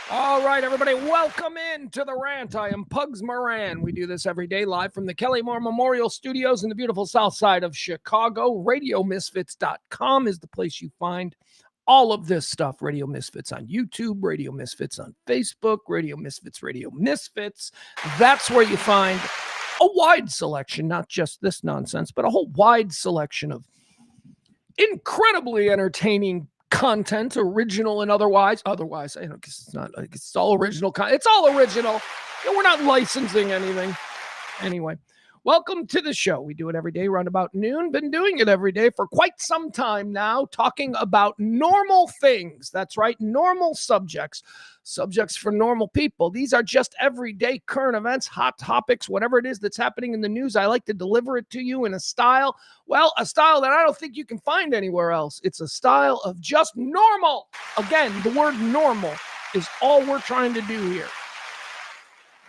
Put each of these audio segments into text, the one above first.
All right, everybody, welcome in to the Rant. I am Pugs. We do this every day live from the Kelly Moore Memorial Studios in the beautiful south side of Chicago. RadioMisfits.com is the place you find all of this stuff. Radio Misfits on YouTube, Radio Misfits on Facebook, Radio Misfits. That's where you find a wide selection, not just this nonsense, but a whole wide selection of incredibly entertaining content, original and otherwise. I don't guess it's not. I guess it's all original. It's all original. We're not licensing anything. Anyway, welcome to the show. We do it every day around about noon. Been doing it every day for quite some time now, talking about normal things. That's right, normal subjects. Subjects for normal people. These are just everyday current events, hot topics, whatever it is that's happening in the news. I like to deliver it to you in a style that I don't think you can find anywhere else. It's a style of just normal. Again, the word normal is all we're trying to do here.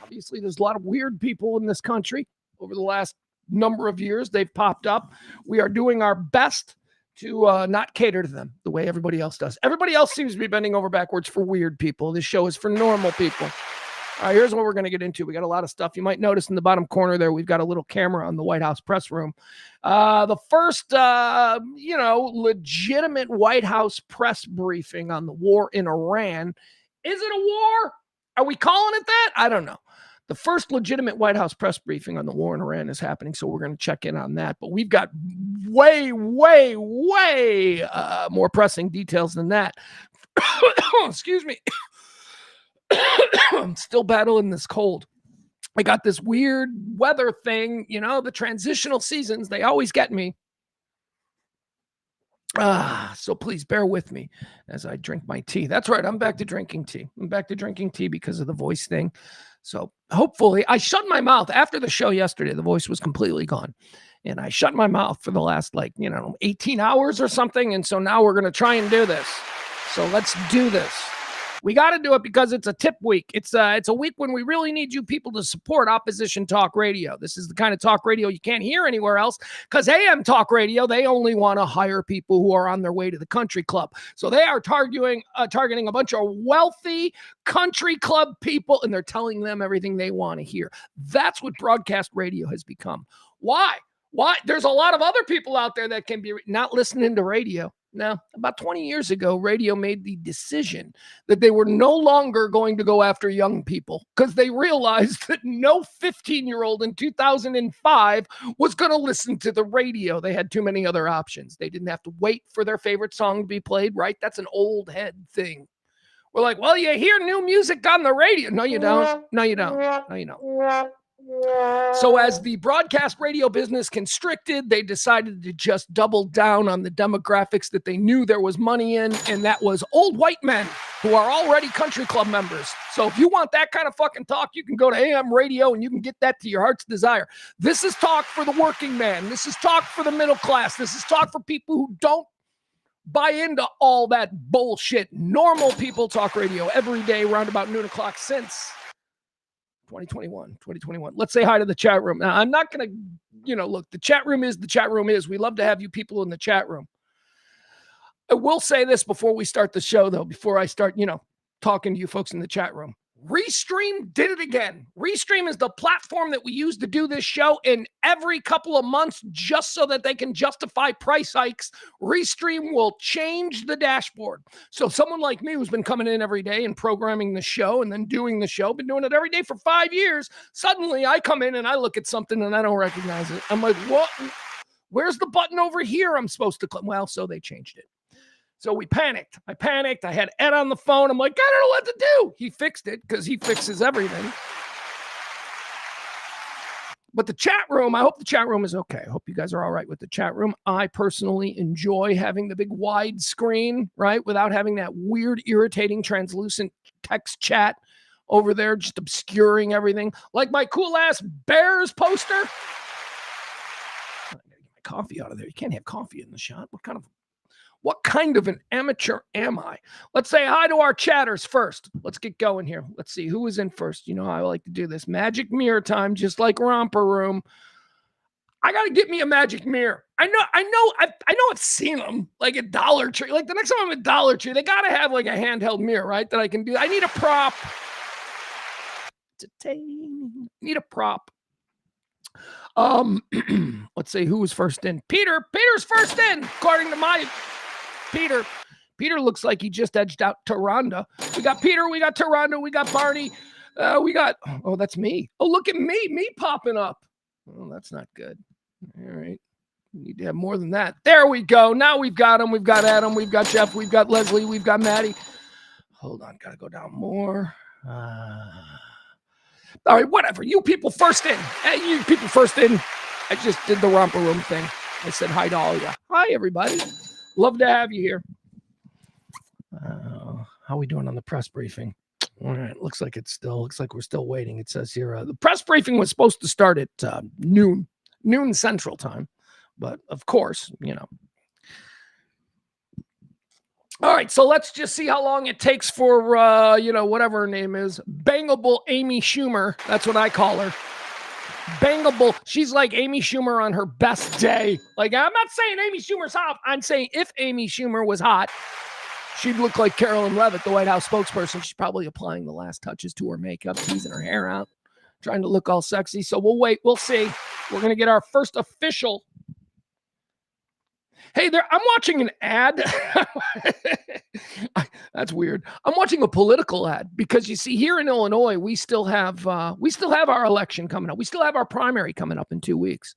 Obviously, there's a lot of weird people in this country. Over the last number of years, they've popped up. We are doing our best to not cater to them the way everybody else does. Everybody else seems to be bending over backwards for weird people. This show is for normal people. All right, here's what we're going to get into. We got a lot of stuff. You might notice in the bottom corner there, we've got a little camera on the White House press room. The first, legitimate White House press briefing on the war in Iran. Is it a war? Are we calling it that? I don't know. The first legitimate White House press briefing on the war in Iran is happening, so we're going to check in on that. But we've got way more pressing details than that. Excuse me. I'm still battling this cold. I got this weird weather thing, the transitional seasons, they always get me. So please bear with me as I drink my tea. That's right, I'm back to drinking tea. I'm back to drinking tea because of the voice thing. So hopefully, I shut my mouth after the show yesterday. The voice was completely gone. And I shut my mouth for the last 18 hours or something. And so now we're going to try and do this. So let's do this. We got to do it because it's a tip week. It's a week when we really need you people to support opposition talk radio. This is the kind of talk radio you can't hear anywhere else because AM talk radio, they only want to hire people who are on their way to the country club. So they are targeting a bunch of wealthy country club people, and they're telling them everything they want to hear. That's what broadcast radio has become. Why? There's a lot of other people out there that can be not listening to radio. Now, about 20 years ago, radio made the decision that they were no longer going to go after young people because they realized that no 15-year-old in 2005 was going to listen to the radio. They had too many other options. They didn't have to wait for their favorite song to be played, right? That's an old head thing. We're like, well, you hear new music on the radio. No, you don't. No, you don't. No, you don't. So as the broadcast radio business constricted, they decided to just double down on the demographics that they knew there was money in, and that was old white men who are already country club members. So if you want that kind of fucking talk, you can go to AM radio and you can get that to your heart's desire. This is talk for the working man. This is talk for the middle class. This is talk for people who don't buy into all that bullshit. Normal people talk radio every day around about noon o'clock since 2021. Let's say hi to the chat room. Now, I'm not going to, look, the chat room is. We love to have you people in the chat room. I will say this before we start the show, though, before I start, talking to you folks in the chat room. Restream did it again. Restream is the platform that we use to do this show, and every couple of months, just so that they can justify price hikes, Restream will change the dashboard. So someone like me who's been coming in every day and programming the show and then doing the show, been doing it every day for 5 years, suddenly I come in and I look at something and I don't recognize it. I'm like, what? Where's the button over here I'm supposed to click? Well, so they changed it. So we panicked. I panicked. I had Ed on the phone. I'm like, I don't know what to do. He fixed it because he fixes everything. But the chat room, I hope the chat room is okay. I hope you guys are all right with the chat room. I personally enjoy having the big wide screen, right? Without having that weird, irritating, translucent text chat over there, just obscuring everything. Like my cool ass Bears poster. I gotta get my coffee out of there. You can't have coffee in the shot. What kind of an amateur am I? Let's say hi to our chatters first. Let's get going here. Let's see who is in first. I like to do this. Magic mirror time, just like Romper Room. I gotta get me a magic mirror. I know I've seen them like at Dollar Tree. Like the next time I'm at Dollar Tree, they gotta have like a handheld mirror, right? That I can do. I need a prop. Need a prop. Let's see who was first in. Peter's first in, according to my Peter. Peter looks like he just edged out Taronda. We got Peter, we got Taronda, we got Barney. We got, oh, that's me. Oh, look at me popping up. Oh, that's not good. All right. We need to have more than that. There we go. Now we've got him. We've got Adam. We've got Jeff. We've got Leslie. We've got Maddie. Hold on. Got to go down more. All right, whatever. You people first in. Hey, you people first in. I just did the romper room thing. I said hi to all of you. Hi, everybody. Love to have you here. How are we doing on the press briefing? All right, looks like we're still waiting. It says here the press briefing was supposed to start at noon Central Time, but of course, you know. All right, so let's just see how long it takes for whatever her name is, Bangable Amy Schumer. That's what I call her. Bangable. She's like Amy Schumer on her best day. Like, I'm not saying Amy Schumer's hot. I'm saying if Amy Schumer was hot, she'd look like Carolyn Leavitt, the White House spokesperson. She's probably applying the last touches to her makeup, teasing her hair out, trying to look all sexy. So we'll wait. We'll see. We're going to get our first official. Hey there, I'm watching an ad. That's weird. I'm watching a political ad because you see here in Illinois, we still have our election coming up. We still have our primary coming up in 2 weeks.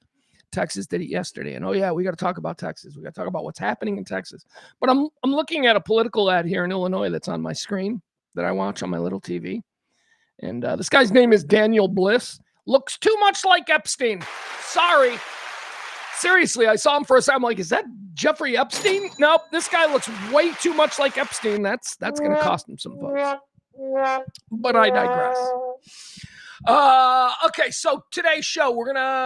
Texas did it yesterday. And oh yeah, we got to talk about Texas. We got to talk about what's happening in Texas. But I'm looking at a political ad here in Illinois that's on my screen that I watch on my little TV. And this guy's name is Daniel Bliss. Looks too much like Epstein. Sorry. Seriously, I saw him for a second. I'm like, is that Jeffrey Epstein? Nope, this guy looks way too much like Epstein. That's going to cost him some votes. But I digress. Okay, so today's show,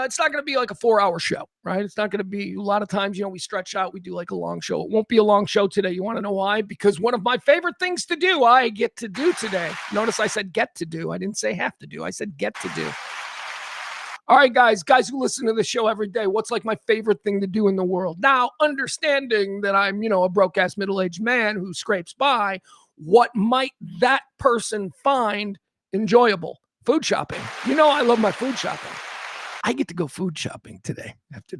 it's not going to be like a 4-hour show, right? It's not going to be, a lot of times, we stretch out, we do like a long show. It won't be a long show today. You want to know why? Because one of my favorite things to do, I get to do today. Notice I said get to do. I didn't say have to do. I said get to do. All right, guys who listen to the show every day, what's like my favorite thing to do in the world? Now, understanding that I'm, a broke-ass middle-aged man who scrapes by, what might that person find enjoyable? Food shopping. I love my food shopping. I get to go food shopping today. After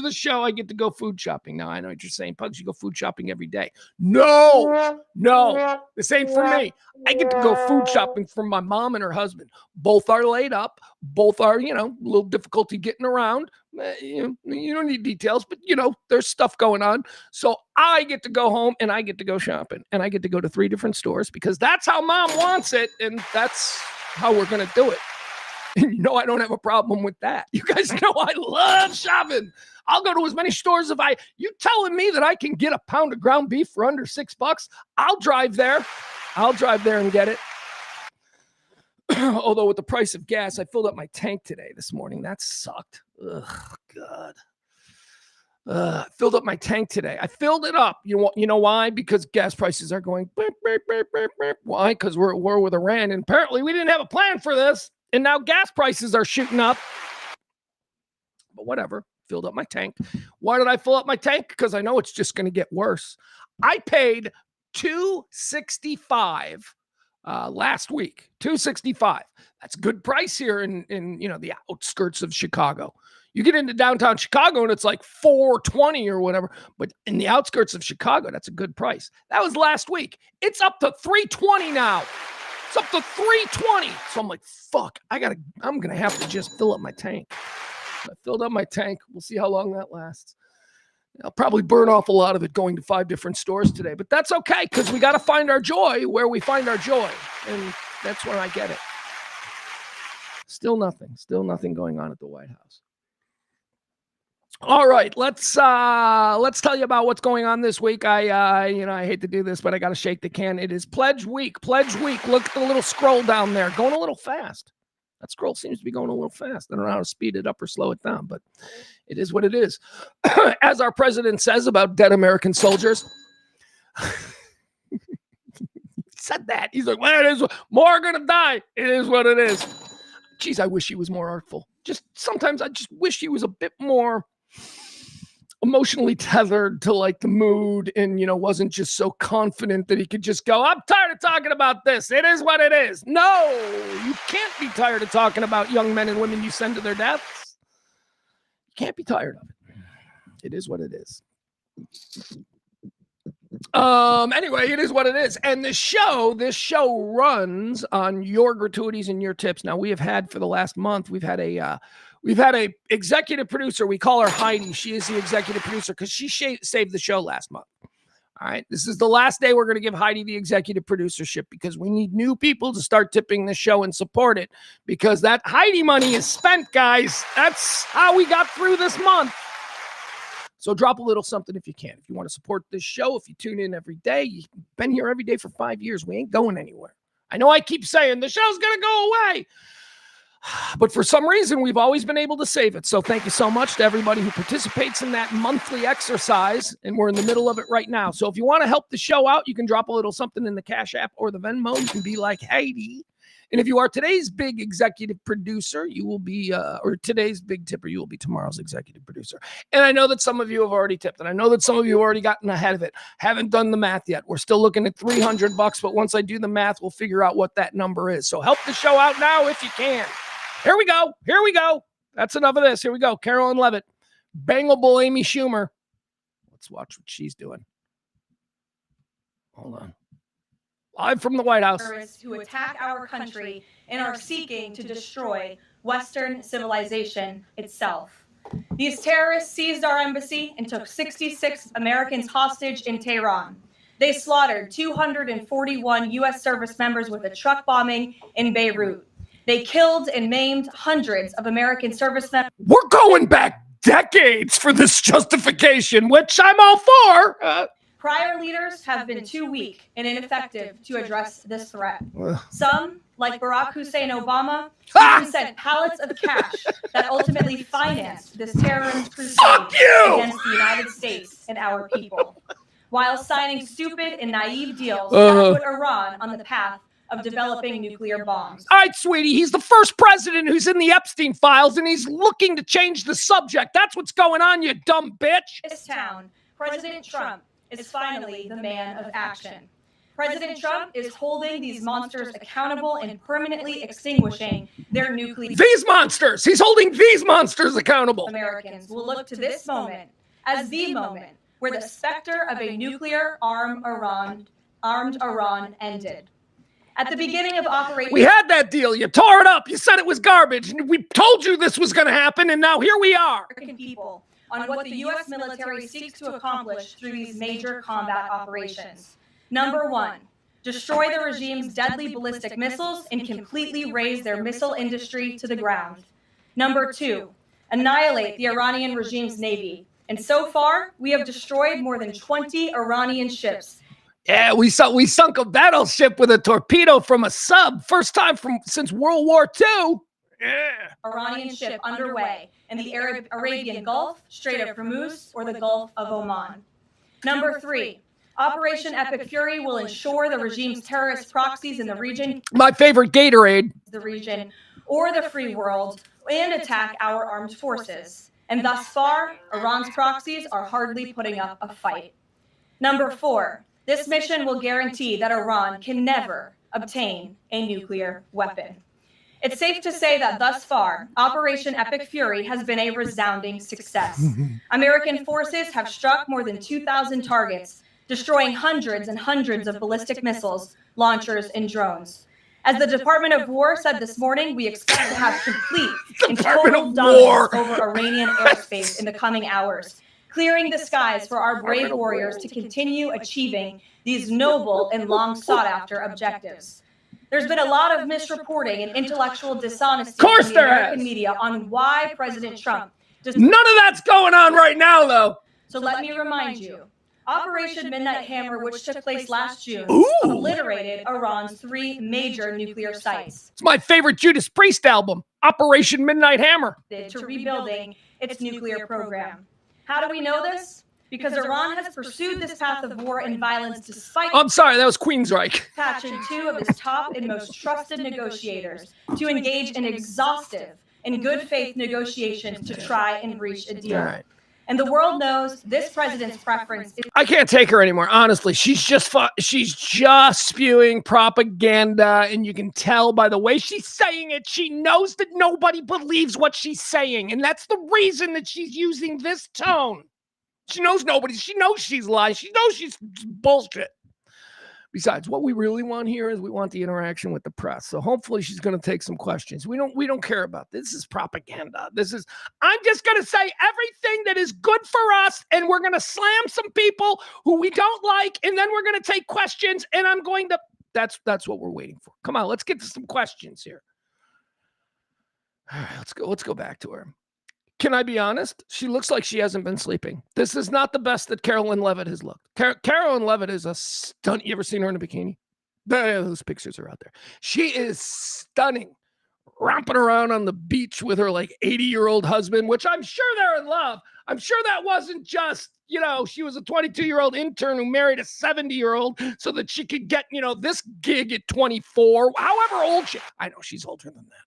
the show, I get to go food shopping. Now, I know what you're saying, Pugs, you go food shopping every day. No, this ain't for me. I get to go food shopping for my mom and her husband. Both are laid up. Both are, a little difficulty getting around. You don't need details, but, there's stuff going on. So I get to go home and I get to go shopping. And I get to go to 3 different stores because that's how mom wants it. And that's how we're going to do it. And I don't have a problem with that. You guys know I love shopping. I'll go to as many stores you telling me that I can get a pound of ground beef for under $6? I'll drive there. And get it. Although with the price of gas, I filled up my tank today this morning. That sucked. Ugh, God. Filled up my tank today. I filled it up. You know why? Because gas prices are going. Beep, beep, beep, beep, beep. Why? Because we're at war with Iran, and apparently we didn't have a plan for this, and now gas prices are shooting up. But whatever. Filled up my tank. Why did I fill up my tank? Because I know it's just going to get worse. I paid $2.65 last week. $2.65. That's a good price here in the outskirts of Chicago. You get into downtown Chicago and it's like $4.20 or whatever. But in the outskirts of Chicago, that's a good price. That was last week. It's up to $3.20 now. It's up to $3.20. So I'm like, fuck, I'm going to have to just fill up my tank. I filled up my tank. We'll see how long that lasts. I'll probably burn off a lot of it going to 5 different stores today, but that's okay because we got to find our joy where we find our joy, and that's where I get it. Still nothing going on at the White House. All right, let's tell you about what's going on this week. I hate to do this, but I got to shake the can. It is Pledge Week. Pledge Week. Look at the little scroll down there, going a little fast. That scroll seems to be going a little fast. I don't know how to speed it up or slow it down, but it is what it is. As our president says about dead American soldiers, he said that. He's like, well, it is more are going to die. It is what it is. Geez, I wish he was more artful. Just sometimes I just wish he was a bit more emotionally tethered to like the mood and, wasn't just so confident that he could just go, I'm tired of talking about this. It is what it is. No, you can't be tired of talking about young men and women you send to their deaths. You can't be tired of it. It is what it is. Anyway, it is what it is. And this show runs on your gratuities and your tips. Now, we have had for the last month, we've had a executive producer. We call her Heidi. She is the executive producer because she saved the show last month. All right. This is the last day we're going to give Heidi the executive producership because we need new people to start tipping the show and support it because that Heidi money is spent, guys. That's how we got through this month. So drop a little something if you can. If you want to support this show, if you tune in every day, you've been here every day for 5 years. We ain't going anywhere. I know I keep saying the show's going to go away. But for some reason, we've always been able to save it. So thank you so much to everybody who participates in that monthly exercise. And we're in the middle of it right now. So if you want to help the show out, you can drop a little something in the Cash App or the Venmo. You can be like Heidi. And if you are today's big executive producer, you will be, or today's big tipper, you will be tomorrow's executive producer. And I know that some of you have already tipped, and I know that some of you have already gotten ahead of it. Haven't done the math yet. We're still looking at $300, but once I do the math, we'll figure out what that number is. So help the show out now if you can. Here we go. Here we go. That's enough of this. Here we go. Carolyn Levitt, bangable Amy Schumer. Let's watch what she's doing. Hold on. Live from the White House. Terrorists who attack our country and are seeking to destroy Western civilization itself. These terrorists seized our embassy and took 66 Americans hostage in Tehran. They slaughtered 241 U.S. service members with a truck bombing in Beirut. They killed and maimed hundreds of American service members. We're going back decades for this justification, which I'm all for. Prior leaders have been too weak and ineffective to address this threat. Some, like Barack Hussein Obama, even sent pallets of cash that ultimately financed this terrorist crusade against the United States and our people, while signing stupid and naive deals that put Iran on the path of developing nuclear bombs. All right, sweetie, he's the first president who's in the Epstein files, and he's looking to change the subject. That's what's going on, you dumb bitch. This town, President Trump is finally the man of action. President Trump is holding these monsters accountable and permanently extinguishing their nuclear... These monsters! He's holding these monsters accountable! Americans will look to this moment as the moment where the specter of a nuclear-armed Iran ended. At the beginning of Operation... We had that deal. You tore it up. You said it was garbage. And we told you this was going to happen, and now here we are. American people on what the U.S. military seeks to accomplish through these major combat operations. Number one, destroy the regime's deadly ballistic missiles and completely raze their missile industry to the ground. Number two, annihilate the Iranian regime's navy. And so far, we have destroyed more than 20 Iranian ships. Yeah, we sunk a battleship with a torpedo from a sub. First time since World War II. Yeah. Iranian ship underway in the Arabian Gulf, Strait of Hormuz, or the Gulf of Oman. Number three, Operation Epic Fury will ensure the regime's terrorist proxies in the region, my favorite Gatorade, the region, or the free world, and attack our armed forces. And thus far, Iran's proxies are hardly putting up a fight. Number four, this mission will guarantee that Iran can never obtain a nuclear weapon. It's safe to say that thus far, Operation Epic Fury has been a resounding success. American forces have struck more than 2,000 targets, destroying hundreds and hundreds of ballistic missiles, launchers, and drones. As the Department of War said this morning, we expect to have complete and total dominance over Iranian airspace in the coming hours, clearing the skies for our brave warriors to continue achieving these noble and long sought-after objectives. There's been a lot of misreporting and intellectual dishonesty in the American media on why President Trump does... None of that's going on right now, though. So let me remind you, Operation Midnight Hammer, which took place last June, obliterated Iran's 3 major nuclear sites. It's my favorite Judas Priest album, Operation Midnight Hammer. To rebuilding its nuclear program. How do we know this? Because Iran has pursued this path of war and violence despite... I'm sorry, that was Queensryche. ...dispatching 2 of its top and most trusted negotiators to engage in exhaustive in good faith negotiations to try and reach a deal. All right. And the world knows this president's preference is I can't take her anymore. Honestly, she's just spewing propaganda, and you can tell by the way she's saying it. She knows that nobody believes what she's saying, and that's the reason that she's using this tone. She knows nobody. She knows she's lying. She knows she's bullshit. Besides, what we really want here is we want the interaction with the press. So hopefully she's going to take some questions. We don't care about this. This is propaganda. I'm just going to say everything that is good for us, and we're going to slam some people who we don't like, and then we're going to take questions, and I'm going to, that's what we're waiting for. Come on, let's get to some questions here. All right, let's go back to her. Can I be honest? She looks like she hasn't been sleeping. This is not the best that Carolyn Levitt has looked. Carolyn Levitt is a stunt. You ever seen her in a bikini? Those pictures are out there. She is stunning, romping around on the beach with her like 80-year-old husband, which I'm sure they're in love. I'm sure that wasn't just, she was a 22-year-old intern who married a 70-year-old so that she could get, this gig at 24, however old I know she's older than that.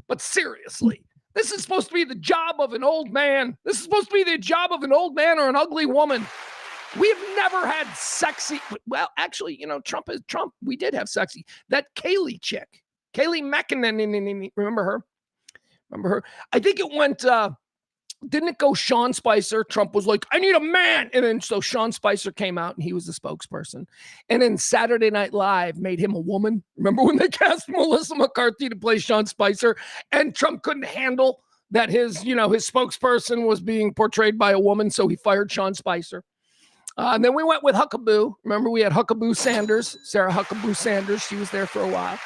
But seriously. This is supposed to be the job of an old man. This is supposed to be the job of an old man or an ugly woman. We've never had sexy. Well, actually, Trump. We did have sexy. That Kaylee chick, Kaylee McEnany. Remember her? I think it went. Didn't it go Sean Spicer? Trump was like, I need a man. And then so Sean Spicer came out and he was the spokesperson. And then Saturday Night Live made him a woman. Remember when they cast Melissa McCarthy to play Sean Spicer? And Trump couldn't handle that his spokesperson was being portrayed by a woman. So he fired Sean Spicer. And then we went with Huckaboo. Remember we had Huckaboo Sanders, Sarah Huckaboo Sanders. She was there for a while.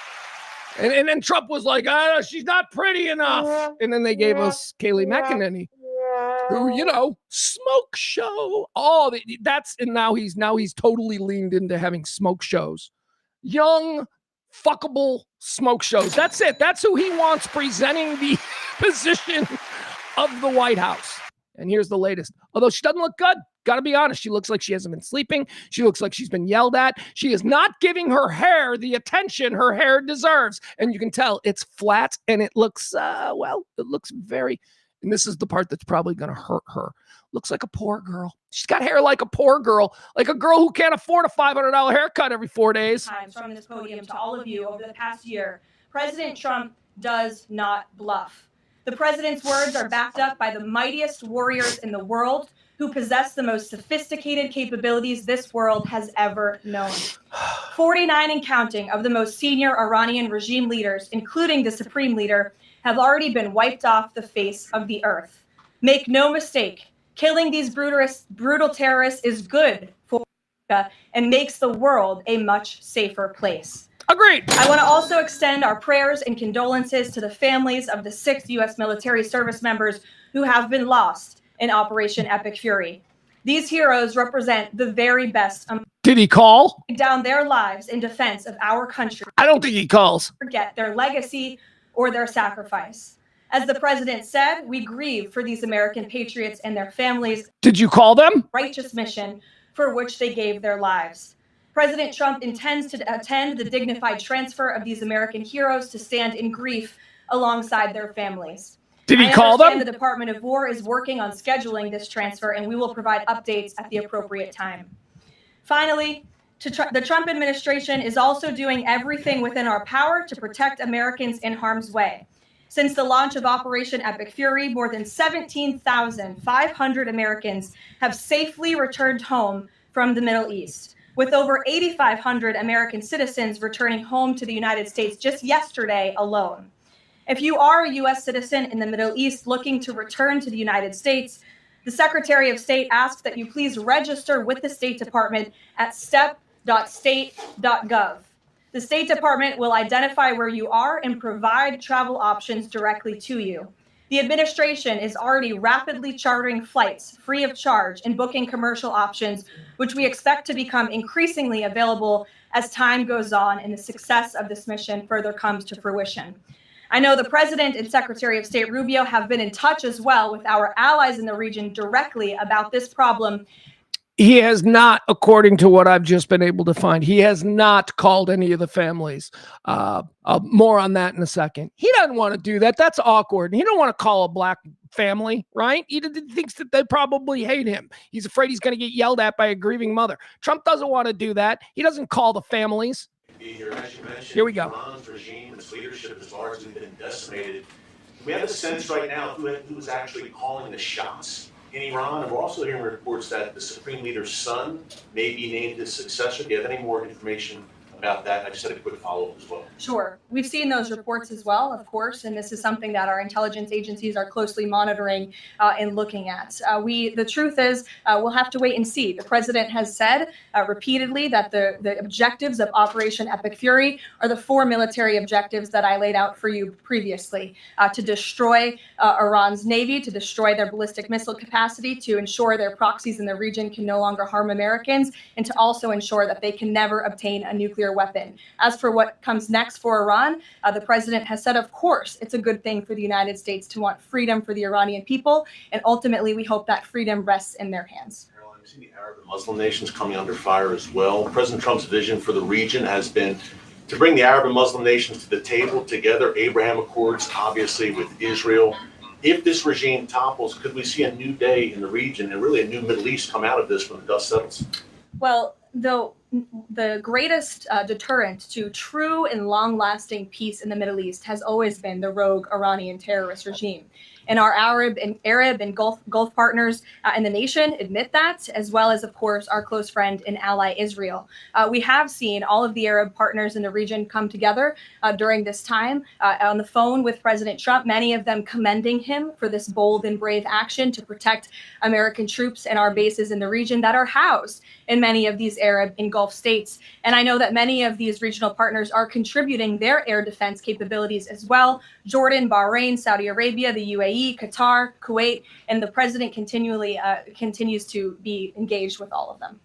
And then Trump was like, she's not pretty enough. And then they gave us Kaylee McEnany, who, smoke show. Oh, and now he's totally leaned into having smoke shows. Young, fuckable smoke shows. That's it. That's who he wants presenting the position of the White House. And here's the latest. Although she doesn't look good. Got to be honest. She looks like she hasn't been sleeping. She looks like she's been yelled at. She is not giving her hair the attention her hair deserves. And you can tell it's flat and it looks, it looks very, and this is the part that's probably going to hurt her. Looks like a poor girl. She's got hair like a poor girl, like a girl who can't afford a $500 haircut every 4 days. Times from this podium to all of you over the past year, President Trump does not bluff. The president's words are backed up by the mightiest warriors in the world who possess the most sophisticated capabilities this world has ever known. 49 and counting of the most senior Iranian regime leaders, including the supreme leader, have already been wiped off the face of the earth. Make no mistake, killing these brutal terrorists is good for America and makes the world a much safer place. Agreed. I want to also extend our prayers and condolences to the families of the 6 U.S. military service members who have been lost in Operation Epic Fury. These heroes represent the very best. Did he call? Down their lives in defense of our country. I don't think he calls. Forget their legacy or their sacrifice. As the president said, we grieve for these American patriots and their families. Did you call them? Righteous mission for which they gave their lives. President Trump intends to attend the dignified transfer of these American heroes to stand in grief alongside their families. Did he call them? The Department of War is working on scheduling this transfer, and we will provide updates at the appropriate time. Finally, the Trump administration is also doing everything within our power to protect Americans in harm's way. Since the launch of Operation Epic Fury, more than 17,500 Americans have safely returned home from the Middle East, with over 8,500 American citizens returning home to the United States just yesterday alone. If you are a U.S. citizen in the Middle East looking to return to the United States, the Secretary of State asks that you please register with the State Department at step.state.gov. The State Department will identify where you are and provide travel options directly to you. The administration is already rapidly chartering flights free of charge and booking commercial options, which we expect to become increasingly available as time goes on and the success of this mission further comes to fruition. I know the President and Secretary of State Rubio have been in touch as well with our allies in the region directly about this problem. He has not, according to what I've just been able to find, he has not called any of the families. More on that in a second. He doesn't want to do that. That's awkward. He don't want to call a black family, right? He thinks that they probably hate him. He's afraid he's going to get yelled at by a grieving mother. Trump doesn't want to do that. He doesn't call the families. Here we go. Iran's regime, its leadership has largely been decimated. We have a sense right now who's actually calling the shots in Iran, and we're also hearing reports that the Supreme Leader's son may be named his successor. Do you have any more information about that? I just had a quick follow-up as well. Sure. We've seen those reports as well, of course, and this is something that our intelligence agencies are closely monitoring and looking at. The truth is, we'll have to wait and see. The president has said repeatedly that the objectives of Operation Epic Fury are the 4 military objectives that I laid out for you previously: to destroy Iran's navy, to destroy their ballistic missile capacity, to ensure their proxies in the region can no longer harm Americans, and to also ensure that they can never obtain a nuclear weapon. As for what comes next for Iran, the president has said, of course, it's a good thing for the United States to want freedom for the Iranian people, and ultimately we hope that freedom rests in their hands. Caroline, we've seen the Arab and Muslim nations coming under fire as well. President Trump's vision for the region has been to bring the Arab and Muslim nations to the table together, Abraham Accords, obviously, with Israel. If this regime topples, could we see a new day in the region and really a new Middle East come out of this when the dust settles? Well, though the greatest deterrent to true and long-lasting peace in the Middle East has always been the rogue Iranian terrorist regime. And our Arab and Gulf partners in the nation admit that, as well as, of course, our close friend and ally Israel. We have seen all of the Arab partners in the region come together during this time on the phone with President Trump, many of them commending him for this bold and brave action to protect American troops and our bases in the region that are housed in many of these Arab and Gulf states. And I know that many of these regional partners are contributing their air defense capabilities as well. Jordan, Bahrain, Saudi Arabia, the UAE, Qatar, Kuwait, and the president continues to be engaged with all of them.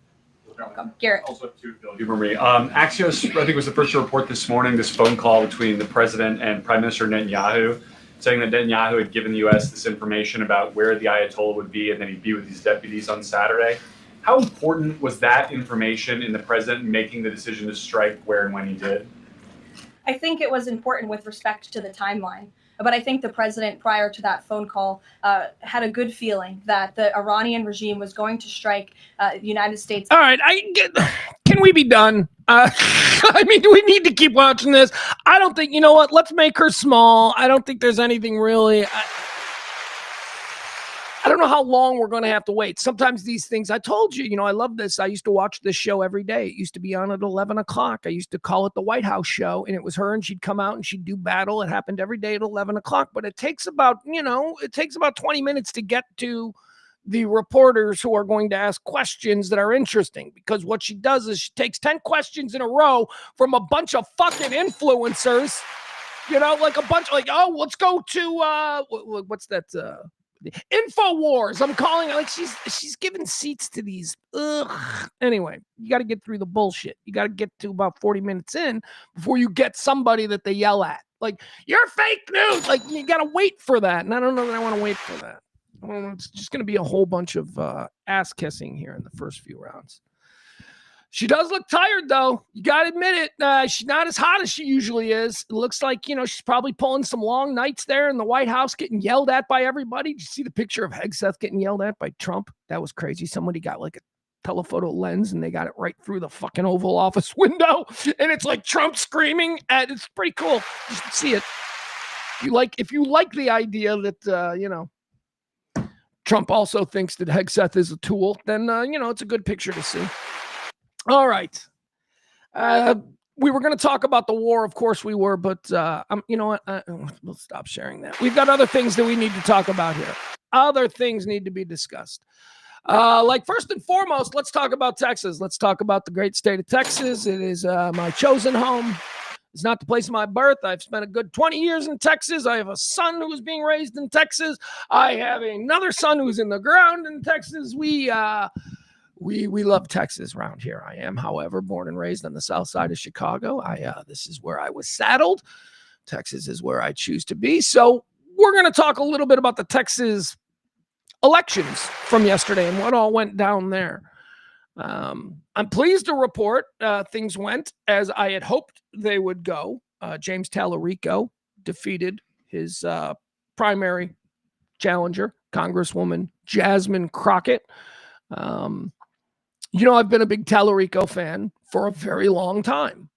Welcome. Garrett. Also have two, Bill, humor me. Axios, I think, was the first to report this morning this phone call between the president and Prime Minister Netanyahu, saying that Netanyahu had given the U.S. this information about where the Ayatollah would be and then he'd be with these deputies on Saturday. How important was that information in the president making the decision to strike where and when he did? I think it was important with respect to the timeline. But I think the president, prior to that phone call, had a good feeling that the Iranian regime was going to strike the United States. All right, can we be done? I mean, do we need to keep watching this? I don't think, you know what, let's make her small. I don't think there's anything really... I don't know how long we're going to have to wait. Sometimes these things, I told you, I love this. I used to watch this show every day. It used to be on at 11 o'clock. I used to call it the White House show, and it was her, and she'd come out and she'd do battle. It happened every day at 11 o'clock, but it takes about 20 minutes to get to the reporters who are going to ask questions that are interesting, because what she does is she takes 10 questions in a row from a bunch of fucking influencers, like a bunch, like, oh, let's go to, what's that, InfoWars. I'm calling it, like she's giving seats to these. Anyway, you got to get through the bullshit. You got to get to about 40 minutes in before you get somebody that they yell at. Like, you're fake news. Like, you got to wait for that. And I don't know that I want to wait for that. It's just going to be a whole bunch of ass kissing here in the first few rounds. She does look tired, though. You got to admit it. She's not as hot as she usually is. It looks like, she's probably pulling some long nights there in the White House, getting yelled at by everybody. Did you see the picture of Hegseth getting yelled at by Trump? That was crazy. Somebody got like a telephoto lens and they got it right through the fucking Oval Office window. And it's like Trump screaming. It's pretty cool. You should see it. If you like the idea that, Trump also thinks that Hegseth is a tool, then, it's a good picture to see. All right. We were going to talk about the war. Of course we were, but you know what? We'll stop sharing that. We've got other things that we need to talk about here. Other things need to be discussed. Like, first and foremost, let's talk about Texas. Let's talk about the great state of Texas. It is my chosen home. It's not the place of my birth. I've spent a good 20 years in Texas. I have a son who was being raised in Texas. I have another son who's in the ground in Texas. We love Texas around here. I am, however, born and raised on the south side of Chicago. This is where I was saddled. Texas is where I choose to be. So we're going to talk a little bit about the Texas elections from yesterday and what all went down there. I'm pleased to report things went as I had hoped they would go. James Talarico defeated his primary challenger, Congresswoman Jasmine Crockett. I've been a big Talarico fan for a very long time.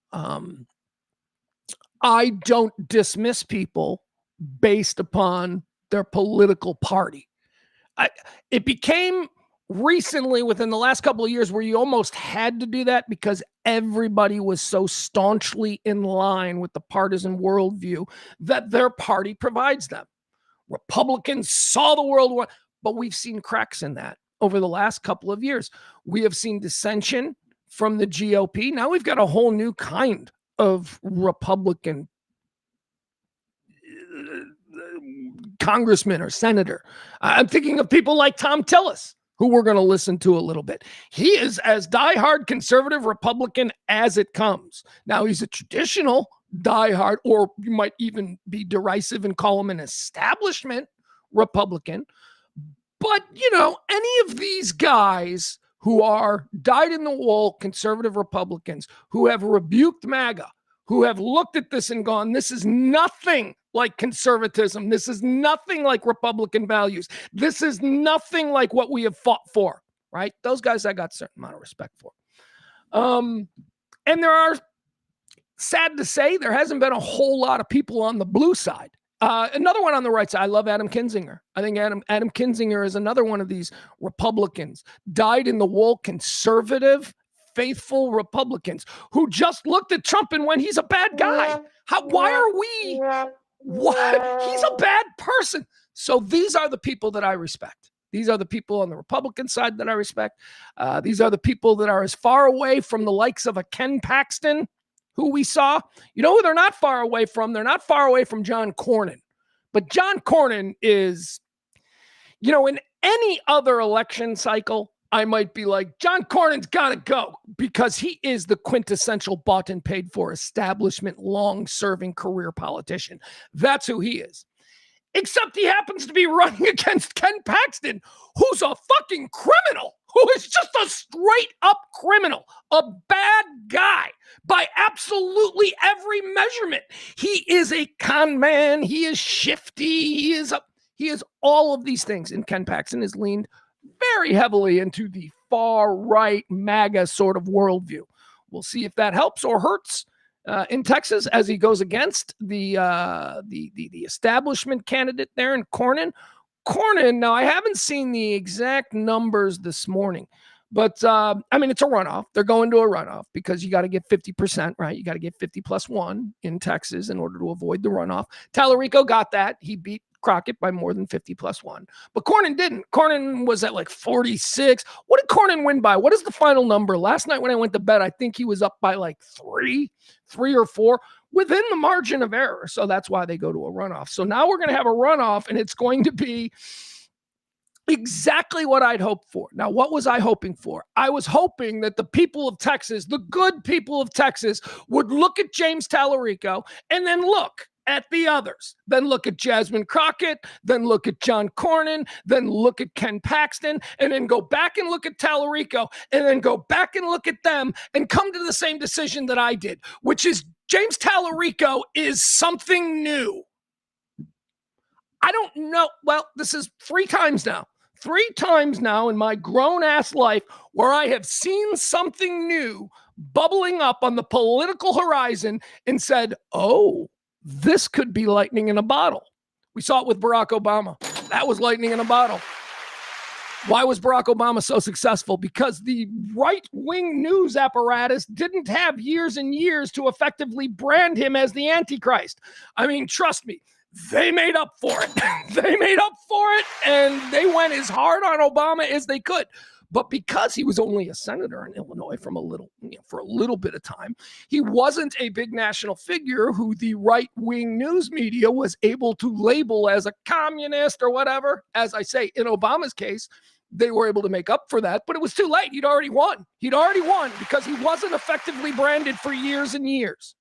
I don't dismiss people based upon their political party. It became recently within the last couple of years where you almost had to do that because everybody was so staunchly in line with the partisan worldview that their party provides them. Republicans saw the world, but we've seen cracks in that over the last couple of years. We have seen dissension from the GOP. Now we've got a whole new kind of Republican congressman or senator. I'm thinking of people like Tom Tillis, who we're going to listen to a little bit. He is as diehard conservative Republican as it comes. Now he's a traditional diehard, or you might even be derisive and call him an establishment Republican. But, any of these guys who are dyed-in-the-wool conservative Republicans who have rebuked MAGA, who have looked at this and gone, this is nothing like conservatism. This is nothing like Republican values. This is nothing like what we have fought for, right? Those guys I got a certain amount of respect for. And there are, sad to say, there hasn't been a whole lot of people on the blue side. Another one on the right side, I love Adam Kinzinger. I think Adam Kinzinger is another one of these Republicans, dyed-in-the-wool conservative, faithful Republicans who just looked at Trump and went, he's a bad guy. Why are we? What? He's a bad person. So these are the people that I respect. These are the people on the Republican side that I respect. These are the people that are as far away from the likes of a Ken Paxton, who we saw. You know who they're not far away from? They're not far away from John Cornyn. But John Cornyn is, in any other election cycle, I might be like, John Cornyn's got to go because he is the quintessential bought and paid for establishment, long-serving career politician. That's who he is. Except he happens to be running against Ken Paxton, who's a fucking criminal, who is just a straight-up criminal, a bad guy by absolutely every measurement. He is a con man. He is shifty. He is all of these things. And Ken Paxton has leaned very heavily into the far-right MAGA sort of worldview. We'll see if that helps or hurts in Texas as he goes against the establishment candidate there in Cornyn. Now I haven't seen the exact numbers this morning, but it's a runoff. They're going to a runoff because you got to get 50%, right? You got to get 50 plus 1 in Texas in order to avoid the runoff. Talarico got that. He beat Crockett by more than 50 plus 1. But Cornyn didn't. Cornyn was at like 46. What did Cornyn win by? What is the final number? Last night when I went to bed, I think he was up by like 3 or 4 within the margin of error. So that's why they go to a runoff. So now we're going to have a runoff, and it's going to be exactly what I'd hoped for. Now, what was I hoping for? I was hoping that the people of Texas, the good people of Texas, would look at James Talarico and then look at the others, then look at Jasmine Crockett, then look at John Cornyn, then look at Ken Paxton, and then go back and look at Talarico, and then go back and look at them and come to the same decision that I did, which is James Talarico is something new. I don't know. Well, this is 3 times now in my grown-ass life where I have seen something new bubbling up on the political horizon and said, oh, this could be lightning in a bottle. We saw it with Barack Obama. That was lightning in a bottle. Why was Barack Obama so successful? Because the right-wing news apparatus didn't have years and years to effectively brand him as the Antichrist. I mean, trust me, they made up for it. And they went as hard on Obama as they could. But because he was only a senator in Illinois for a little bit of time, he wasn't a big national figure who the right-wing news media was able to label as a communist or whatever. As I say, in Obama's case, they were able to make up for that, but it was too late. He'd already won because he wasn't effectively branded for years and years.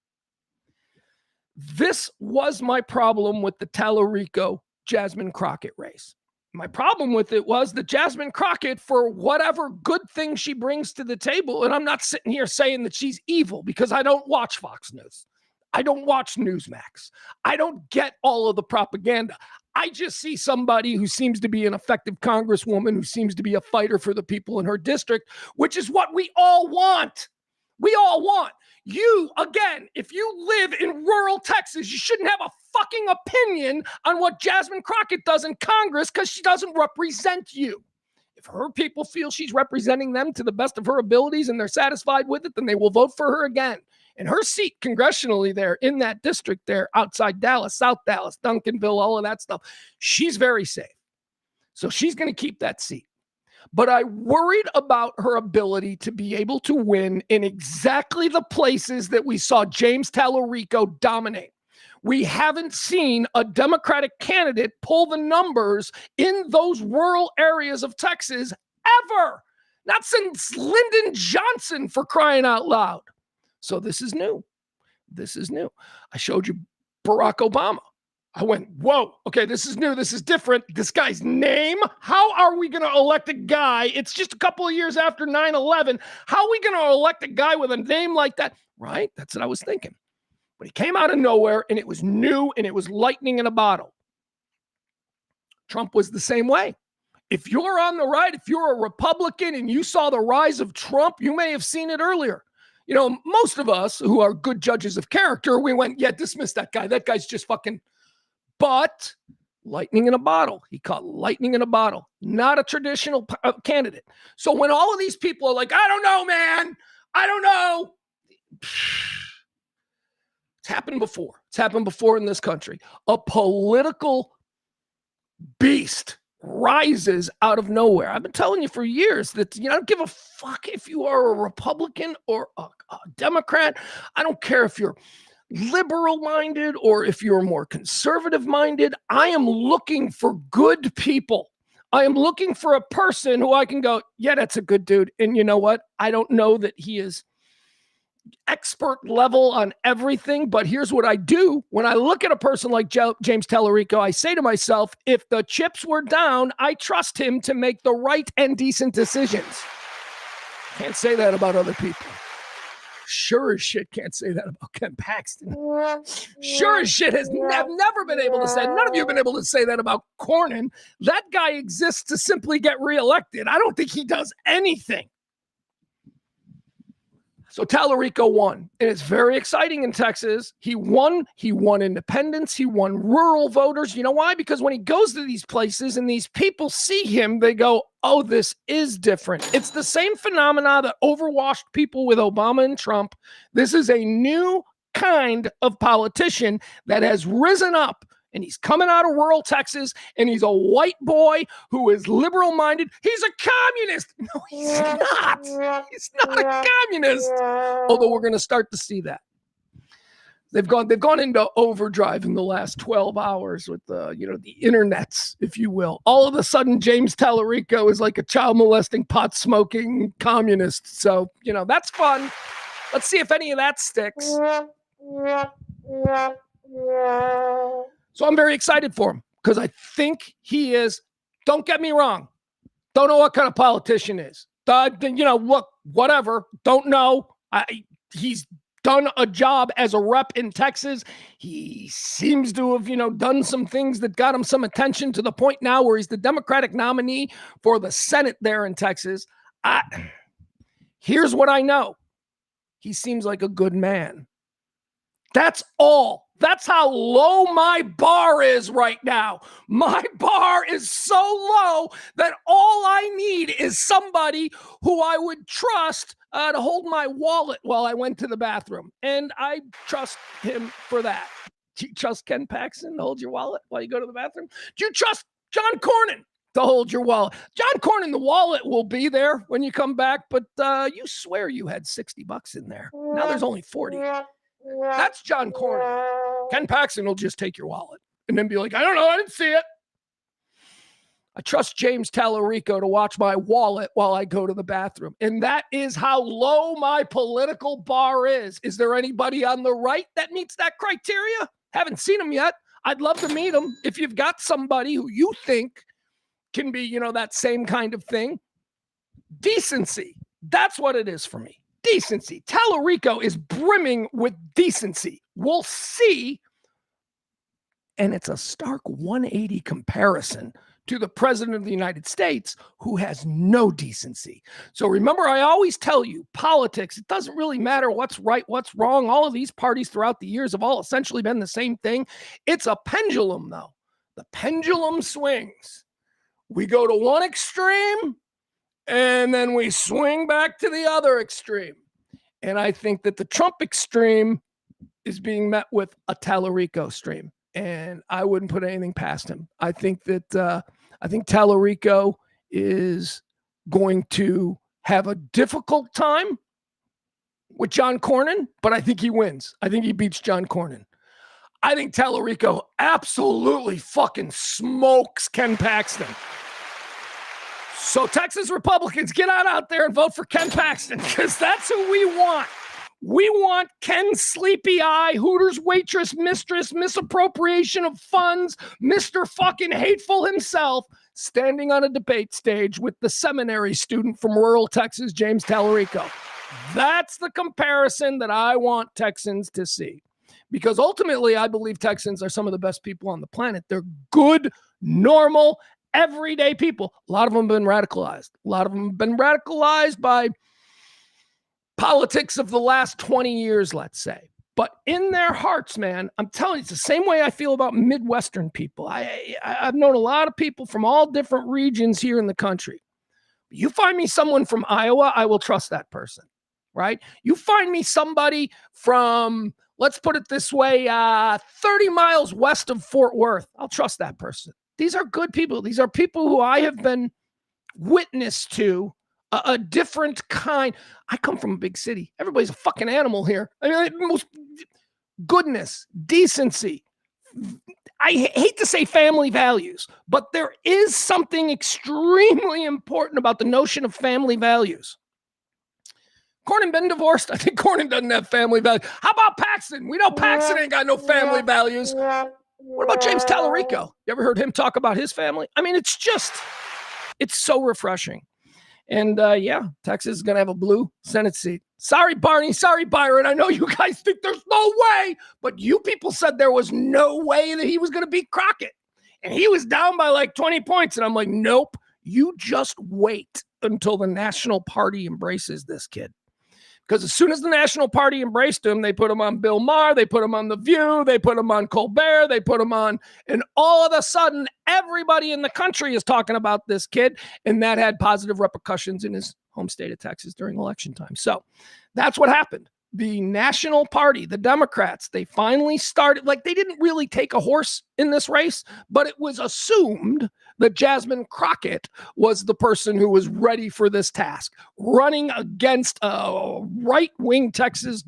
This was my problem with the Talarico Jasmine Crockett race. My problem with it was that Jasmine Crockett, for whatever good thing she brings to the table, and I'm not sitting here saying that she's evil because I don't watch Fox News. I don't watch Newsmax. I don't get all of the propaganda. I just see somebody who seems to be an effective congresswoman, who seems to be a fighter for the people in her district, which is what we all want. We all want. You, again, if you live in rural Texas, you shouldn't have a fucking opinion on what Jasmine Crockett does in Congress because she doesn't represent you. If her people feel she's representing them to the best of her abilities and they're satisfied with it, then they will vote for her again. And her seat congressionally there in that district there outside Dallas, South Dallas, Duncanville, all of that stuff, she's very safe. So she's going to keep that seat. But I worried about her ability to be able to win in exactly the places that we saw James Talarico dominate. We haven't seen a Democratic candidate pull the numbers in those rural areas of Texas ever. Not since Lyndon Johnson, for crying out loud. So this is new. This is new. I showed you Barack Obama. I went, whoa, okay, this is new. This is different. This guy's name? How are we going to elect a guy? It's just a couple of years after 9/11. How are we going to elect a guy with a name like that? Right? That's what I was thinking. But he came out of nowhere, and it was new, and it was lightning in a bottle. Trump was the same way. If you're on the right, if you're a Republican and you saw the rise of Trump, you may have seen it earlier. You know, most of us who are good judges of character, we went, yeah, dismiss that guy. That guy's just fucking... But lightning in a bottle. He caught lightning in a bottle. Not a traditional candidate. So when all of these people are like, I don't know, man. I don't know. It's happened before. It's happened before in this country. A political beast rises out of nowhere. I've been telling you for years that I don't give a fuck if you are a Republican or a Democrat. I don't care if you're liberal-minded or if you're more conservative-minded. I am looking for good people. I am looking for a person who I can go, yeah, that's a good dude. And you know what? I don't know that he is expert level on everything, but here's what I do. When I look at a person like James Talarico, I say to myself, if the chips were down, I trust him to make the right and decent decisions. Can't say that about other people. Sure as shit can't say that about Ken Paxton. Sure as shit have never been able to say, none of you have been able to say that about Cornyn. That guy exists to simply get reelected. I don't think he does anything. So Talarico won, and it's very exciting in Texas. He won independents. He won rural voters. You know why? Because when he goes to these places and these people see him, they go, oh, this is different. It's the same phenomena that overwashed people with Obama and Trump. This is a new kind of politician that has risen up. And he's coming out of rural Texas, and he's a white boy who is liberal-minded. He's a communist. No, he's not. He's not a communist. Although we're going to start to see that. They've gone into overdrive in the last 12 hours with the internets, if you will. All of a sudden, James Talarico is like a child molesting, pot smoking communist. So, that's fun. Let's see if any of that sticks. So I'm very excited for him because I think he is, don't get me wrong, don't know what kind of politician is. Look, whatever, don't know. He's done a job as a rep in Texas. He seems to have, done some things that got him some attention to the point now where he's the Democratic nominee for the Senate there in Texas. Here's what I know. He seems like a good man. That's all. That's how low my bar is right now. My bar is so low that all I need is somebody who I would trust to hold my wallet while I went to the bathroom. And I trust him for that. Do you trust Ken Paxton to hold your wallet while you go to the bathroom? Do you trust John Cornyn to hold your wallet? John Cornyn, the wallet will be there when you come back, but you swear you had $60 in there. Now there's only 40. That's John Cornyn. Ken Paxton will just take your wallet and then be like, I don't know, I didn't see it. I trust James Talarico to watch my wallet while I go to the bathroom. And that is how low my political bar is. Is there anybody on the right that meets that criteria? Haven't seen him yet. I'd love to meet him. If you've got somebody who you think can be, that same kind of thing. Decency. That's what it is for me. Decency. Talarico is brimming with decency. We'll see. And it's a stark 180 comparison to the president of the United States, who has no decency. So remember, I always tell you, politics, it doesn't really matter what's right, what's wrong. All of these parties throughout the years have all essentially been the same thing. It's a pendulum, though. The pendulum swings. We go to one extreme, and then we swing back to the other extreme. And I think that the Trump extreme is being met with a Talarico stream. And I wouldn't put anything past him. I think Talarico is going to have a difficult time with John Cornyn, but I think he wins. I think he beats John Cornyn. I think Talarico absolutely fucking smokes Ken Paxton. So Texas Republicans, get out there and vote for Ken Paxton, because that's who we want. We want Ken Sleepy Eye, Hooters waitress, mistress, misappropriation of funds, Mr. fucking hateful himself, standing on a debate stage with the seminary student from rural Texas, James Talarico. That's the comparison that I want Texans to see. Because ultimately, I believe Texans are some of the best people on the planet. They're good, normal, everyday people. A lot of them have been radicalized. A lot of them have been radicalized by politics of the last 20 years, let's say. But in their hearts, man, I'm telling you, it's the same way I feel about Midwestern people. I've known a lot of people from all different regions here in the country. You find me someone from Iowa, I will trust that person, right? You find me somebody from, let's put it this way, 30 miles west of Fort Worth, I'll trust that person. These are good people. These are people who I have been witness to a different kind. I come from a big city. Everybody's a fucking animal here. I mean, most goodness, decency. I hate to say family values, but there is something extremely important about the notion of family values. Cornyn been divorced? I think Cornyn doesn't have family values. How about Paxton? We know Paxton ain't got no family values. What about James Talarico? You ever heard him talk about his family? I mean, it's so refreshing. And Texas is going to have a blue Senate seat. Sorry, Barney. Sorry, Byron. I know you guys think there's no way, but you people said there was no way that he was going to beat Crockett. And he was down by like 20 points. And I'm like, nope, you just wait until the National Party embraces this kid. Because as soon as the National Party embraced him, they put him on Bill Maher, they put him on The View, they put him on Colbert, they put him on, and all of a sudden, everybody in the country is talking about this kid, and that had positive repercussions in his home state of Texas during election time. So that's what happened. The National Party, the Democrats, they finally started, like they didn't really take a horse in this race, but it was assumed that Jasmine Crockett was the person who was ready for this task, running against a right-wing Texas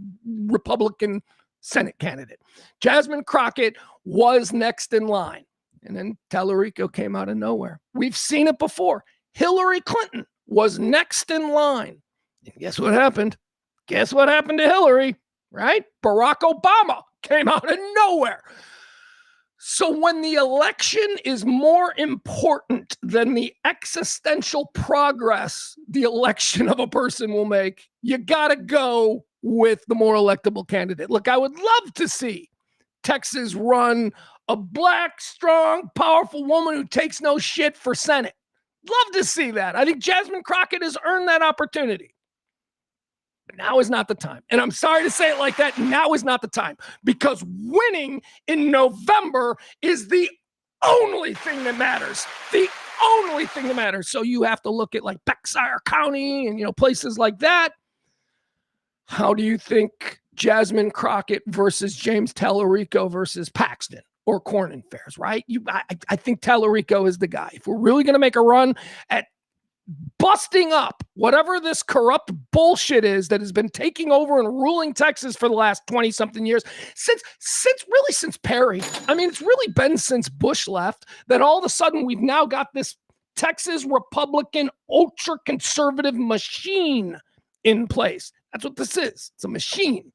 Republican Senate candidate. Jasmine Crockett was next in line. And then Talarico came out of nowhere. We've seen it before. Hillary Clinton was next in line. And guess what happened? Guess what happened to Hillary, right? Barack Obama came out of nowhere. So when the election is more important than the existential progress the election of a person will make, you got to go with the more electable candidate. Look, I would love to see Texas run a black, strong, powerful woman who takes no shit for Senate. Love to see that. I think Jasmine Crockett has earned that opportunity. But now is not the time. And I'm sorry to say it like that. Now is not the time, because winning in November is the only thing that matters. The only thing that matters. So you have to look at like Bexar County and, places like that. How do you think Jasmine Crockett versus James Talarico versus Paxton or Cornyn fares, right? I think Talarico is the guy. If we're really going to make a run at busting up whatever this corrupt bullshit is that has been taking over and ruling Texas for the last 20-something years, since Perry. I mean, it's really been since Bush left that all of a sudden we've now got this Texas Republican ultra-conservative machine in place. That's what this is. It's a machine.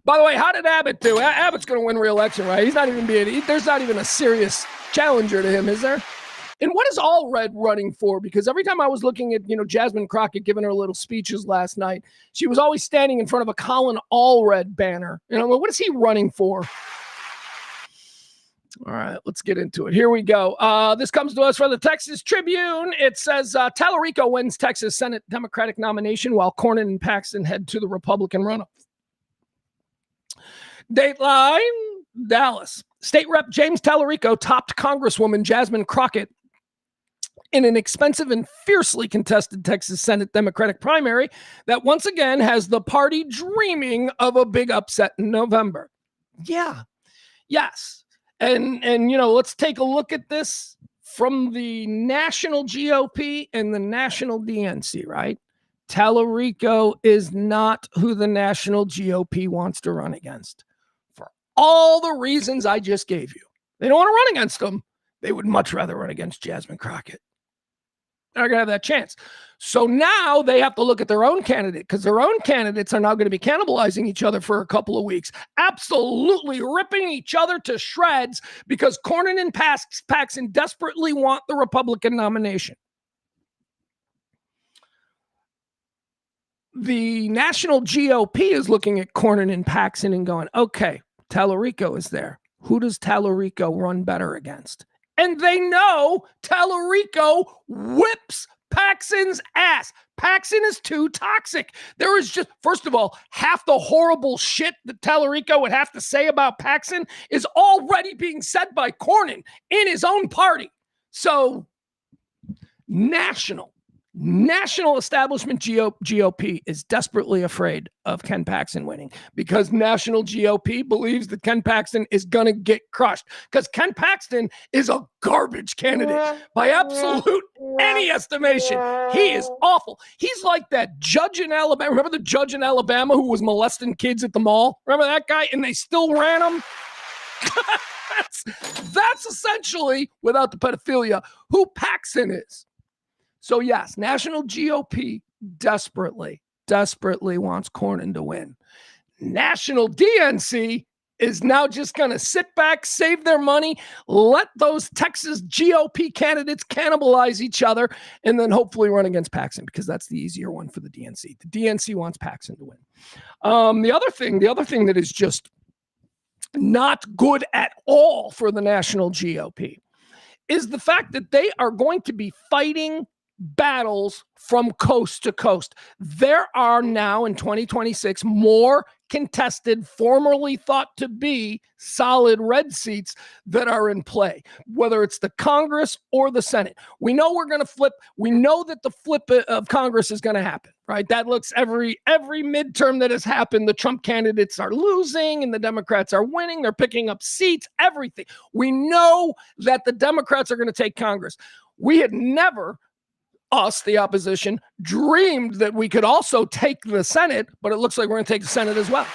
By the way, how did Abbott do? Abbott's going to win re-election, right? He's not even there's not even a serious challenger to him, is there? And what is Allred running for? Because every time I was looking at, Jasmine Crockett giving her little speeches last night, she was always standing in front of a Colin Allred banner. What is he running for? All right, let's get into it. Here we go. This comes to us from the Texas Tribune. It says Talarico wins Texas Senate Democratic nomination while Cornyn and Paxton head to the Republican runoff. Dateline, Dallas. State Rep James Talarico topped Congresswoman Jasmine Crockett in an expensive and fiercely contested Texas Senate Democratic primary that once again has the party dreaming of a big upset in November. Yeah. Yes. And let's take a look at this from the national GOP and the national DNC, right? Talarico is not who the national GOP wants to run against for all the reasons I just gave you. They don't want to run against him. They would much rather run against Jasmine Crockett. They're not going to have that chance. So now they have to look at their own candidate because their own candidates are now going to be cannibalizing each other for a couple of weeks, absolutely ripping each other to shreds because Cornyn and Paxton desperately want the Republican nomination. The national GOP is looking at Cornyn and Paxton and going, okay, Talarico is there. Who does Talarico run better against? And they know Talarico whips Paxton's ass. Paxton is too toxic. There is just, first of all, half the horrible shit that Talarico would have to say about Paxton is already being said by Cornyn in his own party. So national establishment GOP is desperately afraid of Ken Paxton winning because national GOP believes that Ken Paxton is going to get crushed because Ken Paxton is a garbage candidate by absolute any estimation. He is awful. He's like that judge in Alabama. Remember the judge in Alabama who was molesting kids at the mall? Remember that guy? And they still ran him? That's essentially, without the pedophilia, who Paxton is. So yes, national GOP desperately wants Cornyn to win. National DNC is now just going to sit back, save their money, let those Texas GOP candidates cannibalize each other, and then hopefully run against Paxton because that's the easier one for the DNC. The DNC wants Paxton to win. The other thing that is just not good at all for the national GOP is the fact that they are going to be fighting battles from coast to coast. There are now in 2026 more contested, formerly thought to be solid red seats that are in play, whether it's the Congress or the Senate. We know we're going to flip. We know that the flip of Congress is going to happen, right? That looks every midterm that has happened, the Trump candidates are losing and the Democrats are winning. They're picking up seats, everything. We know that the Democrats are going to take Congress. We had never, us, the opposition, dreamed that we could also take the Senate, but it looks like we're going to take the Senate as well.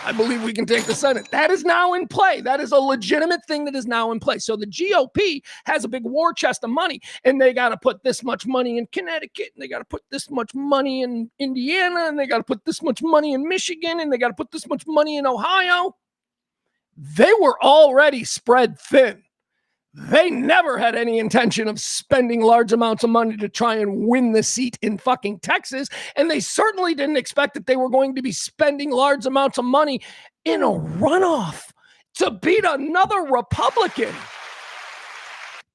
I believe we can take the Senate. That is now in play. That is a legitimate thing that is now in play. So the GOP has a big war chest of money, and they got to put this much money in Connecticut, and they got to put this much money in Indiana, and they got to put this much money in Michigan, and they got to put this much money in Ohio. They were already spread thin. They never had any intention of spending large amounts of money to try and win the seat in fucking Texas. And they certainly didn't expect that they were going to be spending large amounts of money in a runoff to beat another Republican.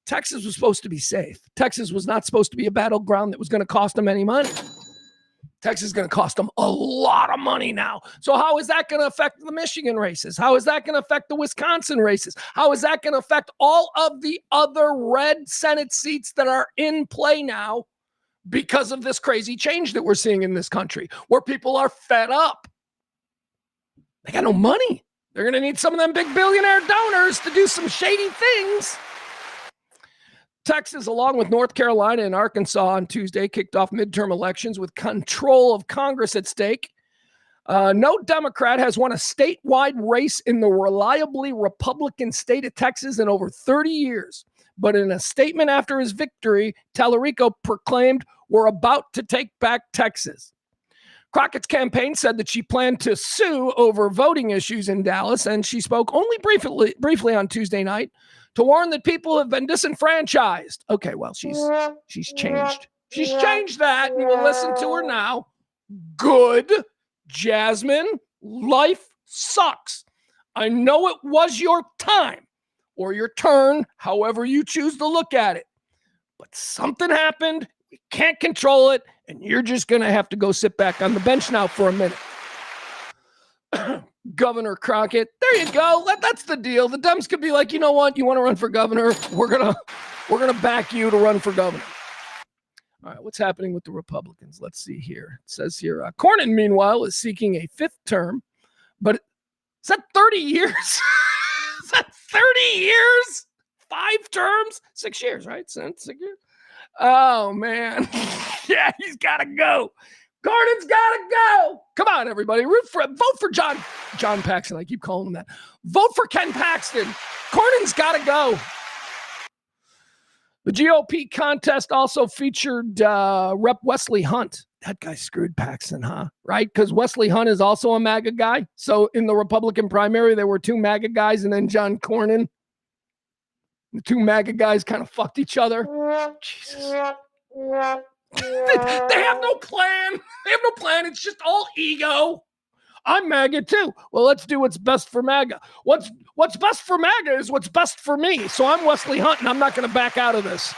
Texas was supposed to be safe. Texas was not supposed to be a battleground that was going to cost them any money. Texas is going to cost them a lot of money now. So how is that going to affect the Michigan races? How is that going to affect the Wisconsin races? How is that going to affect all of the other red Senate seats that are in play now because of this crazy change that we're seeing in this country where people are fed up? They got no money. They're going to need some of them big billionaire donors to do some shady things. Texas, along with North Carolina and Arkansas on Tuesday, kicked off midterm elections with control of Congress at stake. No Democrat has won a statewide race in the reliably Republican state of Texas in over 30 years. But in a statement after his victory, Talarico proclaimed, "We're about to take back Texas." Crockett's campaign said that she planned to sue over voting issues in Dallas, and she spoke only briefly on Tuesday night to warn that people have been disenfranchised. Okay, well, she's changed. She's changed that. You will listen to her now. Good, Jasmine. Life sucks. I know it was your time or your turn, however you choose to look at it. But something happened. You can't control it, and you're just going to have to go sit back on the bench now for a minute. Governor Crockett, there you go. That's the deal. The Dems could be like, you know what? You want to run for governor? We're gonna back you to run for governor. All right, what's happening with the Republicans? Let's see here. It says here, Cornyn, meanwhile, is seeking a 5th term, but is that 30 years? Is that 30 years? 5 terms? 6 years, right? 6 years? Oh, man. Yeah, he's got to go. Gordon's got to go. Come on, everybody. Vote for John Paxton. I keep calling him that. Vote for Ken Paxton. Cornyn's got to go. The GOP contest also featured Rep. Wesley Hunt. That guy screwed Paxton, huh? Right? Because Wesley Hunt is also a MAGA guy. So in the Republican primary, there were 2 MAGA guys and then John Cornyn. The 2 MAGA guys kind of fucked each other. Jesus. They have no plan. They have no plan. It's just all ego. I'm MAGA too. Well, let's do what's best for MAGA. What's best for MAGA is what's best for me. So I'm Wesley Hunt, and I'm not going to back out of this.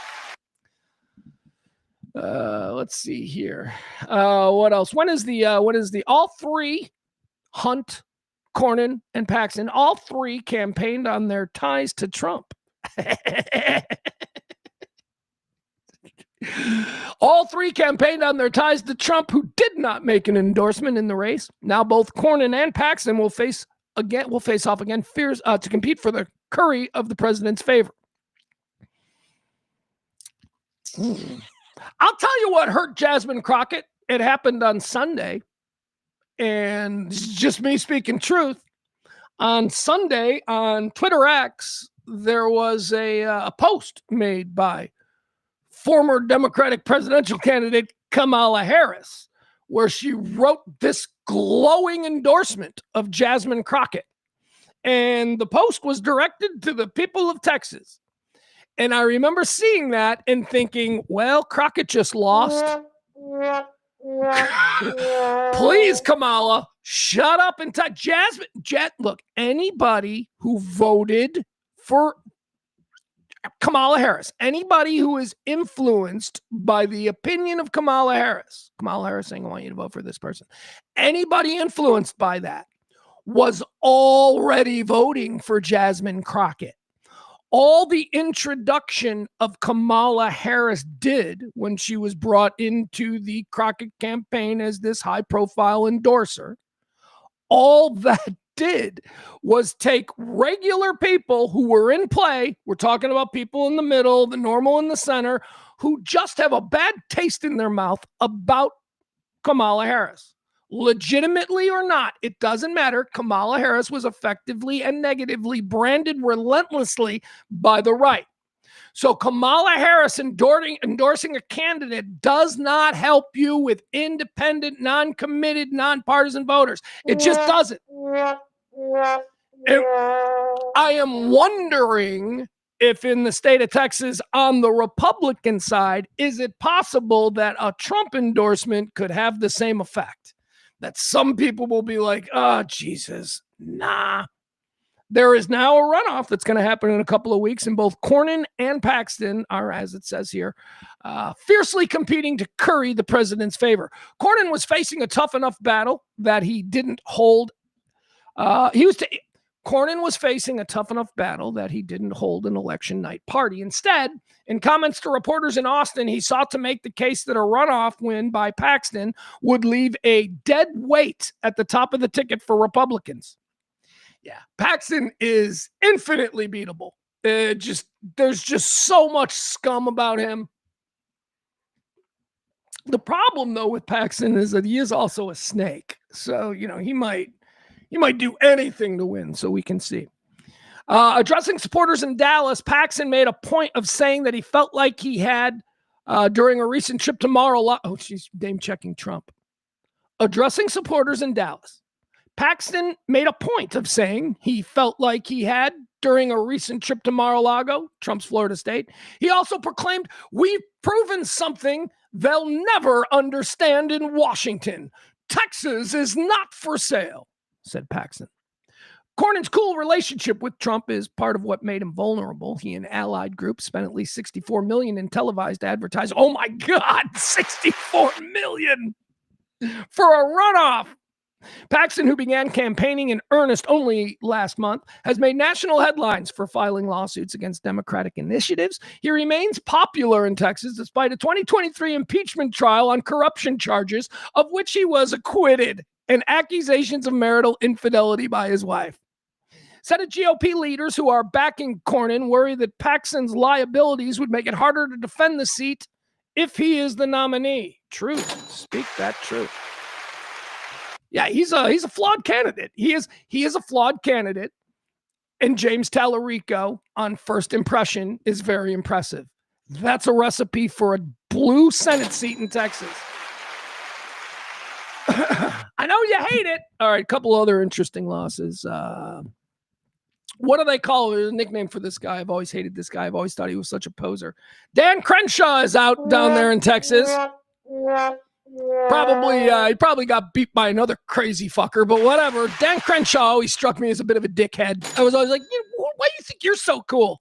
Let's see here. What else? When is the all 3, Hunt, Cornyn, and Paxton, all 3 campaigned on their ties to Trump. All 3 campaigned on their ties to Trump, who did not make an endorsement in the race. Now both Cornyn and Paxton will face off again to compete for the curry of the president's favor. I'll tell you what hurt Jasmine Crockett. It happened on Sunday, and this is just me speaking truth. On Sunday on Twitter X, there was a post made by former Democratic presidential candidate Kamala Harris, where she wrote this glowing endorsement of Jasmine Crockett. And the post was directed to the people of Texas. And I remember seeing that and thinking, well, Crockett just lost. Please, Kamala, shut up and talk. Look, anybody who voted for Kamala Harris, anybody who is influenced by the opinion of Kamala Harris saying, I want you to vote for this person. Anybody influenced by that was already voting for Jasmine Crockett. All the introduction of Kamala Harris did when she was brought into the Crockett campaign as this high-profile endorser, all that did was take regular people who were in play. We're talking about people in the middle, the normal in the center, who just have a bad taste in their mouth about Kamala Harris. Legitimately or not, it doesn't matter. Kamala Harris was effectively and negatively branded relentlessly by the right. So Kamala Harris endorsing a candidate does not help you with independent, non-committed, non-partisan voters. It just doesn't. And I am wondering if in the state of Texas, on the Republican side, is it possible that a Trump endorsement could have the same effect? That some people will be like, oh, Jesus, nah. There is now a runoff that's going to happen in a couple of weeks, and both Cornyn and Paxton are, as it says here, fiercely competing to curry the president's favor. Cornyn was facing a tough enough battle that he didn't hold. Cornyn was facing a tough enough battle that he didn't hold an election night party. Instead, in comments to reporters in Austin, he sought to make the case that a runoff win by Paxton would leave a dead weight at the top of the ticket for Republicans. Yeah, Paxton is infinitely beatable. There's just so much scum about him. The problem, though, with Paxton is that he is also a snake. So, he might do anything to win, so we can see. Addressing supporters in Dallas, Paxton made a point of saying that he felt like he had, during a recent trip to Mar-a-Lago, she's name checking Trump. addressing supporters in Dallas, Paxton made a point of saying he felt like he had during a recent trip to Mar-a-Lago, Trump's Florida state. He also proclaimed, "We've proven something they'll never understand in Washington. Texas is not for sale," said Paxton. Cornyn's cool relationship with Trump is part of what made him vulnerable. He and allied groups spent at least $64 million in televised advertising. Oh my God, $64 million for a runoff. Paxton, who began campaigning in earnest only last month, has made national headlines for filing lawsuits against Democratic initiatives. He remains popular in Texas despite a 2023 impeachment trial on corruption charges, of which he was acquitted, and accusations of marital infidelity by his wife. Senate GOP leaders who are backing Cornyn worry that Paxton's liabilities would make it harder to defend the seat if he is the nominee. Truth. Speak that truth. Yeah, he's a flawed candidate. He is a flawed candidate. And James Talarico on first impression is very impressive. That's a recipe for a blue Senate seat in Texas. I know you hate it. All right, a couple other interesting losses. What do they call it? A nickname for this guy. I've always hated this guy. I've always thought he was such a poser. Dan Crenshaw is out down there in Texas. He probably got beat by another crazy fucker, but whatever. Dan Crenshaw always struck me as a bit of a dickhead. I was always like, why do you think you're so cool?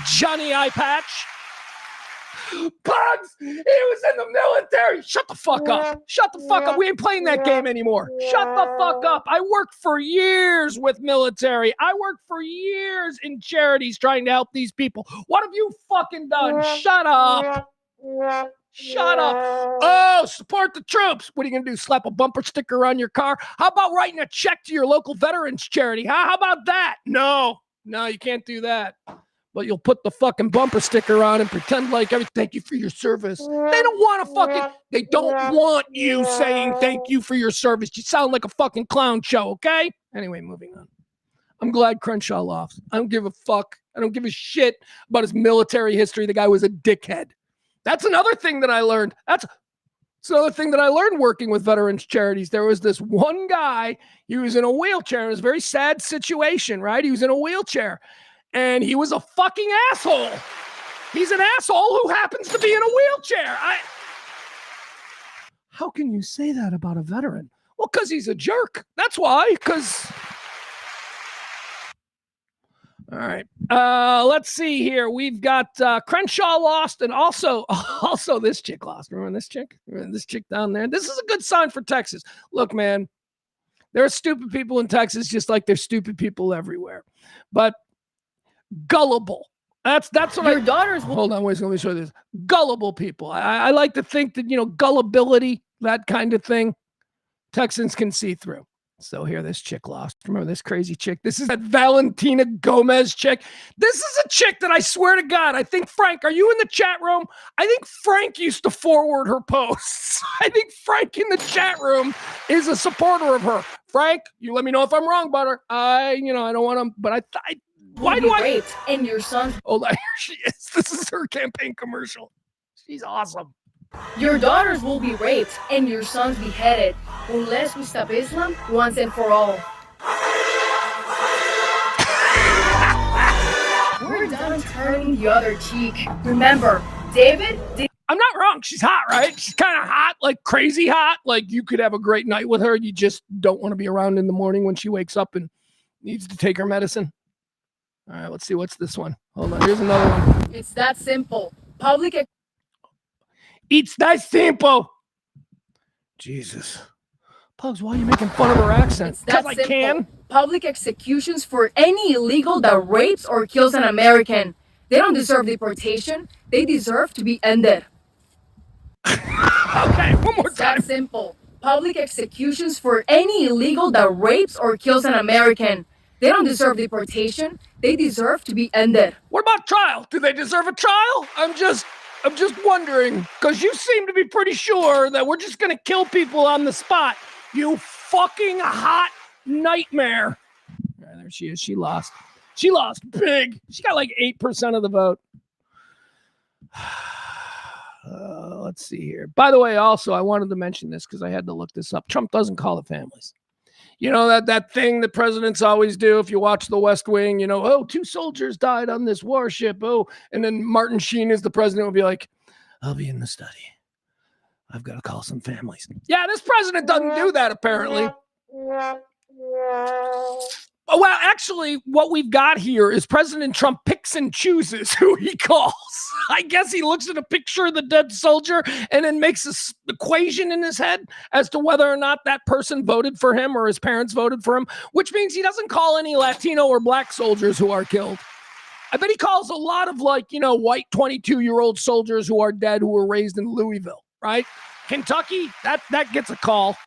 Johnny Eye Patch. Pugs, he was in the military. Shut the fuck up. Shut the fuck up. We ain't playing that game anymore. Shut the fuck up. I worked for years with military. I worked for years in charities trying to help these people. What have you fucking done? Shut up. Shut up. Oh, support the troops. What are you going to do? Slap a bumper sticker on your car? How about writing a check to your local veterans charity? How about that? No, you can't do that. But you'll put the fucking bumper sticker on and pretend like thank you for your service. They don't want you saying thank you for your service. You sound like a fucking clown show, okay? Anyway, moving on. I'm glad Crenshaw lost. I don't give a fuck. I don't give a shit about his military history. The guy was a dickhead. That's another thing that I learned. That's another thing that I learned working with veterans charities. There was this one guy, he was in a wheelchair. It was a very sad situation, right? He was in a wheelchair. And he was a fucking asshole. He's an asshole who happens to be in a wheelchair. How can you say that about a veteran? Well, because he's a jerk. That's why. All right. Let's see here. We've got Crenshaw lost, and also this chick lost. Remember this chick? Remember this chick down there? This is a good sign for Texas. Look, man, there are stupid people in Texas just like there's stupid people everywhere. But gullible. That's what your daughters. Hold on, wait. Let me show you this. Gullible people. I like to think that gullibility, that kind of thing, Texans can see through. So here, this chick lost. Remember this crazy chick? This is that Valentina Gomez chick. This is a chick that I swear to God, I think Frank, are you in the chat room? I think Frank used to forward her posts. I think Frank in the chat room is a supporter of her. Frank, you let me know if I'm wrong, butter. I don't want to, but I why do I? Raped and your son. Hold on, here she is. This is her campaign commercial. She's awesome. Your daughters will be raped and your sons beheaded unless we stop Islam once and for all. We're done turning the other cheek. Remember, David. I'm not wrong. She's hot, right? She's kind of hot, like crazy hot. Like you could have a great night with her. You just don't want to be around in the morning when she wakes up and needs to take her medicine. All right, let's see. What's this one? Hold on. Here's another one. It's that simple. It's that simple. Jesus. Pugs, why are you making fun of her accent? Because I can. Public executions for any illegal that rapes or kills an American. They don't deserve deportation. They deserve to be ended. Okay, one more time. That simple. Public executions for any illegal that rapes or kills an American. They don't deserve deportation. They deserve to be ended. What about trial? Do they deserve a trial? I'm just wondering, because you seem to be pretty sure that we're just going to kill people on the spot. You fucking hot nightmare. All right, there she is. She lost. She lost big. She got like 8% of the vote. Let's see here. By the way, also, I wanted to mention this because I had to look this up. Trump doesn't call the families. You know, that thing that presidents always do. If you watch The West Wing, you know, oh, 2 soldiers died on this warship. Oh, and then Martin Sheen as the president will be like, I'll be in the study. I've got to call some families. Yeah, this president doesn't do that, apparently. Well, actually, what we've got here is President Trump picks and chooses who he calls. I guess he looks at a picture of the dead soldier and then makes this equation in his head as to whether or not that person voted for him or his parents voted for him, which means he doesn't call any Latino or black soldiers who are killed. I bet he calls a lot of, like, you know, white 22-year-old soldiers who are dead who were raised in Louisville, right? Kentucky, that gets a call.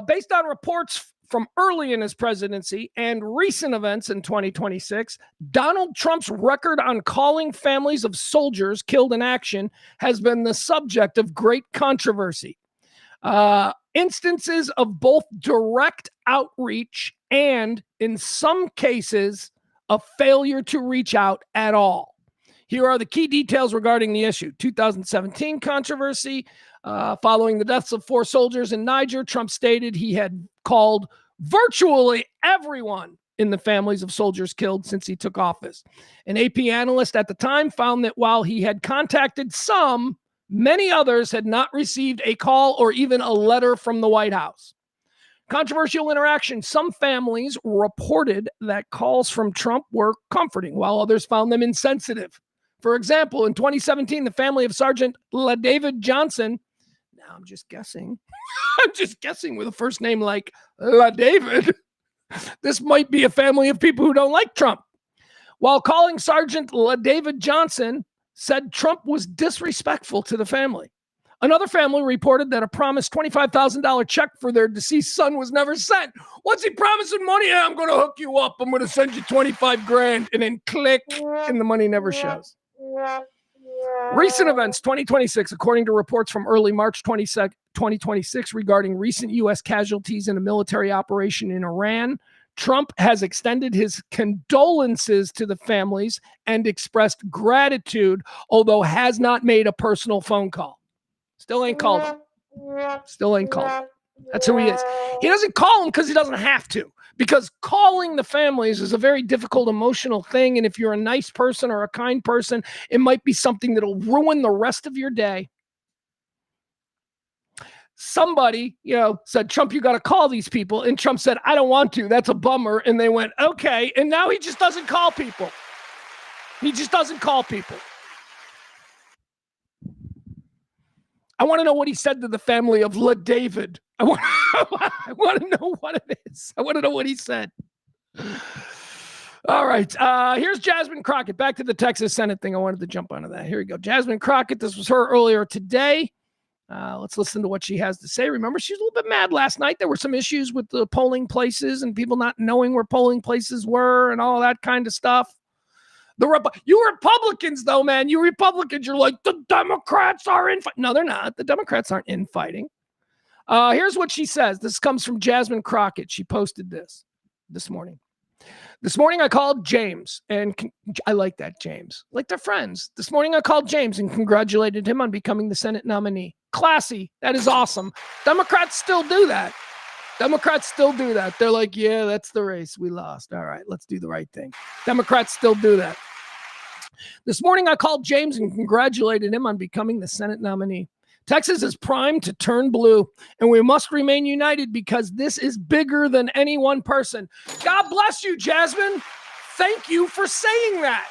Based on reports from early in his presidency and recent events in 2026, Donald Trump's record on calling families of soldiers killed in action has been the subject of great controversy. Instances of both direct outreach and, in some cases, a failure to reach out at all. Here are the key details regarding the issue. 2017 controversy. Following the deaths of 4 soldiers in Niger, Trump stated he had called virtually everyone in the families of soldiers killed since he took office. An AP analyst at the time found that while he had contacted some, many others had not received a call or even a letter from the White House. Controversial interaction. Some families reported that calls from Trump were comforting, while others found them insensitive. For example, in 2017, the family of Sergeant LaDavid Johnson, now I'm just guessing, with a first name like LaDavid, this might be a family of people who don't like Trump. While calling Sergeant LaDavid Johnson, said Trump was disrespectful to the family. Another family reported that a promised $25,000 check for their deceased son was never sent. What's he promising money? Yeah, I'm going to hook you up. I'm going to send you 25 grand, and then click, and the money never shows. Recent events, 2026, according to reports from early March 2026 regarding recent U.S. casualties in a military operation in Iran, Trump has extended his condolences to the families and expressed gratitude, although has not made a personal phone call. Still ain't called him. That's who he is. He doesn't call them because he doesn't have to, because calling the families is a very difficult emotional thing. And if you're a nice person or a kind person, it might be something that'll ruin the rest of your day. Somebody, said, Trump, you got to call these people. And Trump said, I don't want to. That's a bummer. And they went, okay. And now he just doesn't call people. I want to know what he said to the family of LaDavid. I want to know what it is. I want to know what he said. All right. Here's Jasmine Crockett. Back to the Texas Senate thing. I wanted to jump onto that. Here we go. Jasmine Crockett. This was her earlier today. Let's listen to what she has to say. Remember, she was a little bit mad last night. There were some issues with the polling places and people not knowing where polling places were and all that kind of stuff. You Republicans, though, man, you're like, the Democrats are infighting. No, they're not. The Democrats aren't infighting. Here's what she says. This comes from Jasmine Crockett. She posted this morning. This morning I called James, and I like that, James. Like, they're friends. This morning I called James and congratulated him on becoming the Senate nominee. Classy. That is awesome. Democrats still do that. They're like, yeah, that's the race. We lost. All right, let's do the right thing. Democrats still do that. This morning, I called James and congratulated him on becoming the Senate nominee. Texas is primed to turn blue, and we must remain united because this is bigger than any one person. God bless you, Jasmine. Thank you for saying that.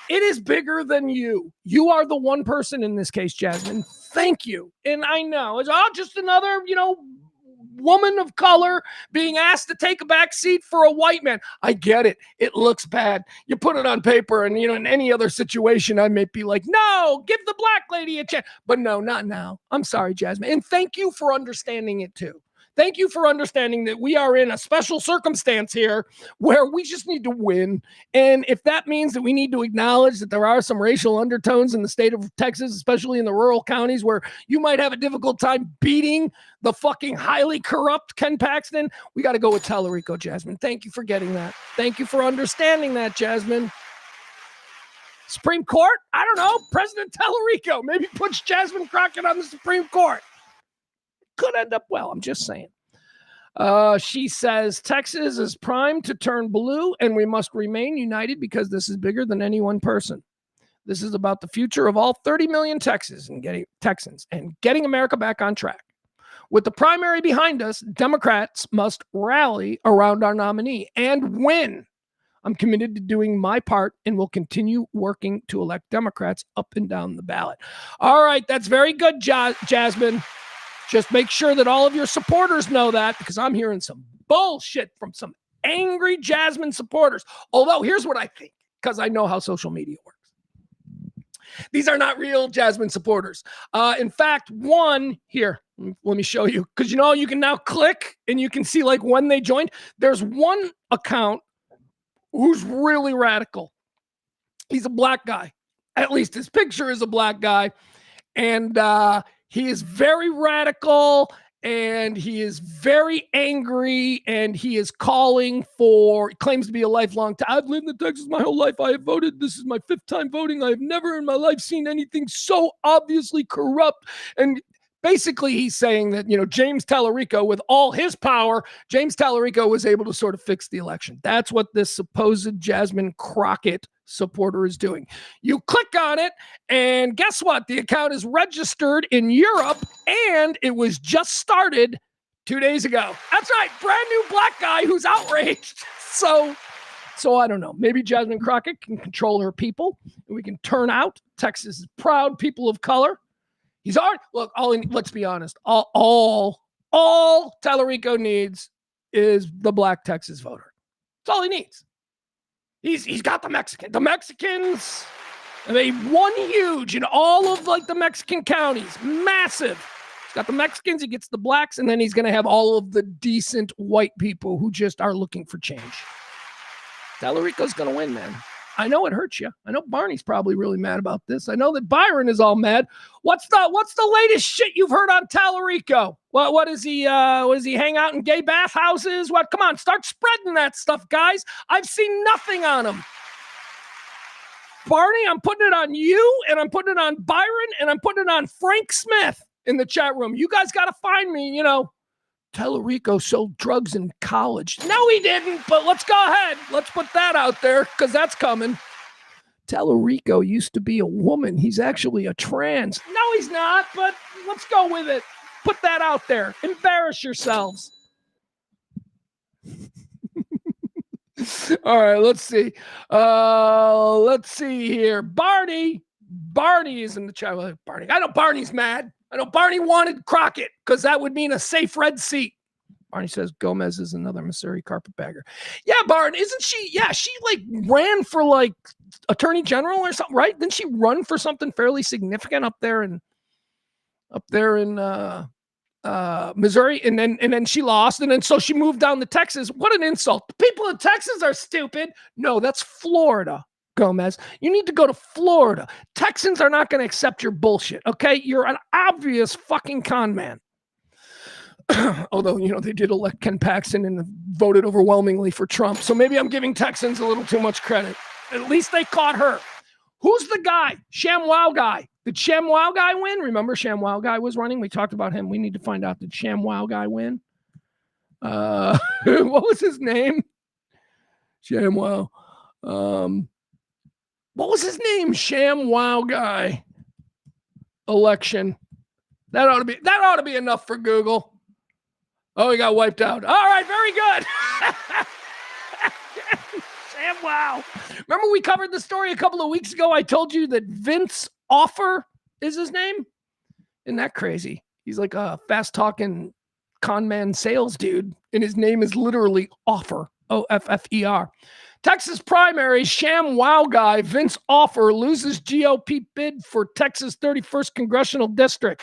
It is bigger than you. You are the one person in this case, Jasmine. Thank you. And I know it's just another, woman of color being asked to take a back seat for a white man. I get it. It looks bad. You put it on paper and, in any other situation, I may be like, no, give the black lady a chance. But no, not now. I'm sorry, Jasmine. And thank you for understanding it too. Thank you for understanding that we are in a special circumstance here where we just need to win. And if that means that we need to acknowledge that there are some racial undertones in the state of Texas, especially in the rural counties where you might have a difficult time beating the fucking highly corrupt Ken Paxton, we got to go with Talarico, Jasmine. Thank you for getting that. Thank you for understanding that, Jasmine. Supreme Court? I don't know. President Talarico maybe puts Jasmine Crockett on the Supreme Court. Could end up well. I'm just saying. She says Texas is primed to turn blue, and we must remain united because this is bigger than any one person. This is about the future of all 30 million Texans and getting America back on track. With the primary behind us, Democrats must rally around our nominee and win. I'm committed to doing my part and will continue working to elect Democrats up and down the ballot. All right, that's very good, Jasmine. Just make sure that all of your supporters know that, because I'm hearing some bullshit from some angry Jasmine supporters. Although, here's what I think, because I know how social media works. These are not real Jasmine supporters. In fact, one here, let me show you, because you can now click and you can see like when they joined. There's one account who's really radical. He's a black guy. At least his picture is a black guy. And he is very radical, and he is very angry, and he is calling for, claims to be a lifelong, I've lived in Texas my whole life. I have voted. This is my 5th time voting. I have never in my life seen anything so obviously corrupt. And basically he's saying that, James Talarico, with all his power, James Talarico was able to sort of fix the election. That's what this supposed Jasmine Crockett supporter is doing. You click on it, and guess what? The account is registered in Europe, and it was just started 2 days ago. That's right, brand new black guy who's outraged. So I don't know. Maybe Jasmine Crockett can control her people, and we can turn out Texas' proud people of color. He's already, look, let's be honest. All Talarico needs is the black Texas voter. That's all he needs. He's got the Mexicans. The Mexicans, they won huge in all of the Mexican counties. Massive. He's got the Mexicans, he gets the blacks, and then he's going to have all of the decent white people who just are looking for change. Talarico's going to win, man. I know it hurts you. I know Barney's probably really mad about this. I know that Byron is all mad. What's the latest shit you've heard on Talarico? What is he? What does he hang out in gay bathhouses? What? Come on, start spreading that stuff, guys. I've seen nothing on him. Barney, I'm putting it on you, and I'm putting it on Byron, and I'm putting it on Frank Smith in the chat room. You guys got to find me, Talarico sold drugs in college. No, he didn't, but let's go ahead. Let's put that out there, because that's coming. Talarico used to be a woman. He's actually a trans. No, he's not, but let's go with it. Put that out there. Embarrass yourselves. All right, let's see. Let's see here. Barney is in the chat. Barney. I know Barney's mad. I know Barney wanted Crockett because that would mean a safe red seat. Barney says Gomez is another Missouri carpetbagger. Yeah, Barney, isn't she? Yeah, she ran for attorney general or something, right? Didn't she run for something fairly significant up there in Missouri, and then she lost, and then so she moved down to Texas. What an insult! The people in Texas are stupid. No, that's Florida. Gomez, you need to go to Florida. Texans are not going to accept your bullshit, okay? You're an obvious fucking con man. Although, they did elect Ken Paxton and voted overwhelmingly for Trump, so maybe I'm giving Texans a little too much credit. At least they caught her. Who's the guy? ShamWow guy. Did ShamWow guy win? Remember ShamWow guy was running? We talked about him. We need to find out, did ShamWow guy win? What was his name? ShamWow. What was his name? ShamWow guy. Election. That ought to be enough for Google. Oh, he got wiped out. All right, very good. ShamWow. Remember we covered the story a couple of weeks ago? I told you that Vince Offer is his name. Isn't that crazy? He's like a fast-talking con man sales dude, and his name is literally Offer. Offer. Texas primary, ShamWow guy Vince Offer loses GOP bid for Texas 31st Congressional District.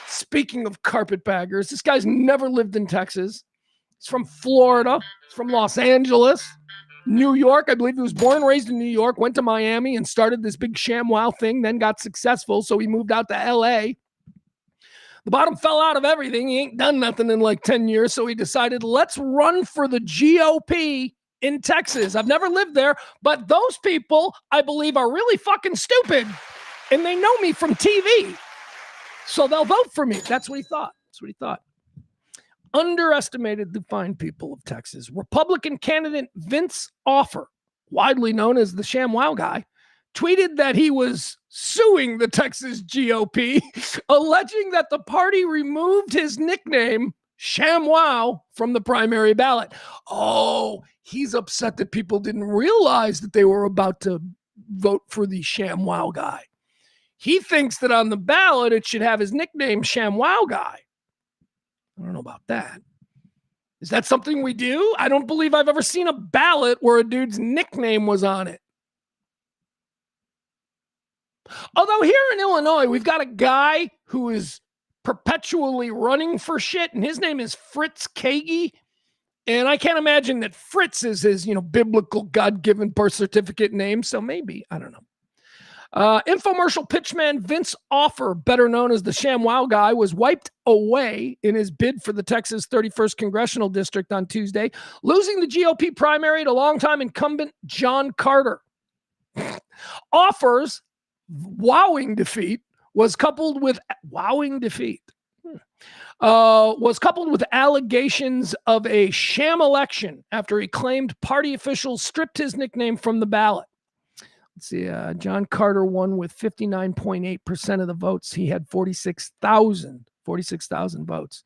Speaking of carpetbaggers, this guy's never lived in Texas. He's from Florida. He's from Los Angeles, New York. I believe he was born and raised in New York, went to Miami and started this big ShamWow thing, then got successful, so he moved out to L.A. The bottom fell out of everything. He ain't done nothing in 10 years, so he decided, let's run for the GOP in Texas. I've never lived there, but those people, I believe, are really fucking stupid, and they know me from TV. So they'll vote for me. That's what he thought. Underestimated the fine people of Texas. Republican candidate Vince Offer, widely known as the ShamWow guy, tweeted that he was suing the Texas GOP, alleging that the party removed his nickname, ShamWow, from the primary ballot. Oh, he's upset that people didn't realize that they were about to vote for the ShamWow guy. He thinks that on the ballot, it should have his nickname, ShamWow guy. I don't know about that. Is that something we do? I don't believe I've ever seen a ballot where a dude's nickname was on it. Although here in Illinois, we've got a guy who is perpetually running for shit, and his name is Fritz Kagi. And I can't imagine that Fritz is his, biblical God-given birth certificate name. So maybe, I don't know. Infomercial pitchman Vince Offer, better known as the ShamWow guy, was wiped away in his bid for the Texas 31st Congressional District on Tuesday, losing the GOP primary to longtime incumbent John Carter. Offer's wowing defeat was coupled with allegations of a sham election after he claimed party officials stripped his nickname from the ballot. Let's see. John Carter won with 59.8% of the votes. He had 46,000 votes.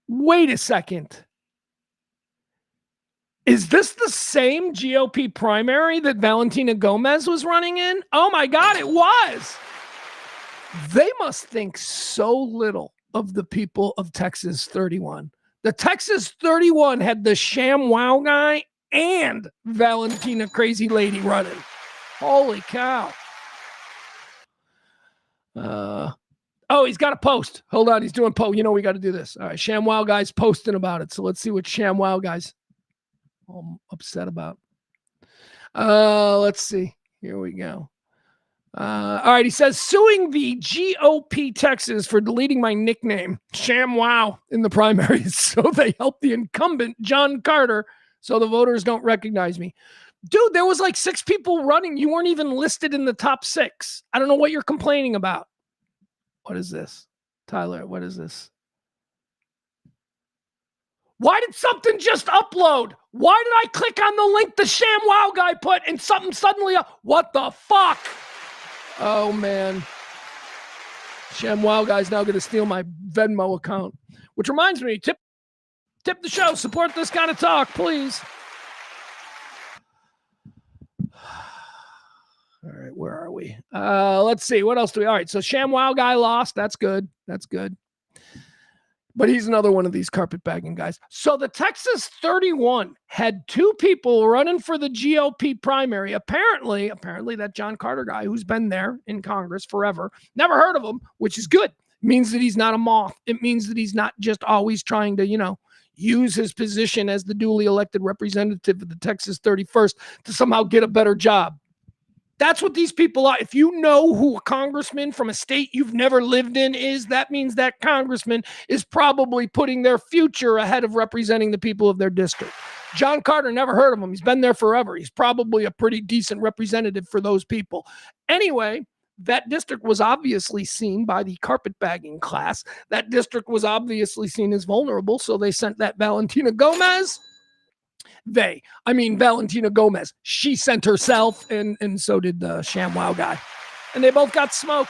Wait a second. Is this the same GOP primary that Valentina Gomez was running in? Oh my God, it was. They must think so little of the people of Texas 31. The Texas 31 had the ShamWow guy and Valentina Crazy Lady running. Holy cow. He's got a post. Hold on, he's doing post. We got to do this. All right, ShamWow guy's posting about it. So let's see what ShamWow guy's all upset about. Let's see. Here we go. All right, he says, suing the GOP Texas for deleting my nickname, ShamWow, in the primaries so they help the incumbent, John Carter, so the voters don't recognize me. Dude, there was like 6 people running. You weren't even listed in the top 6. I don't know what you're complaining about. What is this? Tyler, what is this? Why did something just upload? Why did I click on the link the ShamWow guy put and something suddenly what the fuck? Oh, man. ShamWow guy's now going to steal my Venmo account. Which reminds me, tip the show. Support this kind of talk, please. All right, where are we? Let's see. What else do we? All right, so ShamWow guy lost. That's good. But he's another one of these carpetbagging guys. So the Texas 31 had 2 people running for the GOP primary. Apparently that John Carter guy who's been there in Congress forever, never heard of him, which is good. It means that he's not a moth. It means that he's not just always trying to, use his position as the duly elected representative of the Texas 31st to somehow get a better job. That's what these people are. If you know who a congressman from a state you've never lived in is, that means that congressman is probably putting their future ahead of representing the people of their district. John Carter, never heard of him. He's been there forever. He's probably a pretty decent representative for those people. Anyway, that district was obviously seen by the carpetbagging class. That district was obviously seen as vulnerable, so they sent that Valentina Gomez. Valentina Gomez. She sent herself, and so did the ShamWow guy. And they both got smoked.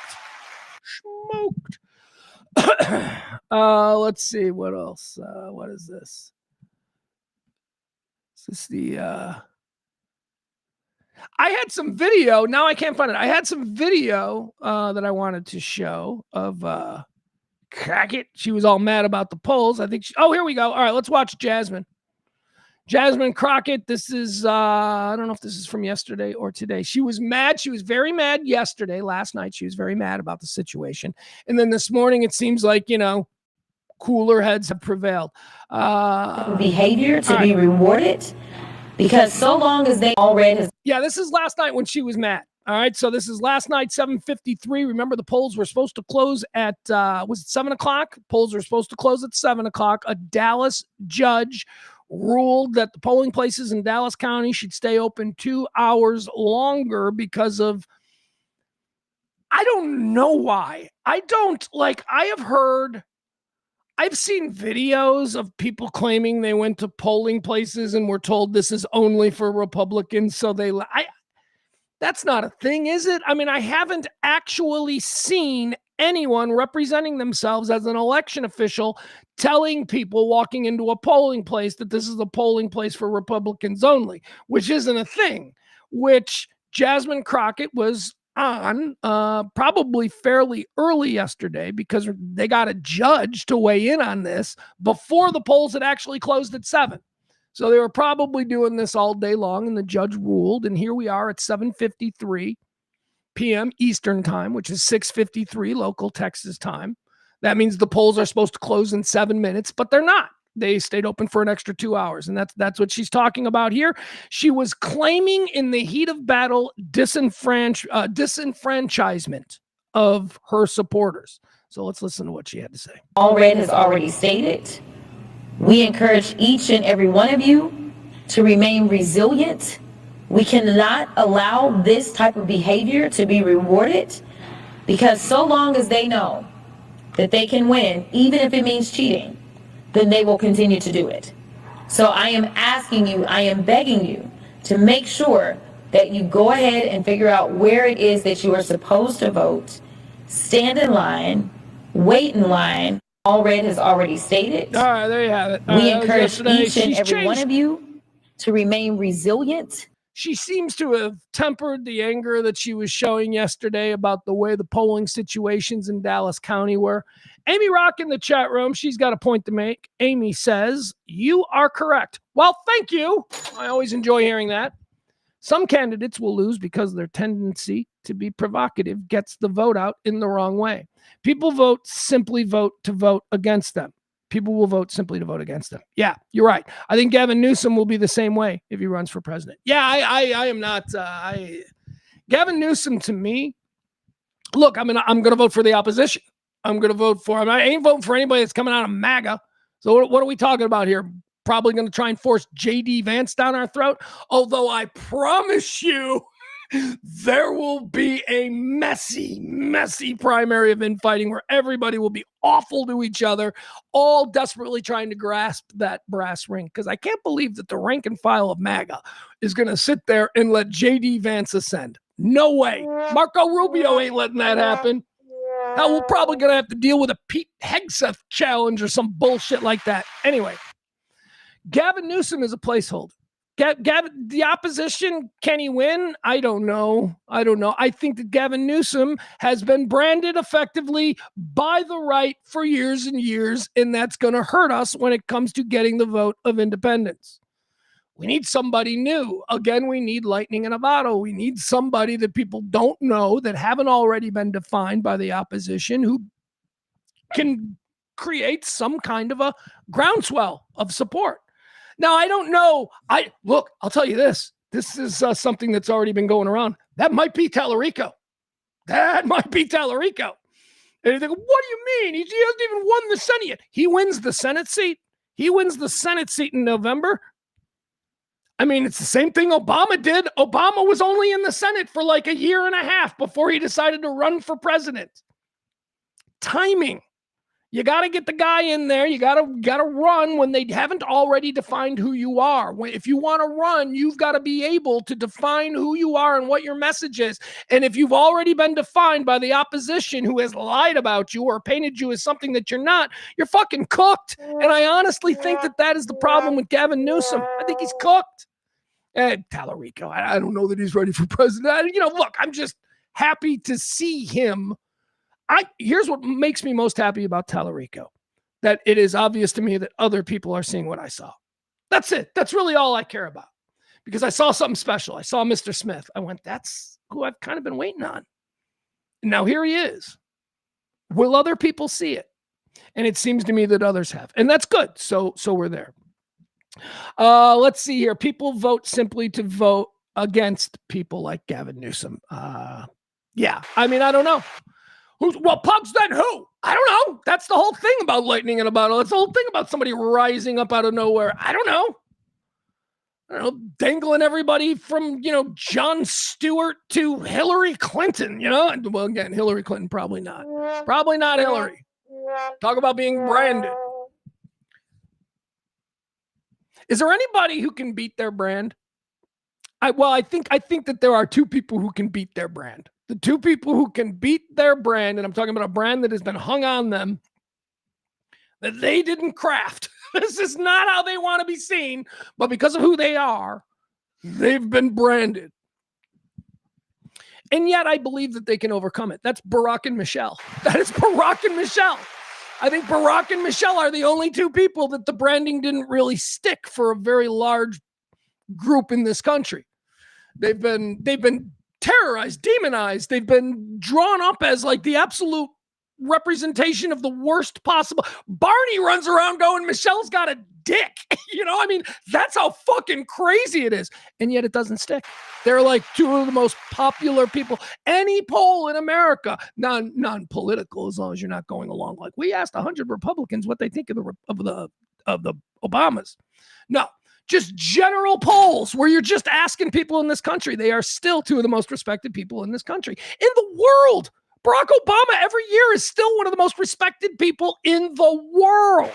Let's see, what else? What is this? Is this the... I had some video. Now I can't find it. I had some video that I wanted to show of Crockett. She was all mad about the polls. I think here we go. All right, let's watch Jasmine Crockett. This is, I don't know if this is from yesterday or today. She was mad. She was very mad yesterday. Last night, she was very mad about the situation. And then this morning, it seems like, cooler heads have prevailed. Behavior to be rewarded, because so long as they already... Yeah, this is last night when she was mad. All right, so this is last night, 7:53. Remember, the polls were supposed to close at, was it 7 o'clock? Polls were supposed to close at 7 o'clock. A Dallas judge ruled that the polling places in Dallas County should stay open 2 hours longer because of, I don't know why. I've seen videos of people claiming they went to polling places and were told this is only for Republicans. So that's not a thing, is it? I mean, I haven't actually seen anyone representing themselves as an election official telling people walking into a polling place that this is a polling place for Republicans only, which isn't a thing, which Jasmine Crockett was on probably fairly early yesterday because they got a judge to weigh in on this before the polls had actually closed at 7. So they were probably doing this all day long, and the judge ruled, and here we are at 7:53 p.m. Eastern time, which is 6:53 local Texas time. That means the polls are supposed to close in 7 minutes, but they're not. They stayed open for an extra 2 hours, and that's what she's talking about here. She was claiming in the heat of battle disenfranchisement of her supporters. So let's listen to what she had to say. Arent has already stated, we encourage each and every one of you to remain resilient. We cannot allow this type of behavior to be rewarded, because so long as they know that they can win, even if it means cheating, then they will continue to do it. So I am asking you, I am begging you to make sure that you go ahead and figure out where it is that you are supposed to vote, stand in line, wait in line. Arent has already stated. All right, there you have it. We encourage each and every one of you to remain resilient. She seems to have tempered the anger that she was showing yesterday about the way the polling situations in Dallas County were. Amy Rock in the chat room, she's got a point to make. Amy says, you are correct. Well, thank you. I always enjoy hearing that. Some candidates will lose because their tendency to be provocative gets the vote out in the wrong way. People vote to vote against them. People will vote simply to vote against them. Yeah, you're right. I think Gavin Newsom will be the same way if he runs for president. Yeah, I am not. Gavin Newsom, to me, look, I'm going to vote for the opposition. I'm going to vote for him. I ain't voting for anybody that's coming out of MAGA. So what are we talking about here? Probably going to try and force J.D. Vance down our throat. Although I promise you, there will be a messy, messy primary of infighting where everybody will be awful to each other, all desperately trying to grasp that brass ring. Because I can't believe that the rank and file of MAGA is going to sit there and let J.D. Vance ascend. No way. Marco Rubio ain't letting that happen. Hell, we're probably going to have to deal with a Pete Hegseth challenge or some bullshit like that. Anyway, Gavin Newsom is a placeholder. Gavin, the opposition, can he win? I don't know. I think that Gavin Newsom has been branded effectively by the right for years and years, and that's going to hurt us when it comes to getting the vote of independents. We need somebody new. Again, we need lightning in a bottle. We need somebody that people don't know, that haven't already been defined by the opposition, who can create some kind of a groundswell of support. Now, I don't know. I'll tell you this. This is something that's already been going around. That might be Talarico. And you think, what do you mean? He hasn't even won the Senate yet. He wins the Senate seat. He wins the Senate seat in November. I mean, it's the same thing Obama did. Obama was only in the Senate for like a year and a half before he decided to run for president. Timing. You got to get the guy in there. You got to run when they haven't already defined who you are. If you want to run, you've got to be able to define who you are and what your message is. And if you've already been defined by the opposition who has lied about you or painted you as something that you're not, you're fucking cooked. And I honestly think that is the problem with Gavin Newsom. I think he's cooked. And Talarico, I don't know that he's ready for president. Look, I'm just happy to see him. Here's what makes me most happy about Talarico, that it is obvious to me that other people are seeing what I saw. That's it. That's really all I care about, because I saw something special. I saw Mr. Smith. I went, that's who I've kind of been waiting on. And now here he is. Will other people see it? And it seems to me that others have, and that's good. So we're there. Let's see here. People vote simply to vote. against people like Gavin Newsom. Yeah, I mean, I don't know. Pugs then who? I don't know. That's the whole thing about lightning in a bottle. That's the whole thing about somebody rising up out of nowhere. I don't know, dangling everybody from, Jon Stewart to Hillary Clinton, Well, again, Hillary Clinton, probably not. Probably not Hillary. Talk about being branded. Is there anybody who can beat their brand? I think that there are two people who can beat their brand. The two people who can beat their brand, and I'm talking about a brand that has been hung on them, that they didn't craft. This is not how they want to be seen, but because of who they are, they've been branded. And yet I believe that they can overcome it. That's Barack and Michelle. That is Barack and Michelle. I think Barack and Michelle are the only two people that the branding didn't really stick for a very large group in this country. They've been terrorized, demonized. They've been drawn up as like the absolute representation of the worst possible. Barney runs around going, Michelle's got a dick. I mean, that's how fucking crazy it is. And yet it doesn't stick. They're like two of the most popular people. Any poll in America, non-political, as long as you're not going along. Like, we asked 100 Republicans what they think of the Obamas. No. Just general polls where you're just asking people in this country. They are still two of the most respected people in this country. In the world. Barack Obama every year is still one of the most respected people in the world.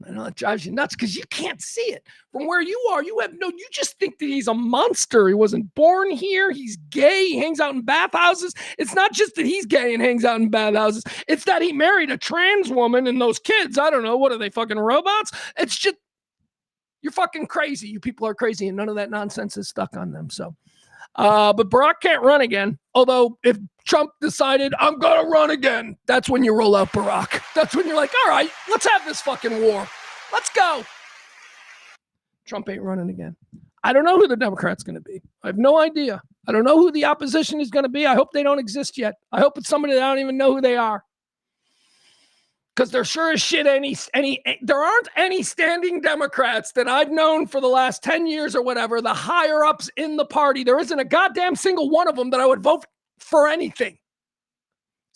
I know it drives you nuts because you can't see it. From where you are, you just think that he's a monster. He wasn't born here. He's gay. He hangs out in bathhouses. It's not just that he's gay and hangs out in bathhouses. It's that he married a trans woman and those kids. I don't know. What are they, fucking robots? It's just, you're fucking crazy. You people are crazy, and none of that nonsense is stuck on them. So, but Barack can't run again. Although if Trump decided, I'm going to run again, that's when you roll out Barack. That's when you're like, all right, let's have this fucking war. Let's go. Trump ain't running again. I don't know who the Democrat's going to be. I have no idea. I don't know who the opposition is going to be. I hope they don't exist yet. I hope it's somebody that I don't even know who they are. Because there sure as shit there aren't any standing Democrats that I've known for the last 10 years or whatever, the higher ups in the party. There isn't a goddamn single one of them that I would vote for anything.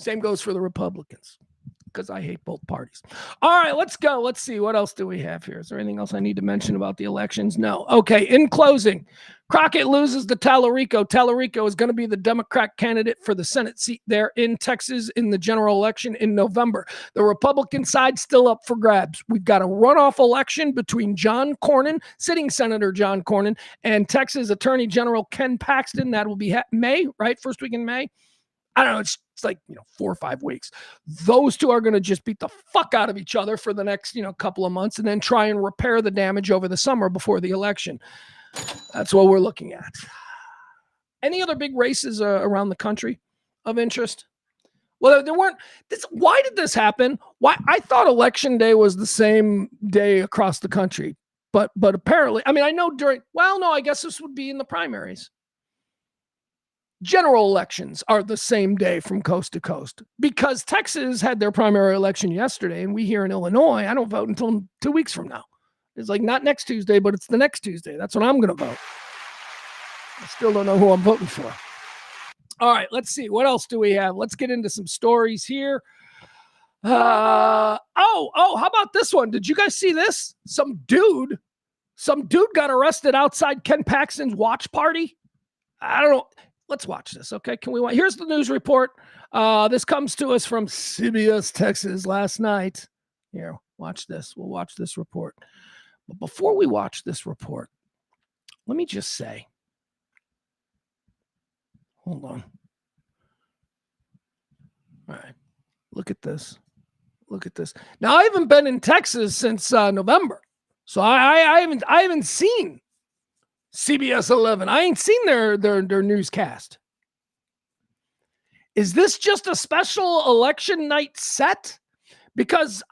Same goes for the Republicans, because I hate both parties. All right, let's go. Let's see. What else do we have here? Is there anything else I need to mention about the elections? No. Okay, in closing, Crockett loses to Talarico. Talarico is going to be the Democrat candidate for the Senate seat there in Texas in the general election in November. The Republican side still up for grabs. We've got a runoff election between John Cornyn, sitting Senator John Cornyn, and Texas Attorney General Ken Paxton. That will be May, right? First week in May. I don't know. It's like, 4 or 5 weeks. Those two are going to just beat the fuck out of each other for the next, couple of months and then try and repair the damage over the summer before the election. That's what we're looking at. Any other big races around the country of interest? Well, there weren't. Why did this happen? Why? I thought election day was the same day across the country, but apparently, I know I guess this would be in the primaries. General elections are the same day from coast to coast because Texas had their primary election yesterday, and we here in Illinois, I don't vote until 2 weeks from now. It's like not next Tuesday, but it's the next Tuesday. That's when I'm going to vote. I still don't know who I'm voting for. All right, let's see. What else do we have? Let's get into some stories here. How about this one? Did you guys see this? Some dude got arrested outside Ken Paxton's watch party. I don't know. Let's watch this, okay? Here's the news report. This comes to us from CBS, Texas last night. Here, watch this. We'll watch this report. But before we watch this report, let me just say, hold on. All right, look at this. Look at this. Now, I haven't been in Texas since November, so I haven't seen CBS 11. I ain't seen their newscast. Is this just a special election night set? Because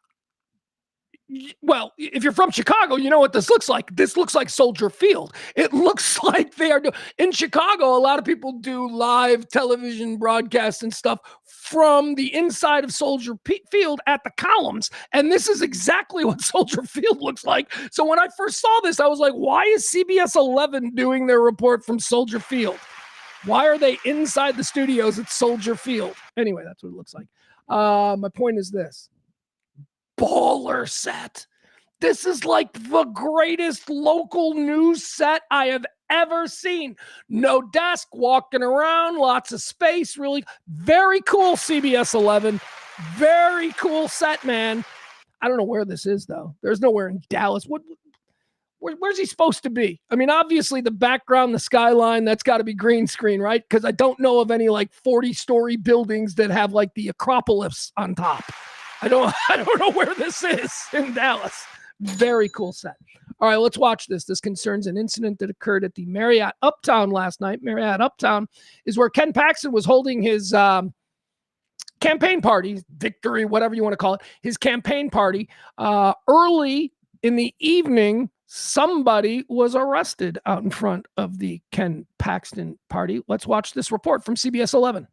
Well, if you're from Chicago, you know what this looks like. This looks like Soldier Field. It looks like they are in Chicago. A lot of people do live television broadcasts and stuff from the inside of Soldier Field at the columns. And this is exactly what Soldier Field looks like. So when I first saw this, I was like, why is CBS 11 doing their report from Soldier Field? Why are they inside the studios at Soldier Field? Anyway, that's what it looks like. My point is this. Baller set. This is like the greatest local news set I have ever seen. No desk, walking around, lots of space. Really very cool. CBS 11. Very cool set, man. I don't know where this is though. There's nowhere in Dallas. Where's he supposed to be? I mean, obviously the background, the skyline, that's got to be green screen, right? Because I don't know of any like 40-story buildings that have like the Acropolis on top. I don't know where this is in Dallas. Very cool set. All right, let's watch this. This concerns an incident that occurred at the Marriott Uptown last night. Marriott Uptown is where Ken Paxton was holding his campaign party, victory, whatever you want to call it, his campaign party. Early in the evening, somebody was arrested out in front of the Ken Paxton party. Let's watch this report from CBS 11.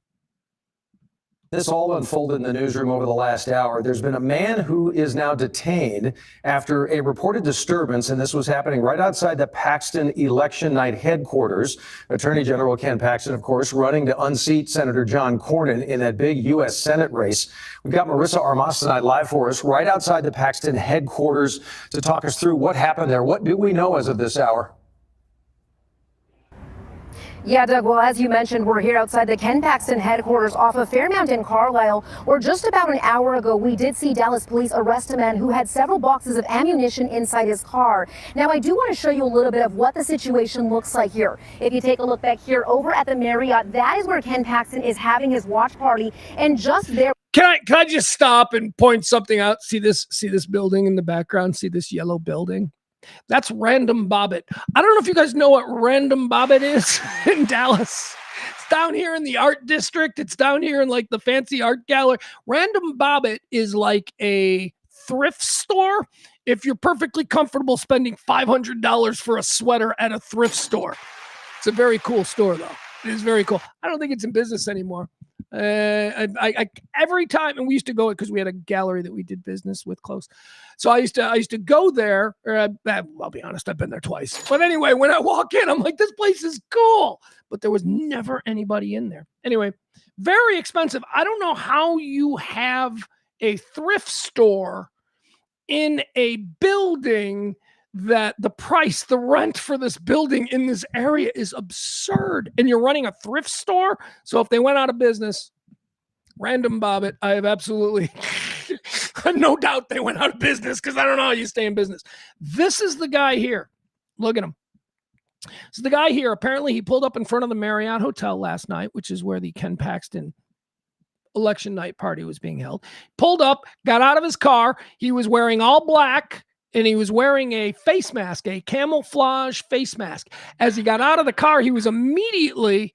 This all unfolded in the newsroom over the last hour. There's been a man who is now detained after a reported disturbance, and this was happening right outside the Paxton election night headquarters. Attorney General Ken Paxton, of course, running to unseat Senator John Cornyn in that big U.S. Senate race. We've got Marissa Armas tonight live for us right outside the Paxton headquarters to talk us through what happened there. What do we know as of this hour? Yeah, Doug, well, as you mentioned, we're here outside the Ken Paxton headquarters off of Fairmount in Carlisle, where just about an hour ago, we did see Dallas police arrest a man who had several boxes of ammunition inside his car. Now, I do want to show you a little bit of what the situation looks like here. If you take a look back here over at the Marriott, that is where Ken Paxton is having his watch party, and just there. Can I just stop and point something out? See this building in the background? See this yellow building? That's Random Bobbit. I don't know if you guys know what Random Bobbit is in Dallas. It's down here in the art district. It's down here in like the fancy art gallery. Random Bobbit is like a thrift store. If you're perfectly comfortable spending $500 for a sweater at a thrift store. It's a very cool store though. It is very cool. I don't think it's in business anymore. I every time, and we used to go because we had a gallery that we did business with close. So I used to go there. I'll be honest, I've been there twice. But anyway, when I walk in, I'm like, this place is cool. But there was never anybody in there. Anyway, very expensive. I don't know how you have a thrift store in a building that the rent for this building in this area is absurd. And you're running a thrift store. So if they went out of business, Random Bobbit, I have absolutely no doubt they went out of business because I don't know how you stay in business. This is the guy here. Look at him. So the guy here, apparently he pulled up in front of the Marriott Hotel last night, which is where the Ken Paxton election night party was being held. Pulled up, got out of his car. He was wearing all black. And he was wearing a face mask, a camouflage face mask. As he got out of the car, he was immediately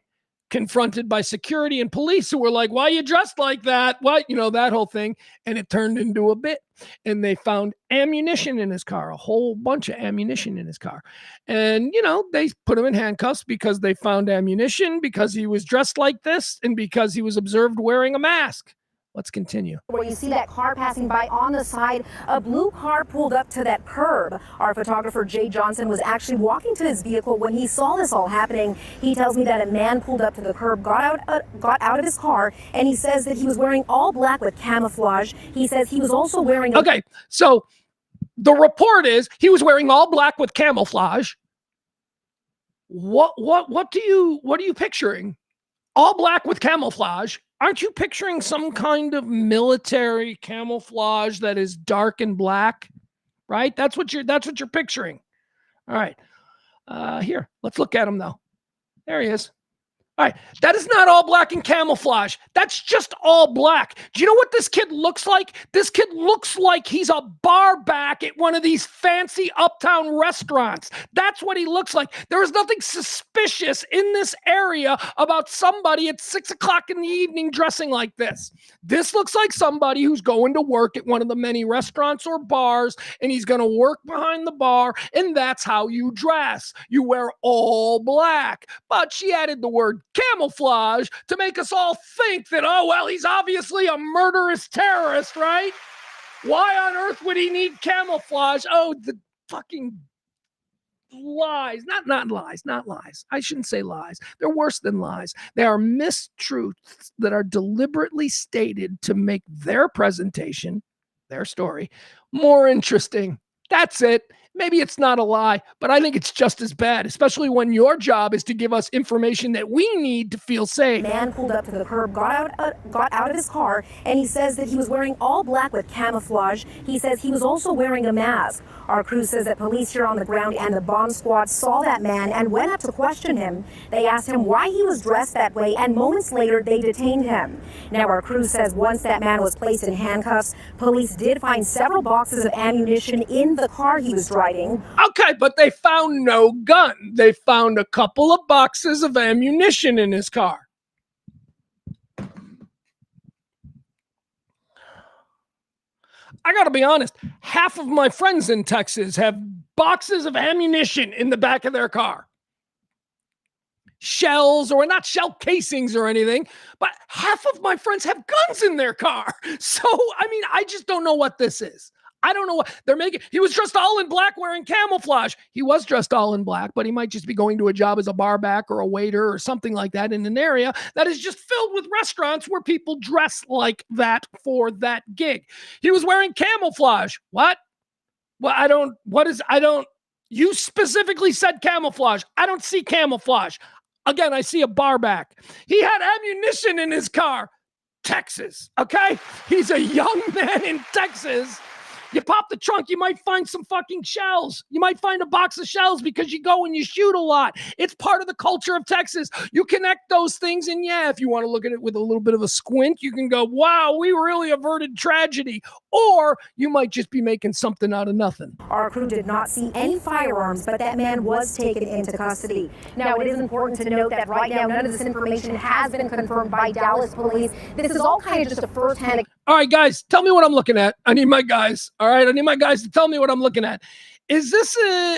confronted by security and police who were like, why are you dressed like that? What? You know, that whole thing. And it turned into a bit. And they found ammunition in his car, a whole bunch of ammunition in his car. And, you know, they put him in handcuffs because they found ammunition, because he was dressed like this, and because he was observed wearing a mask. Let's continue. Where you see that car passing by on the side, a blue car pulled up to that curb. Our photographer, Jay Johnson, was actually walking to his vehicle when he saw this all happening. He tells me that a man pulled up to the curb, got out of his car, and he says that he was wearing all black with camouflage. He says he was also wearing... Okay, so the report is he was wearing all black with camouflage. What are you picturing? All black with camouflage. Aren't you picturing some kind of military camouflage that is dark and black? Right? That's what you're picturing. All right. Here, let's look at him though. There he is. All right, that is not all black and camouflage. That's just all black. Do you know what this kid looks like? This kid looks like he's a bar back at one of these fancy uptown restaurants. That's what he looks like. There is nothing suspicious in this area about somebody at 6 o'clock in the evening dressing like this. This looks like somebody who's going to work at one of the many restaurants or bars, and he's going to work behind the bar, and that's how you dress. You wear all black. But she added the word camouflage to make us all think that, oh, well, he's obviously a murderous terrorist, right? Why on earth would he need camouflage? Oh, the fucking lies. Not lies. I shouldn't say lies. They're worse than lies. They are mistruths that are deliberately stated to make their presentation, their story, more interesting. That's it. Maybe it's not a lie, but I think it's just as bad, especially when your job is to give us information that we need to feel safe. Man pulled up to the curb, got out of his car, and he says that he was wearing all black with camouflage. He says he was also wearing a mask. Our crew says that police here on the ground and the bomb squad saw that man and went up to question him. They asked him why he was dressed that way, and moments later they detained him. Now our crew says once that man was placed in handcuffs, police did find several boxes of ammunition in the car he was driving. Okay, but they found no gun. They found a couple of boxes of ammunition in his car. I gotta be honest, half of my friends in Texas have boxes of ammunition in the back of their car. Shells, or not shell casings or anything, but half of my friends have guns in their car. So, I mean, I just don't know what this is. I don't know what they're making. He was dressed all in black wearing camouflage. He was dressed all in black, but he might just be going to a job as a bar back or a waiter or something like that in an area that is just filled with restaurants where people dress like that for that gig. He was wearing camouflage. What? Well, you specifically said camouflage. I don't see camouflage. Again, I see a bar back. He had ammunition in his car. Texas, okay? He's a young man in Texas. You pop the trunk, you might find some fucking shells. You might find a box of shells because you go and you shoot a lot. It's part of the culture of Texas. You connect those things, and yeah, if you want to look at it with a little bit of a squint, you can go, wow, we really averted tragedy. Or you might just be making something out of nothing. Our crew did not see any firearms, but that man was taken into custody. Now, it is important to note that right now, none of this information has been confirmed by Dallas police. This is all kind of just a first-hand. All right, guys, tell me what I'm looking at. I need my guys. All right, I need my guys to tell me what I'm looking at. Is this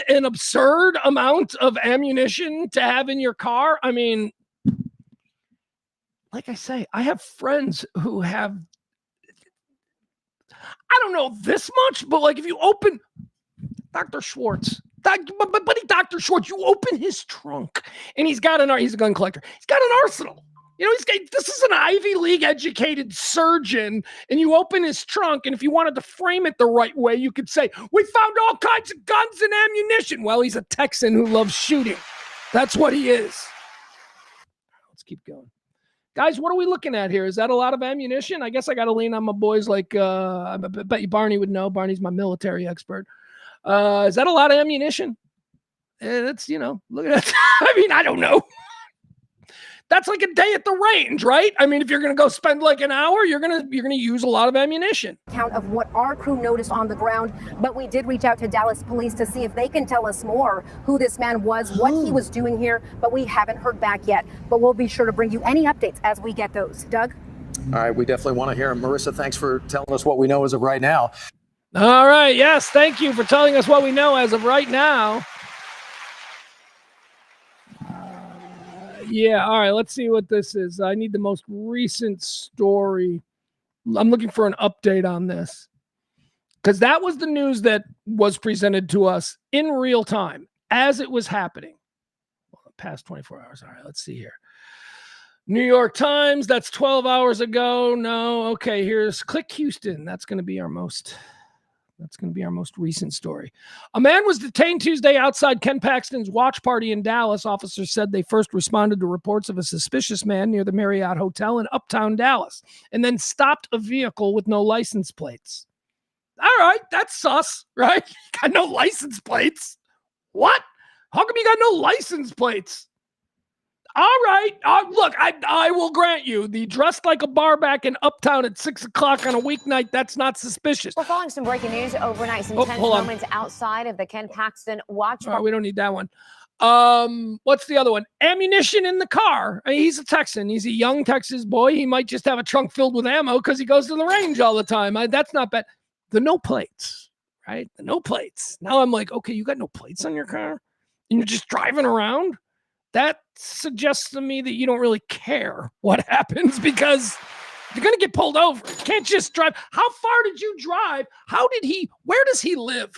an absurd amount of ammunition to have in your car? I mean, like I say, I have friends who have, I don't know this much, but like if you open Dr. Schwartz, buddy Dr. Schwartz, you open his trunk and he's a gun collector. He's got an arsenal. You know, this is an Ivy League educated surgeon, and you open his trunk, and if you wanted to frame it the right way, you could say, we found all kinds of guns and ammunition. Well, he's a Texan who loves shooting. That's what he is. Let's keep going. Guys, what are we looking at here? Is that a lot of ammunition? I guess I got to lean on my boys like, I bet you Barney would know. Barney's my military expert. Is that a lot of ammunition? That's, look at that. I mean, I don't know. That's like a day at the range, right? I mean, if you're going to go spend like an hour, you're going to use a lot of ammunition. Count of what our crew noticed on the ground, but we did reach out to Dallas police to see if they can tell us more who this man was, what he was doing here, but we haven't heard back yet. But we'll be sure to bring you any updates as we get those. Doug? All right, we definitely want to hear him. Marissa, thanks for telling us what we know as of right now. All right, yes, thank you for telling us what we know as of right now. Yeah, all right, let's see what this is. I need the most recent story. I'm looking for an update on this because that was the news that was presented to us in real time as it was happening. Well, the past 24 hours. All right, let's see here. New York Times, that's 12 hours ago. No, okay, here's Click Houston. That's going to be our most recent story. A man was detained Tuesday outside Ken Paxton's watch party in Dallas. Officers said they first responded to reports of a suspicious man near the Marriott Hotel in Uptown Dallas and then stopped a vehicle with no license plates. All right, that's sus, right? Got no license plates. What? How come you got no license plates? All right. Look, I will grant you the dressed like a barback in Uptown at 6 o'clock on a weeknight. That's not suspicious. We're following some breaking news overnight. Some tense hold on. moments outside of the Ken Paxton Watch. All right, we don't need that one. What's the other one? Ammunition in the car. I mean, he's a Texan. He's a young Texas boy. He might just have a trunk filled with ammo because he goes to the range all the time. That's not bad. The no plates, right? The no plates. Now I'm like, okay, you got no plates on your car? And you're just driving around? That suggests to me that you don't really care what happens because you're going to get pulled over. You can't just drive. How far did you drive? Where does he live?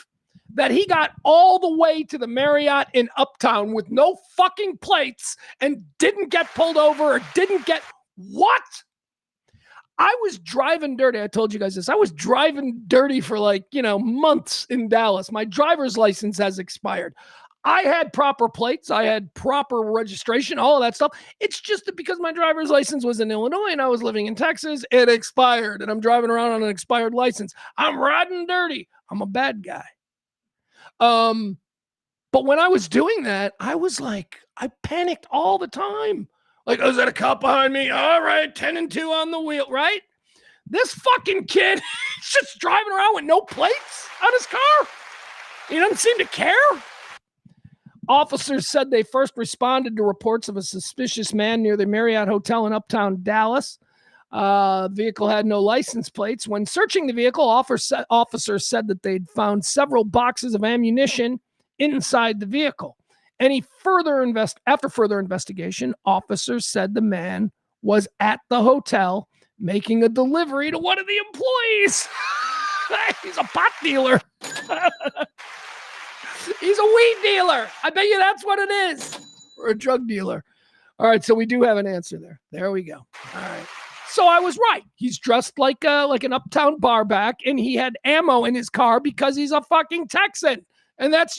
That he got all the way to the Marriott in Uptown with no fucking plates and didn't get pulled over or didn't get what? I was driving dirty. I told you guys this. I was driving dirty for months in Dallas. My driver's license has expired. I had proper plates. I had proper registration, all of that stuff. It's just that because my driver's license was in Illinois and I was living in Texas, it expired and I'm driving around on an expired license. I'm riding dirty. I'm a bad guy. But when I was doing that, I was like, I panicked all the time. Like, oh, is that a cop behind me? All right, 10 and 2 on the wheel, right? This fucking kid is just driving around with no plates on his car. He doesn't seem to care. Officers said they first responded to reports of a suspicious man near the Marriott Hotel in Uptown Dallas. The vehicle had no license plates. When searching the vehicle, officers said that they'd found several boxes of ammunition inside the vehicle. After further investigation, officers said the man was at the hotel making a delivery to one of the employees. He's a pot dealer. He's a weed dealer. I bet you that's what it is. Or a drug dealer. All right, so we do have an answer there. There we go. All right. So I was right. He's dressed like an Uptown barback, and he had ammo in his car because he's a fucking Texan. And that's,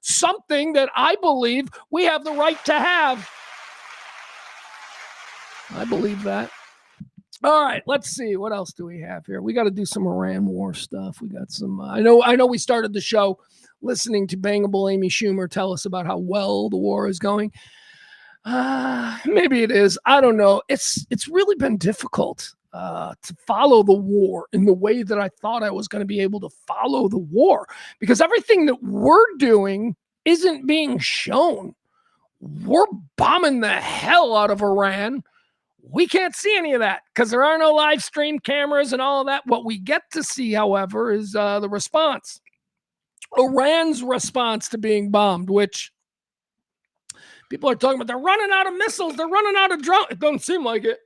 something that I believe we have the right to have. I believe that. All right, let's see. What else do we have here? We got to do some Iran war stuff. We got some, I know we started the show listening to Bangable Amy Schumer tell us about how well the war is going. Maybe it is. I don't know. It's really been difficult to follow the war in the way that I thought I was going to be able to follow the war because everything that we're doing isn't being shown. We're bombing the hell out of Iran. We can't see any of that because there are no live stream cameras and all of that. What we get to see, however, is the response. Iran's response to being bombed, which people are talking about. They're running out of missiles. They're running out of drones. It doesn't seem like it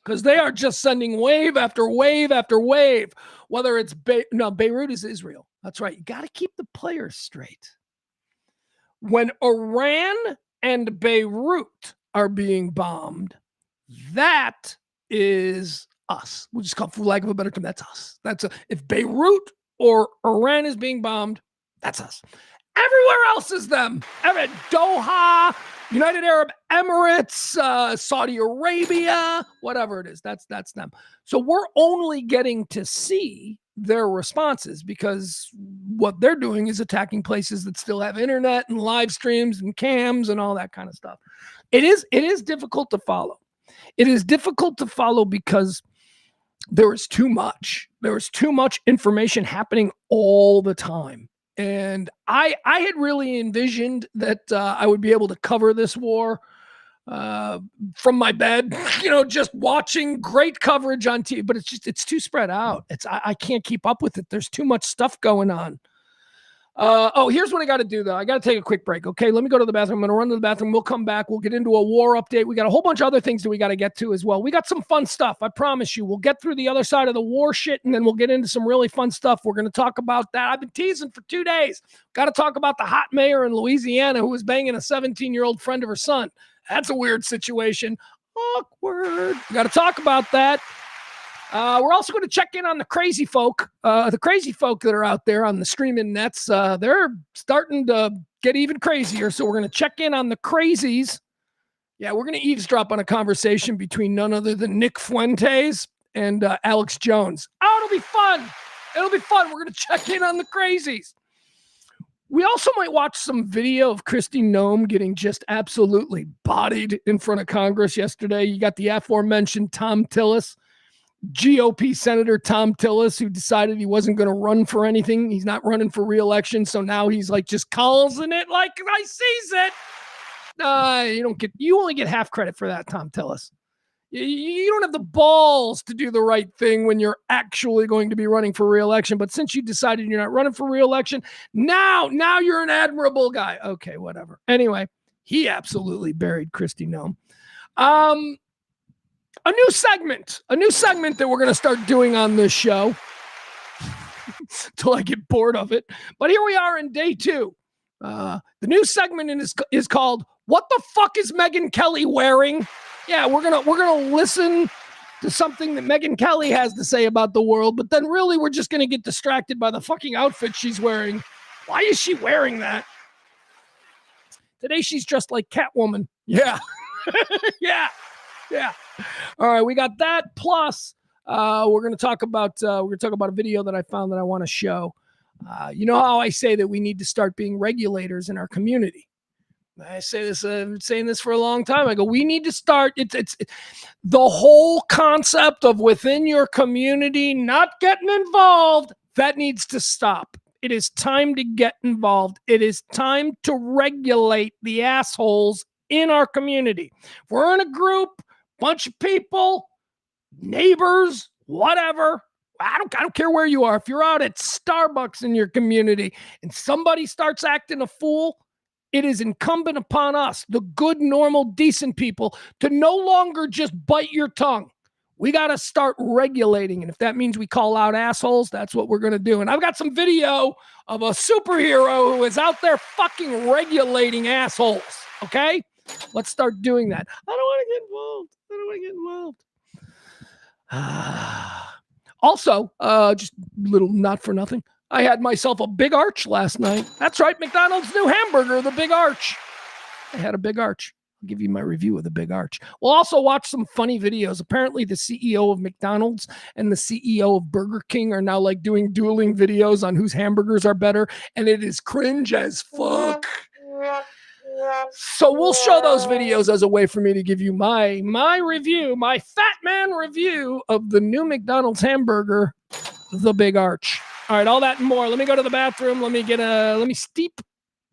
because they are just sending wave after wave after wave. Whether it's Beirut is Israel. That's right. You got to keep the players straight. When Iran and Beirut are being bombed, that is us. We'll just call, for lack of a better term, that's us. If Beirut or Iran is being bombed, that's us. Everywhere else is them. Doha, United Arab Emirates, Saudi Arabia, whatever it is, that's them. So we're only getting to see their responses because what they're doing is attacking places that still have internet and live streams and cams and all that kind of stuff. It is difficult to follow. It is difficult to follow because there is too much. There is too much information happening all the time. And I had really envisioned that I would be able to cover this war from my bed, just watching great coverage on TV, but it's too spread out. I can't keep up with it. There's too much stuff going on. Here's what I got to do though. I got to take a quick break. Okay. Let me go to the bathroom. I'm going to run to the bathroom. We'll come back. We'll get into a war update. We got a whole bunch of other things that we got to get to as well. We got some fun stuff. I promise you, we'll get through the other side of the war shit. And then we'll get into some really fun stuff. We're going to talk about that. I've been teasing for 2 days. Got to talk about the hot mayor in Louisiana who was banging a 17-year-old friend of her son. That's a weird situation. Awkward. We got to talk about that. We're also going to check in on the crazy folk that are out there on the streaming nets. They're starting to get even crazier. So we're going to check in on the crazies. Yeah, we're going to eavesdrop on a conversation between none other than Nick Fuentes and Alex Jones. Oh, it'll be fun. It'll be fun. We're going to check in on the crazies. We also might watch some video of Kristi Noem getting just absolutely bodied in front of Congress yesterday. You got the aforementioned Tom Tillis, GOP Senator Tom Tillis, who decided he wasn't going to run for anything. He's not running for re-election, so now he's like just calling it like I sees it. You only get half credit for that, Tom Tillis. You don't have the balls to do the right thing when you're actually going to be running for re-election. But since you decided you're not running for re-election, now you're an admirable guy. Okay, whatever. Anyway, he absolutely buried Kristi Noem. A new segment that we're going to start doing on this show till I get bored of it. But here we are in day 2. The new segment is called "What the fuck is Megyn Kelly wearing?" Yeah, we're gonna listen to something that Megyn Kelly has to say about the world, but then really we're just gonna get distracted by the fucking outfit she's wearing. Why is she wearing that? Today she's dressed like Catwoman. Yeah. yeah. All right, we got that. Plus, we're gonna talk about a video that I found that I want to show. You know how I say that we need to start being regulators in our community. I say this, I've been saying this for a long time. I go, we need to start. It's the whole concept of within your community not getting involved. That needs to stop. It is time to get involved. It is time to regulate the assholes in our community. If we're in a group, bunch of people, neighbors, whatever. I don't care where you are. If you're out at Starbucks in your community and somebody starts acting a fool, it is incumbent upon us, the good, normal, decent people, to no longer just bite your tongue. We got to start regulating. And if that means we call out assholes, that's what we're going to do. And I've got some video of a superhero who is out there fucking regulating assholes. Okay? Let's start doing that. I don't want to get involved. Also, just a little not for nothing. I had myself a Big Arch last night. That's right, McDonald's new hamburger, the Big Arch. I had a Big Arch. I'll give you my review of the Big Arch. We'll also watch some funny videos. Apparently, the CEO of McDonald's and the CEO of Burger King are now like doing dueling videos on whose hamburgers are better, and it is cringe as fuck. So we'll show those videos as a way for me to give you my review, my fat man review of the new McDonald's hamburger, the Big Arch. All right, all that and more. Let me go to the bathroom. Let me steep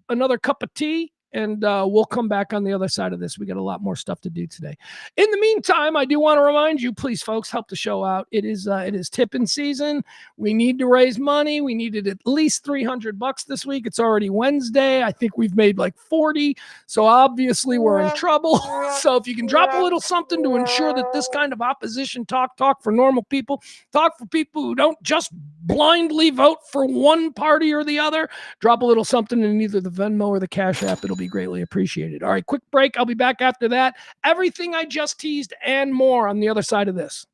another cup of tea, and we'll come back on the other side of this. We got a lot more stuff to do today. In the meantime, I do want to remind you, please, folks, help the show out. It is tipping season. We need to raise money. We needed at least $300 this week. It's already Wednesday. I think we've made like 40. So obviously we're in trouble. So if you can drop a little something to ensure that this kind of opposition talk for normal people, talk for people who don't just blindly vote for one party or the other, drop a little something in either the Venmo or the Cash App. It'll be greatly appreciated. All right, quick break. I'll be back after that. Everything I just teased and more on the other side of this.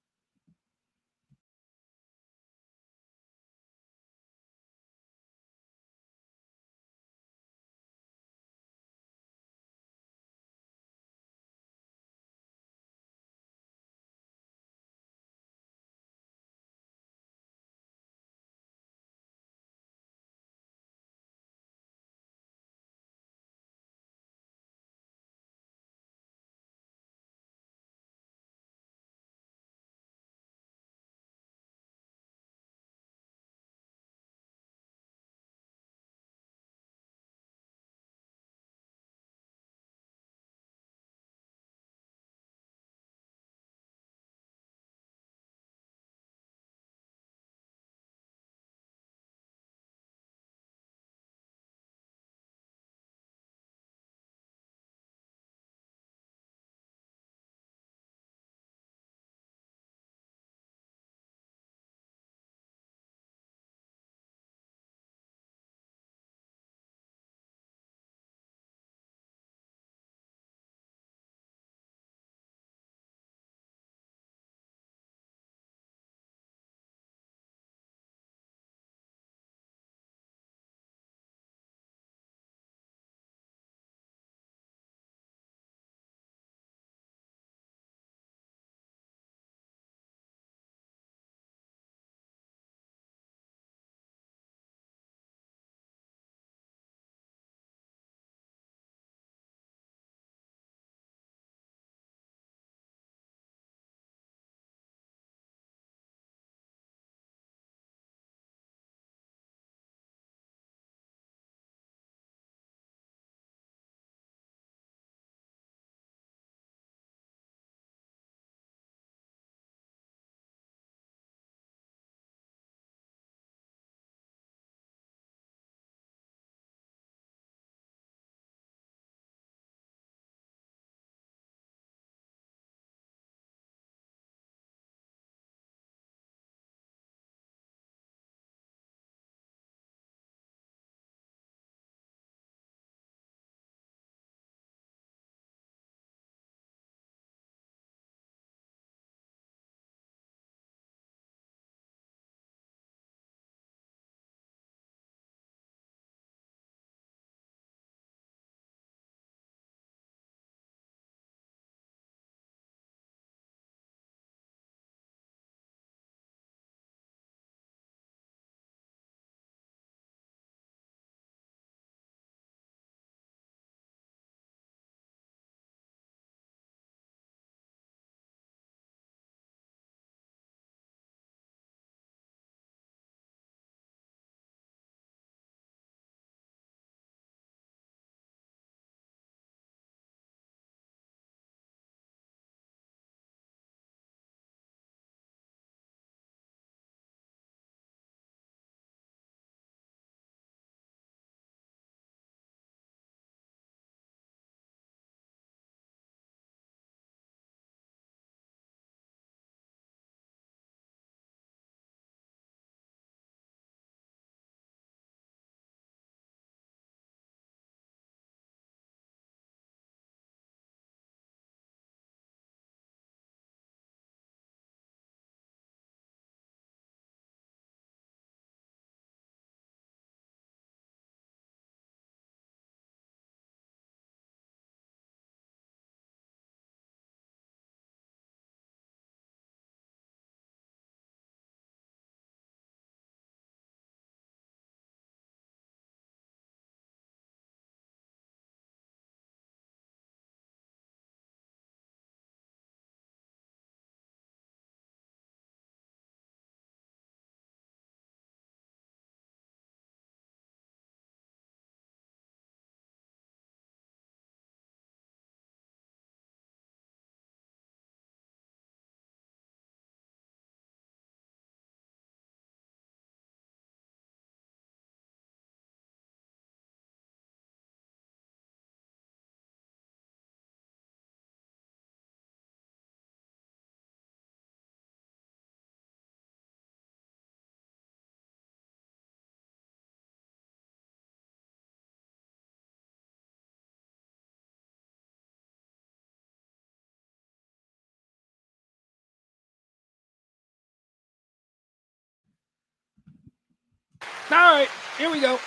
All right, here we go.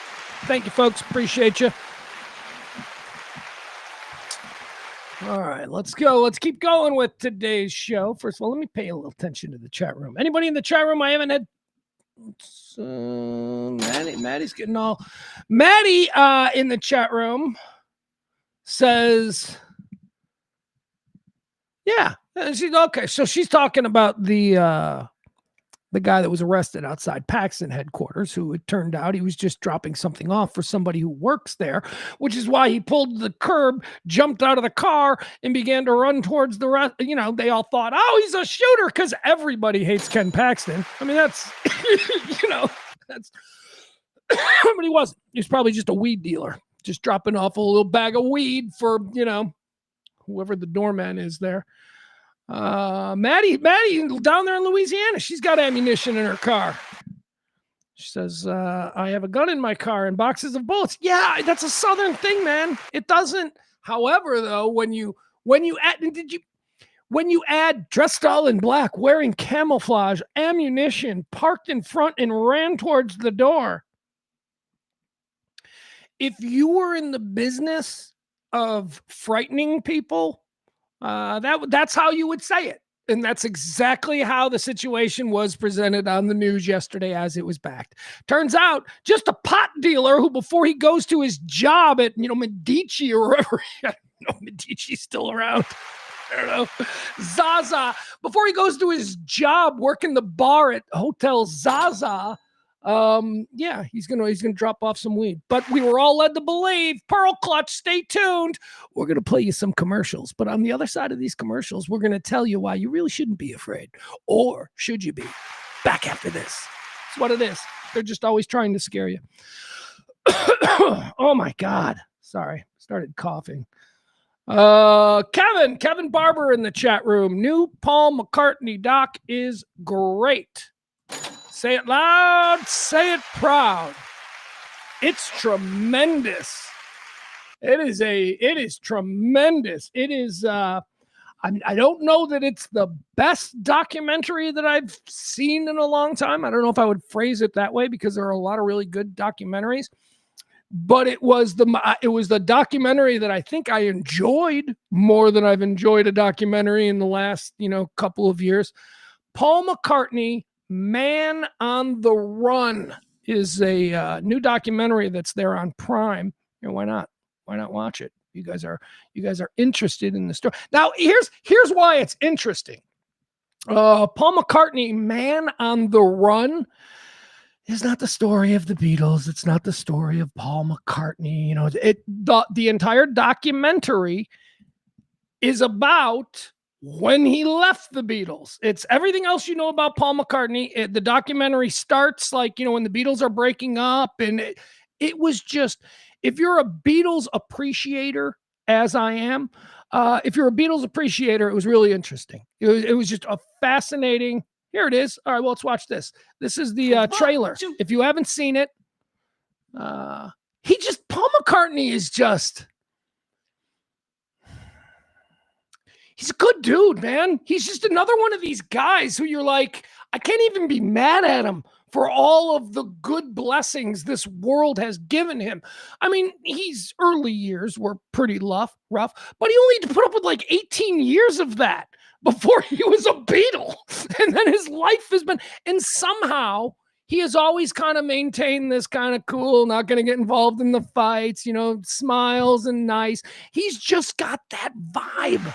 Thank you, folks. Appreciate you. All right, let's go. Let's keep going with today's show. First of all, let me pay a little attention to the chat room. Anybody in the chat room I haven't had? Maddie's getting all. Maddie in the chat room says, yeah, she's okay. So she's talking about the guy that was arrested outside Paxton headquarters, who it turned out he was just dropping something off for somebody who works there, which is why he pulled the curb, jumped out of the car, and began to run towards the rest. You know, they all thought, oh, he's a shooter, because everybody hates Ken Paxton. I mean, that's, that's, but he wasn't. He was probably just a weed dealer, just dropping off a little bag of weed for, whoever the doorman is there. Maddie down there in Louisiana, she's got ammunition in her car. She says, I have a gun in my car and boxes of bullets. Yeah, that's a Southern thing, man. It doesn't. However, though, when you add dressed all in black, wearing camouflage, ammunition, parked in front and ran towards the door. If you were in the business of frightening people, that's how you would say it. And that's exactly how the situation was presented on the news yesterday as it was backed. Turns out just a pot dealer who, before he goes to his job at, Medici or wherever, I don't know, Medici's still around. I don't know. Zaza, before he goes to his job working the bar at Hotel Zaza, he's gonna drop off some weed. But we were all led to believe, Pearl Clutch, stay tuned. We're gonna play you some commercials, but on the other side of these commercials, we're gonna tell you why you really shouldn't be afraid, or should you be? Back after this. That's what it is. They're just always trying to scare you. Oh my God! Sorry, started coughing. Kevin Barber in the chat room. New Paul McCartney doc is great. Say it loud, say it proud. It's tremendous. It is tremendous. It is, I don't know that it's the best documentary that I've seen in a long time. I don't know if I would phrase it that way, because there are a lot of really good documentaries, but it was the documentary that I think I enjoyed more than I've enjoyed a documentary in the last, couple of years. Paul McCartney, Man on the Run, is a new documentary that's there on Prime. Why not? Why not watch it? You guys are interested in the story. Now, here's why it's interesting. Paul McCartney, Man on the Run, is not the story of the Beatles. It's not the story of Paul McCartney. The entire documentary is about when he left the Beatles. It's everything else you know about Paul McCartney. The documentary starts when the Beatles are breaking up, and it was just, if you're a Beatles appreciator, as I am, if you're a Beatles appreciator, it was really interesting. It was just a fascinating. Here it is. All right, well, let's watch this. This is the trailer. If you haven't seen it, Paul McCartney is just. He's a good dude, man. He's just another one of these guys who you're like, I can't even be mad at him for all of the good blessings this world has given him. I mean, his early years were pretty rough, but he only had to put up with like 18 years of that before he was a Beatle. And then his life has been, and somehow he has always kind of maintained this kind of cool, not going to get involved in the fights, smiles and nice. He's just got that vibe.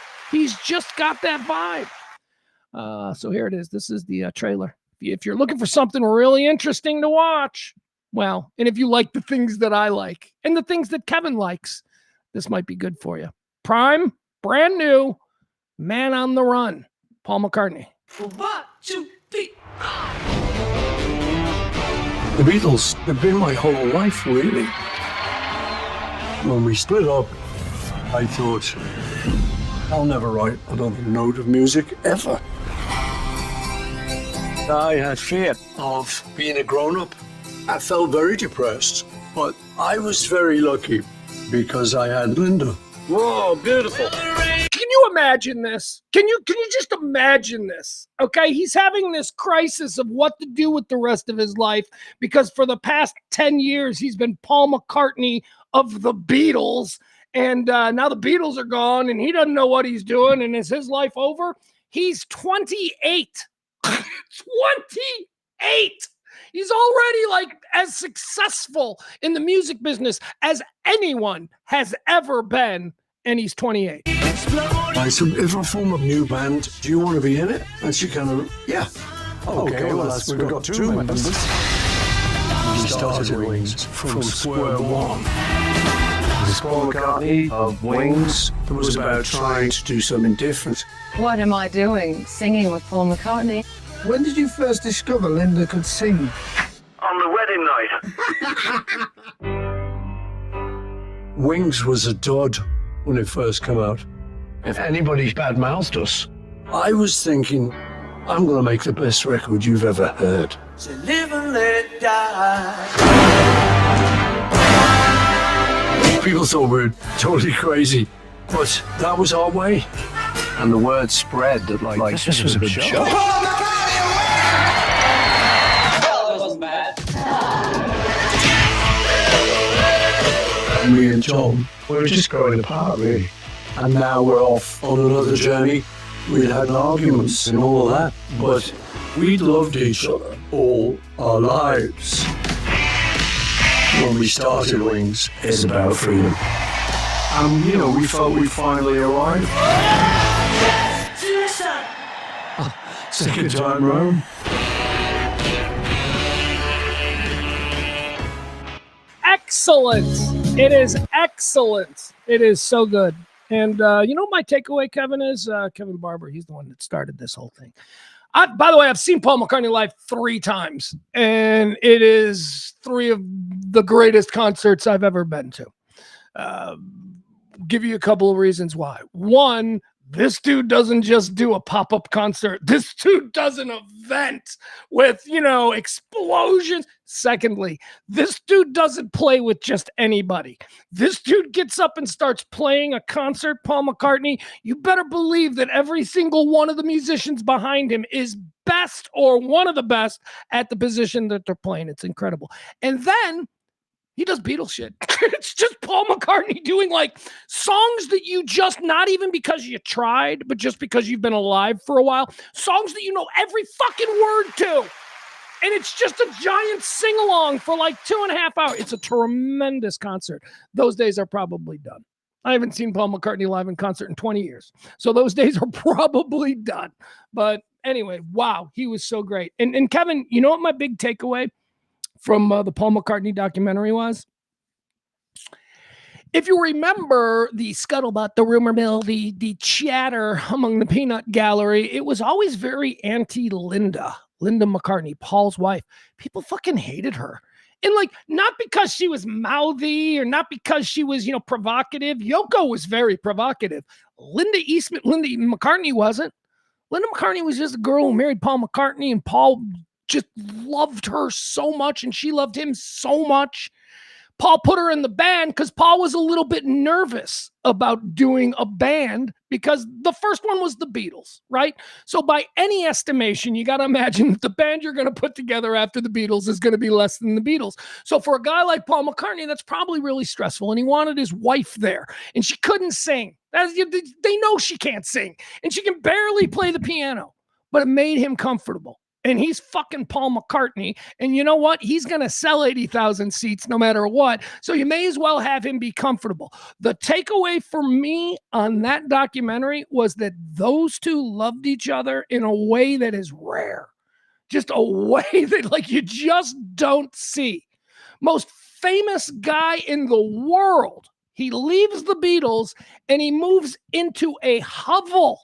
So here it is. This is the trailer. If you're looking for something really interesting to watch, and if you like the things that I like and the things that Kevin likes, this might be good for you. Prime, brand new, Man on the Run, Paul McCartney. 1, 2, 3. The Beatles have been my whole life, really. When we split up, I thought, I'll never write another note of music ever. I had fear of being a grown-up. I felt very depressed, but I was very lucky because I had Linda. Whoa, beautiful. Can you you imagine this? Can you just imagine this? Okay, he's having this crisis of what to do with the rest of his life because for the past 10 years he's been Paul McCartney of the Beatles, and now the Beatles are gone and he doesn't know what he's doing. And is his life over? He's 28. 28. He's already like as successful in the music business as anyone has ever been, and he's 28. Right, so if I form a new band, do you want to be in it? And she kind of, yeah. Okay, well, we've got two members. We started Wings from square one. This Paul McCartney of Wings was about trying to do something different. What am I doing? Singing with Paul McCartney? When did you first discover Linda could sing? On the wedding night. Wings was a dud when it first came out. If anybody bad-mouthed us, I was thinking, I'm going to make the best record you've ever heard. So live and let die. People thought we were totally crazy, but that was our way. And the word spread that like this was a good show. Me and Tom, we were just growing apart, really. And now we're off on another journey. We'd had arguments and all of that, but we'd loved each other all our lives. When we started Wings, it's about freedom. And, you know, we felt we finally arrived. Second time round. Excellent. It is excellent. It is so good. And you know what my takeaway, Kevin, is? Kevin Barber, he's the one that started this whole thing. By the way, I've seen Paul McCartney live 3 times, and it is 3 of the greatest concerts I've ever been to. Give you a couple of reasons why. One, this dude doesn't just do a pop-up concert. This dude does an event with, you know, explosions. Secondly, this dude doesn't play with just anybody. This dude gets up and starts playing a concert, Paul McCartney. You better believe that every single one of the musicians behind him is best or one of the best at the position that they're playing. It's incredible. And then he does Beatles shit. It's just Paul McCartney doing like songs that you just, not even because you tried, but just because you've been alive for a while, songs that you know every fucking word to. And it's just a giant sing-along for like 2.5 hours. It's a tremendous concert. Those days are probably done. I haven't seen Paul McCartney live in concert in 20 years. So those days are probably done. But anyway, wow, he was so great. And Kevin, you know what my big takeaway from the Paul McCartney documentary was? If you remember the scuttlebutt, the rumor mill, the chatter among the peanut gallery, it was always very anti-Linda McCartney, Paul's wife. People fucking hated her. And like, not because she was mouthy or not because she was, you know, provocative. Yoko was very provocative. Linda McCartney wasn't. Linda McCartney was just a girl who married Paul McCartney, and Paul just loved her so much and she loved him so much. Paul put her in the band because Paul was a little bit nervous about doing a band because the first one was the Beatles, right? So by any estimation, you got to imagine that the band you're going to put together after the Beatles is going to be less than the Beatles. So for a guy like Paul McCartney, that's probably really stressful. And he wanted his wife there and she couldn't sing. They know she can't sing and she can barely play the piano, but it made him comfortable. And he's fucking Paul McCartney. And you know what? He's going to sell 80,000 seats no matter what. So you may as well have him be comfortable. The takeaway for me on that documentary was that those two loved each other in a way that is rare. Just a way that like you just don't see. Most famous guy in the world. He leaves the Beatles and he moves into a hovel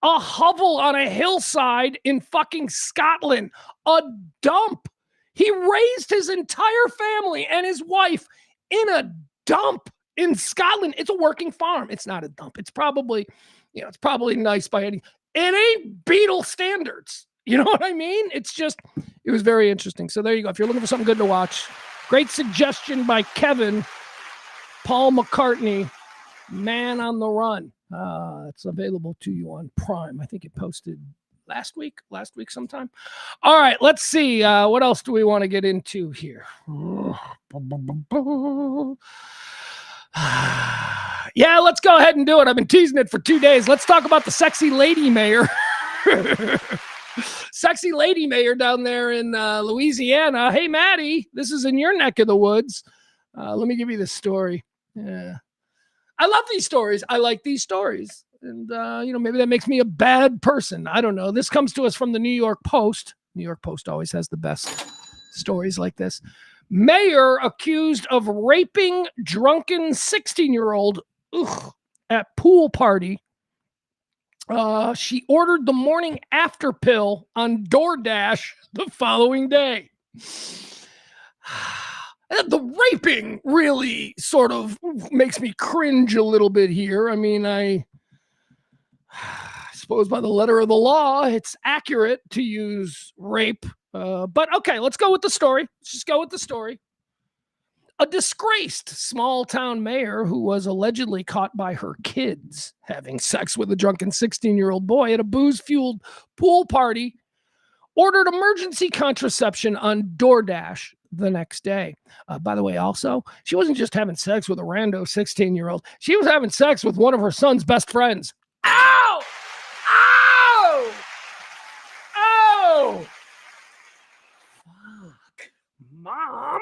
on a hillside in fucking Scotland, a dump. He raised his entire family and his wife in a dump in Scotland. It's a working farm. It's not a dump. It's probably, you know, it's probably nice by any, it ain't Beatle standards. You know what I mean? It's just, it was very interesting. So there you go. If you're looking for something good to watch, great suggestion by Kevin, Paul McCartney Man on the Run. It's available to you on Prime. I think it posted last week sometime. All right, let's see. What else do we want to get into here? Yeah, let's go ahead and do it. I've been teasing it for 2 days. Let's talk about the sexy lady mayor. Sexy lady mayor down there in Louisiana. Hey, Maddie, this is in your neck of the woods. Let me give you this story. Yeah. I love these stories. I like these stories. And, maybe that makes me a bad person. I don't know. This comes to us from the New York Post. New York Post always has the best stories like this. Mayor accused of raping drunken 16-year-old at pool party. She ordered the morning after pill on DoorDash the following day. The raping really sort of makes me cringe a little bit here. I mean, I suppose by the letter of the law, it's accurate to use rape. But okay, let's go with the story. Let's just go with the story. A disgraced small-town mayor who was allegedly caught by her kids having sex with a drunken 16-year-old boy at a booze-fueled pool party ordered emergency contraception on DoorDash the next day. By the way, also, she wasn't just having sex with a rando 16-year-old. She was having sex with one of her son's best friends. Ow! Ow! Oh! Fuck. Mom?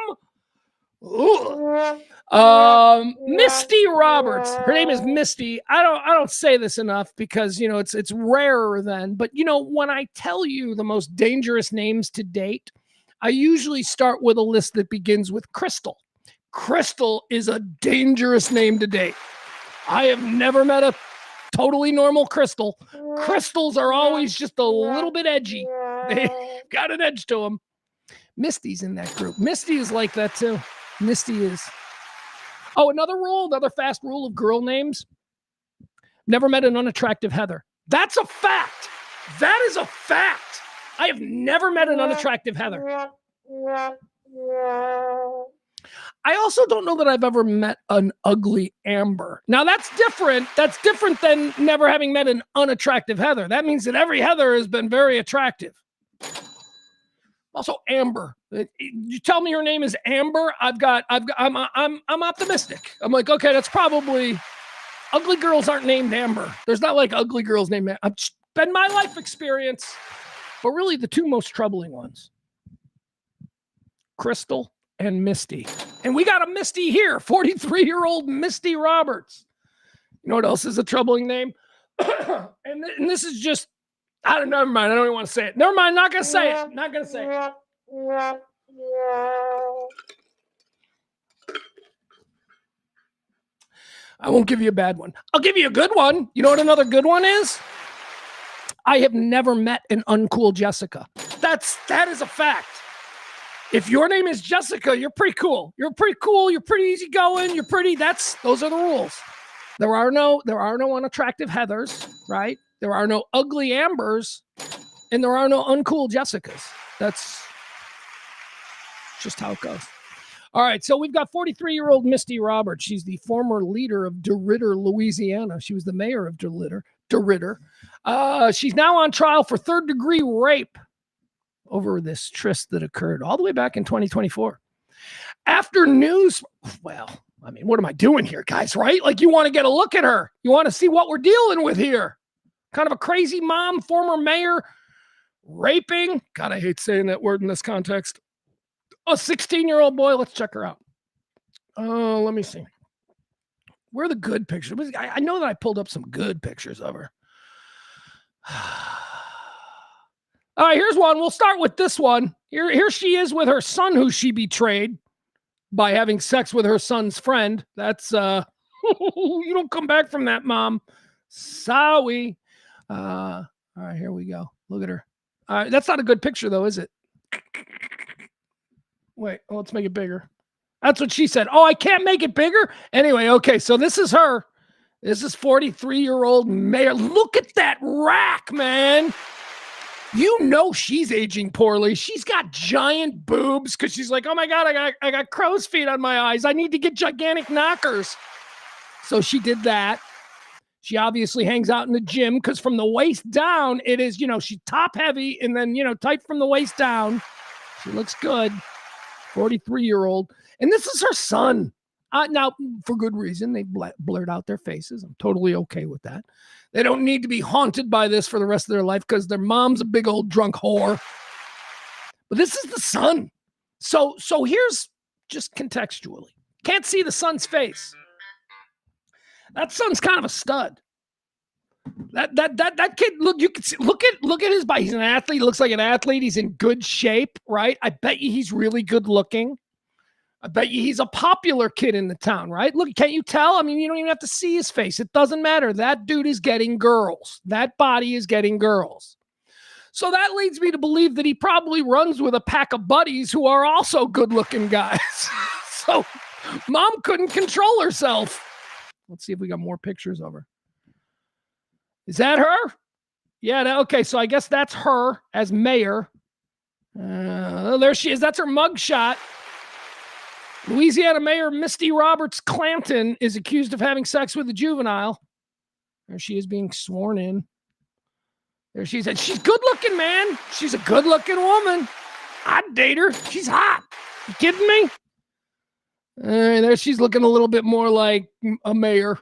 Misty Roberts. Her name is Misty. I don't say this enough because it's rarer than, but when I tell you the most dangerous names to date, I usually start with a list that begins with Crystal. Crystal is a dangerous name to date. I have never met a totally normal Crystal. Crystals are always just a little bit edgy. They got an edge to them. Misty's in that group. Misty is like that too. Misty is. Oh, another fast rule of girl names. Never met an unattractive Heather. That's a fact. That is a fact. I have never met an unattractive Heather. I also don't know that I've ever met an ugly Amber. Now that's different. That's different than never having met an unattractive Heather. That means that every Heather has been very attractive. Also, Amber. You tell me her name is Amber. I'm optimistic. I'm like, okay, that's probably ugly girls aren't named Amber. There's not like ugly girls named Amber. It's been my life experience, but really the two most troubling ones, Crystal and Misty. And we got a Misty here, 43-year-old Misty Roberts. You know what else is a troubling name? and this is just, never mind. I don't even want to say it. Never mind. Not going to say it. Not going to say it. I won't give you a bad one. I'll give you a good one. You know what another good one is? I have never met an uncool Jessica. That is a fact. If your name is Jessica, you're pretty cool. You're pretty cool. You're pretty easygoing. You're pretty. Those are the rules. There are no unattractive Heathers, right? There are no ugly Ambers, and there are no uncool Jessicas. That's just how it goes. All right, so we've got 43-year-old Misty Roberts. She's the former leader of DeRidder, Louisiana. She was the mayor of DeRidder. She's now on trial for third-degree rape over this tryst that occurred all the way back in 2024. After news, what am I doing here, guys, right? Like, you want to get a look at her. You want to see what we're dealing with here. Kind of a crazy mom, former mayor, raping. God, I hate saying that word in this context. A 16-year-old boy. Let's check her out. Let me see. Where are the good pictures? I know that I pulled up some good pictures of her. All right, here's one. We'll start with this one. Here she is with her son, who she betrayed by having sex with her son's friend. That's, you don't come back from that, Mom. Sorry. All right, here we go. Look at her. All right, that's not a good picture, though, is it? Wait, let's make it bigger. That's what she said. Oh, I can't make it bigger? Anyway, okay, so this is her. This is 43-year-old mayor. Look at that rack, man. You know she's aging poorly. She's got giant boobs because she's like, oh, my God, I got crow's feet on my eyes. I need to get gigantic knockers. So she did that. She obviously hangs out in the gym because from the waist down, it is, she's top heavy and then, tight from the waist down. She looks good. 43-year-old. And this is her son. Now, for good reason, they blurred out their faces. I'm totally okay with that. They don't need to be haunted by this for the rest of their life because their mom's a big old drunk whore. But this is the son. So here's just contextually. Can't see the son's face. That son's kind of a stud. That kid, look, you can see, look at his body. He's an athlete. He looks like an athlete. He's in good shape, right? I bet you he's really good looking. I bet you he's a popular kid in the town, right? Look, can't you tell? I mean, you don't even have to see his face. It doesn't matter. That dude is getting girls. That body is getting girls. So that leads me to believe that he probably runs with a pack of buddies who are also good-looking guys. So mom couldn't control herself. Let's see if we got more pictures of her. Is that her? Yeah, okay, so I guess that's her as mayor. There she is. That's her mugshot. Louisiana Mayor Misty Roberts Clanton is accused of having sex with a juvenile. There she is being sworn in. There she is. And she's good looking, man. She's a good looking woman. I'd date her. She's hot. You kidding me? There she's looking a little bit more like a mayor.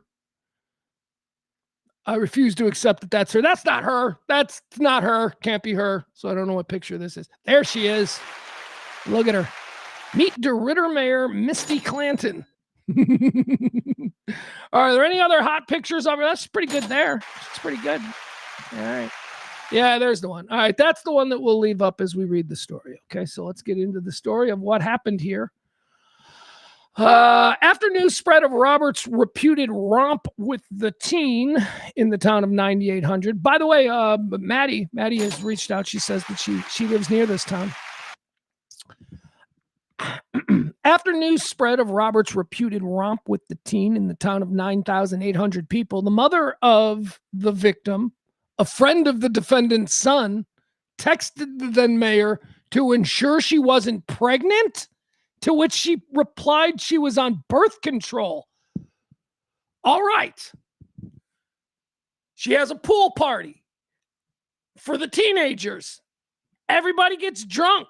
I refuse to accept that that's her. That's not her. That's not her. Can't be her. So I don't know what picture this is. There she is. Look at her. Meet DeRitter Mayor Misty Clanton. Are there any other hot pictures of her? That's pretty good there. It's pretty good. All right. Yeah, there's the one. All right. That's the one that we'll leave up as we read the story. Okay. So let's get into the story of what happened here. After news spread of Robert's reputed romp with the teen in the town of 9800. By the way, Maddie has reached out. She says that she lives near this town. After news spread of Robert's reputed romp with the teen in the town of 9,800 people, the mother of the victim, a friend of the defendant's son, texted the then mayor to ensure she wasn't pregnant, to which she replied she was on birth control. All right. She has a pool party for the teenagers. Everybody gets drunk.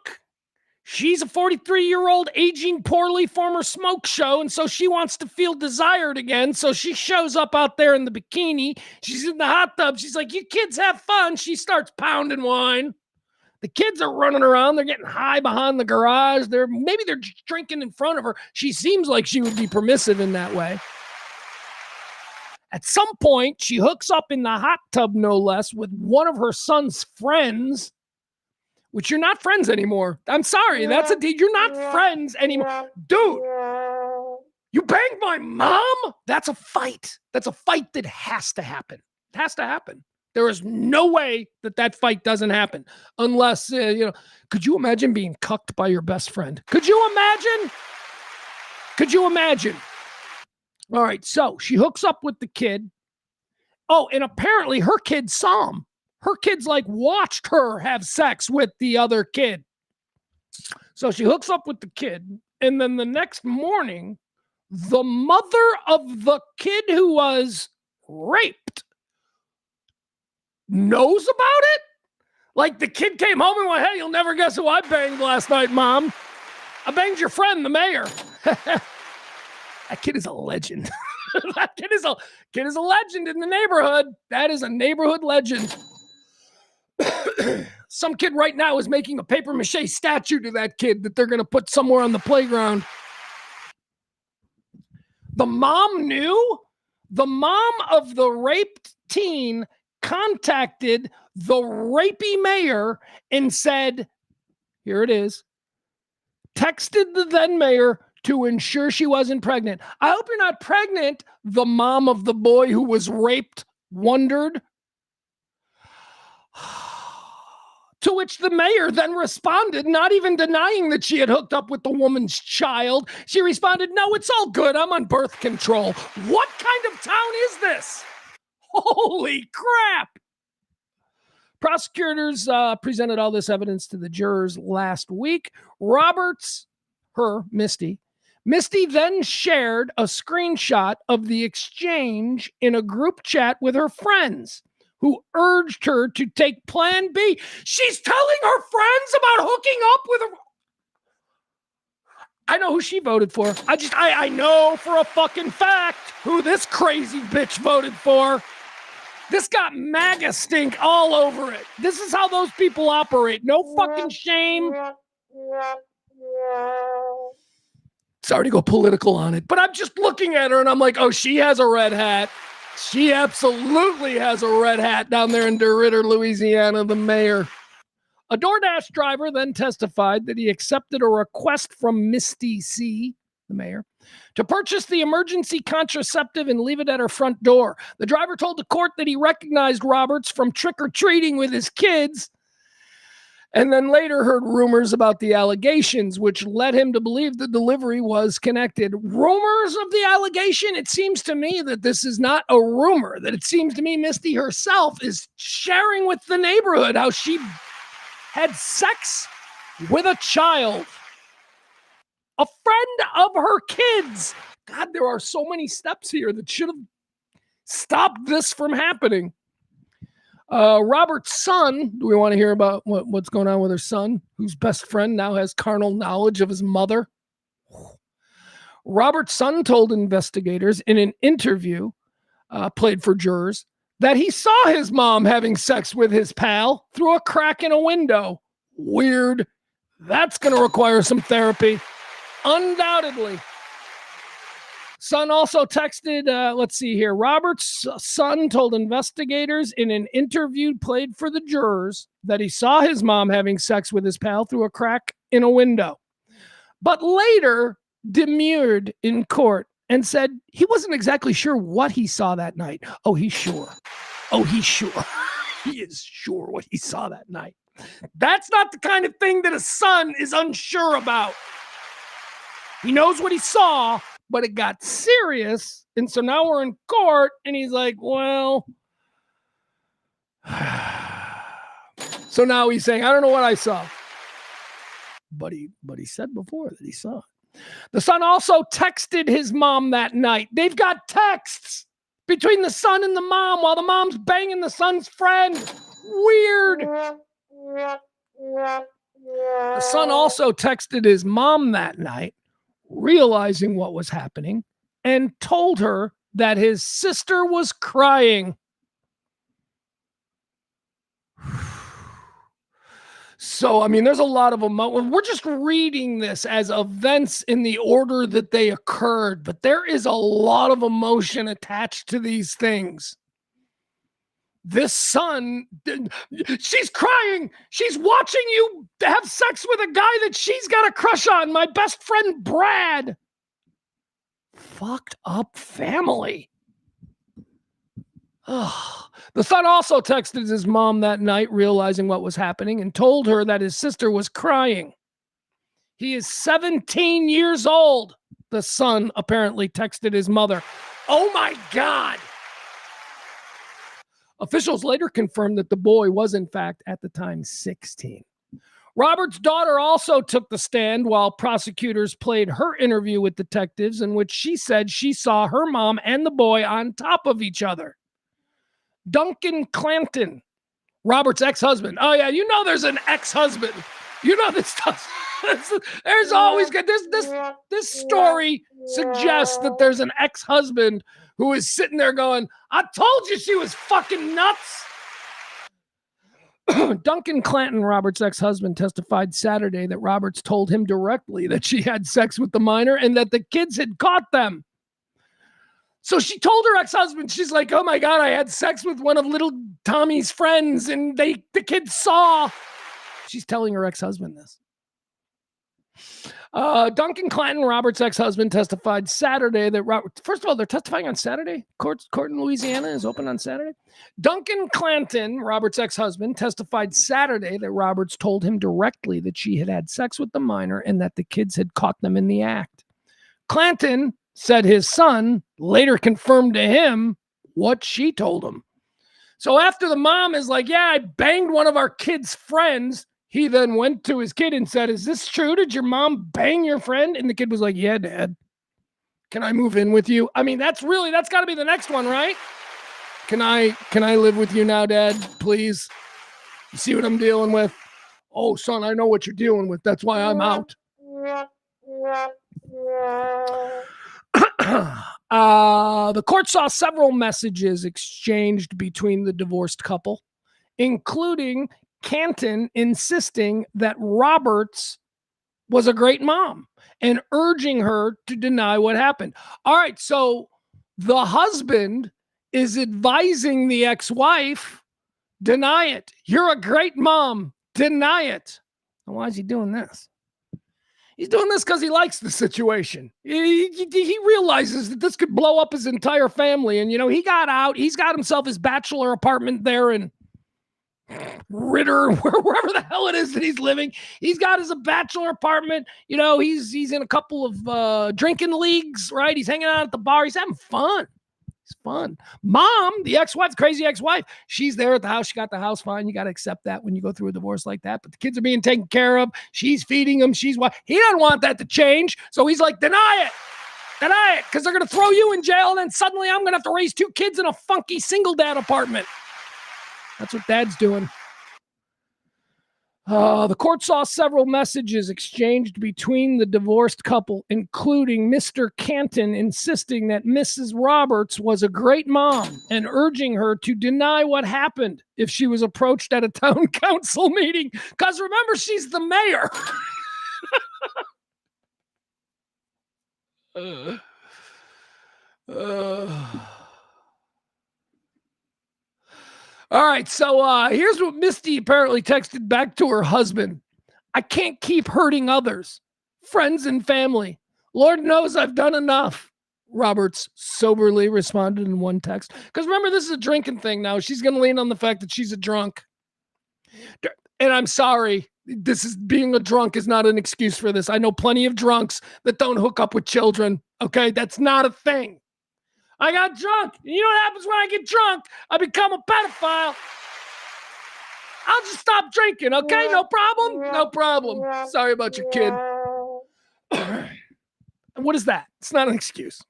She's a 43-year-old aging poorly former smoke show, and so she wants to feel desired again. So she shows up out there in the bikini. She's in the hot tub. She's like, you kids have fun. She starts pounding wine. The kids are running around. They're getting high behind the garage. Maybe they're drinking in front of her. She seems like she would be permissive in that way. At some point, she hooks up in the hot tub, no less, with one of her son's friends, which you're not friends anymore. I'm sorry. That's a deed. You're not friends anymore. Dude, you banged my mom? That's a fight. That's a fight that has to happen. It has to happen. There is no way that fight doesn't happen unless, could you imagine being cucked by your best friend? Could you imagine? Could you imagine? All right, so she hooks up with the kid. Oh, and apparently her kid saw him. Her kids watched her have sex with the other kid. So she hooks up with the kid. And then the next morning, the mother of the kid who was raped knows about it. Like the kid came home and went, hey, you'll never guess who I banged last night, Mom. I banged your friend, the mayor. That kid is a legend. That kid is a legend in the neighborhood. That is a neighborhood legend. Some kid right now is making a paper mache statue to that kid that they're going to put somewhere on the playground. The mom knew. The mom of the raped teen contacted the rapey mayor and said, here it is, texted the then mayor to ensure she wasn't pregnant. I hope you're not pregnant, the mom of the boy who was raped wondered. To which the mayor then responded, not even denying that she had hooked up with the woman's child. She responded, no, it's all good. I'm on birth control. What kind of town is this? Holy crap. Prosecutors presented all this evidence to the jurors last week. Roberts, Misty, Misty then shared a screenshot of the exchange in a group chat with her friends, who urged her to take Plan B. She's telling her friends about hooking up with a... I know who she voted for. I know for a fucking fact who this crazy bitch voted for. This got MAGA stink all over it. This is how those people operate. No fucking shame. Sorry to go political on it, but I'm just looking at her and I'm like, oh, she has a red hat. She absolutely has a red hat down there in DeRidder, Louisiana, the mayor. A DoorDash driver then testified that he accepted a request from Misty C., the mayor, to purchase the emergency contraceptive and leave it at her front door. The driver told the court that he recognized Roberts from trick-or-treating with his kids, and then later heard rumors about the allegations, which led him to believe the delivery was connected. Rumors of the allegation? It seems to me that this is not a rumor, that it seems to me Misty herself is sharing with the neighborhood how she had sex with a child, a friend of her kids. God, there are so many steps here that should have stopped this from happening. Robert's son, do we want to hear about what's going on with her son, whose best friend now has carnal knowledge of his mother? Robert's son told investigators in an interview played for jurors that he saw his mom having sex with his pal through a crack in a window. Weird. That's going to require some therapy. Undoubtedly. Son also texted, let's see here. Robert's son told investigators in an interview played for the jurors that he saw his mom having sex with his pal through a crack in a window, but later demurred in court and said he wasn't exactly sure what he saw that night. Oh, he's sure. Oh, he's sure. He is sure what he saw that night. That's not the kind of thing that a son is unsure about. He knows what he saw, but it got serious. And so now we're in court and he's like, well, so now he's saying, I don't know what I saw. But he said before that he saw it. The son also texted his mom that night. They've got texts between the son and the mom while the mom's banging the son's friend. Weird. The son also texted his mom that night, realizing what was happening, and told her that his sister was crying. So, I mean, there's a lot of emotion. We're just reading this as events in the order that they occurred, but there is a lot of emotion attached to these things. This son, she's crying. She's watching you have sex with a guy that she's got a crush on. My best friend, Brad. Fucked up family. Ugh. The son also texted his mom that night, realizing what was happening, and told her that his sister was crying. He is 17 years old. The son apparently texted his mother. Oh my God. Officials later confirmed that the boy was, in fact, at the time 16. Robert's daughter also took the stand while prosecutors played her interview with detectives, in which she said she saw her mom and the boy on top of each other. Duncan Clanton, Robert's ex-husband. Oh, yeah, you know there's an ex-husband. You know this stuff. There's always good. This story suggests that there's an ex-husband who is sitting there going, I told you she was fucking nuts. Duncan Clanton, Robert's ex-husband, testified Saturday that Roberts told him directly that she had sex with the minor and that the kids had caught them. So she told her ex-husband, she's like, oh my God, I had sex with one of little Tommy's friends and the kids saw. She's telling her ex-husband this. Duncan Clanton, Robert's ex-husband, testified Saturday that first of all, they're testifying on Saturday. Court in Louisiana is open on Saturday. Duncan Clanton, Robert's ex-husband, testified Saturday that Roberts told him directly that she had had sex with the minor and that the kids had caught them in the act. Clanton said his son later confirmed to him what she told him. So after the mom is like, yeah, I banged one of our kids' friends, He then went to his kid and said, "Is this true? Did your mom bang your friend?" And the kid was like, "Yeah, Dad. Can I move in with you?" I mean, that's got to be the next one, right? Can I live with you now, Dad? Please. You see what I'm dealing with? Oh, son, I know what you're dealing with. That's why I'm out. The court saw several messages exchanged between the divorced couple, including Canton insisting that Roberts was a great mom and urging her to deny what happened. All right, so the husband is advising the ex-wife, deny it. You're a great mom. Deny it. And why is he doing this? He's doing this because he likes the situation. He realizes that this could blow up his entire family. And, he got out. He's got himself his bachelor apartment there in Ritter, wherever the hell it is that he's living. He's got his bachelor apartment. He's in a couple of drinking leagues, right? He's hanging out at the bar. He's having fun. It's fun. Mom, the ex-wife, crazy ex-wife, she's there at the house. She got the house fine. You got to accept that when you go through a divorce like that. But the kids are being taken care of. She's feeding them. He doesn't want that to change. So he's like, deny it, because they're going to throw you in jail. And then suddenly I'm going to have to raise 2 kids in a funky single dad apartment. That's what Dad's doing. The court saw several messages exchanged between the divorced couple, including Mr. Canton insisting that Mrs. Roberts was a great mom and urging her to deny what happened if she was approached at a town council meeting. Because remember, she's the mayor. All right, so here's what Misty apparently texted back to her husband. "I can't keep hurting others, friends and family. Lord knows I've done enough," Roberts soberly responded in one text. Because remember, this is a drinking thing now. She's going to lean on the fact that she's a drunk. And I'm sorry, being a drunk is not an excuse for this. I know plenty of drunks that don't hook up with children, okay? That's not a thing. I got drunk. You know what happens when I get drunk? I become a pedophile. I'll just stop drinking, okay? No problem? No problem. Sorry about your kid. What is that? It's not an excuse.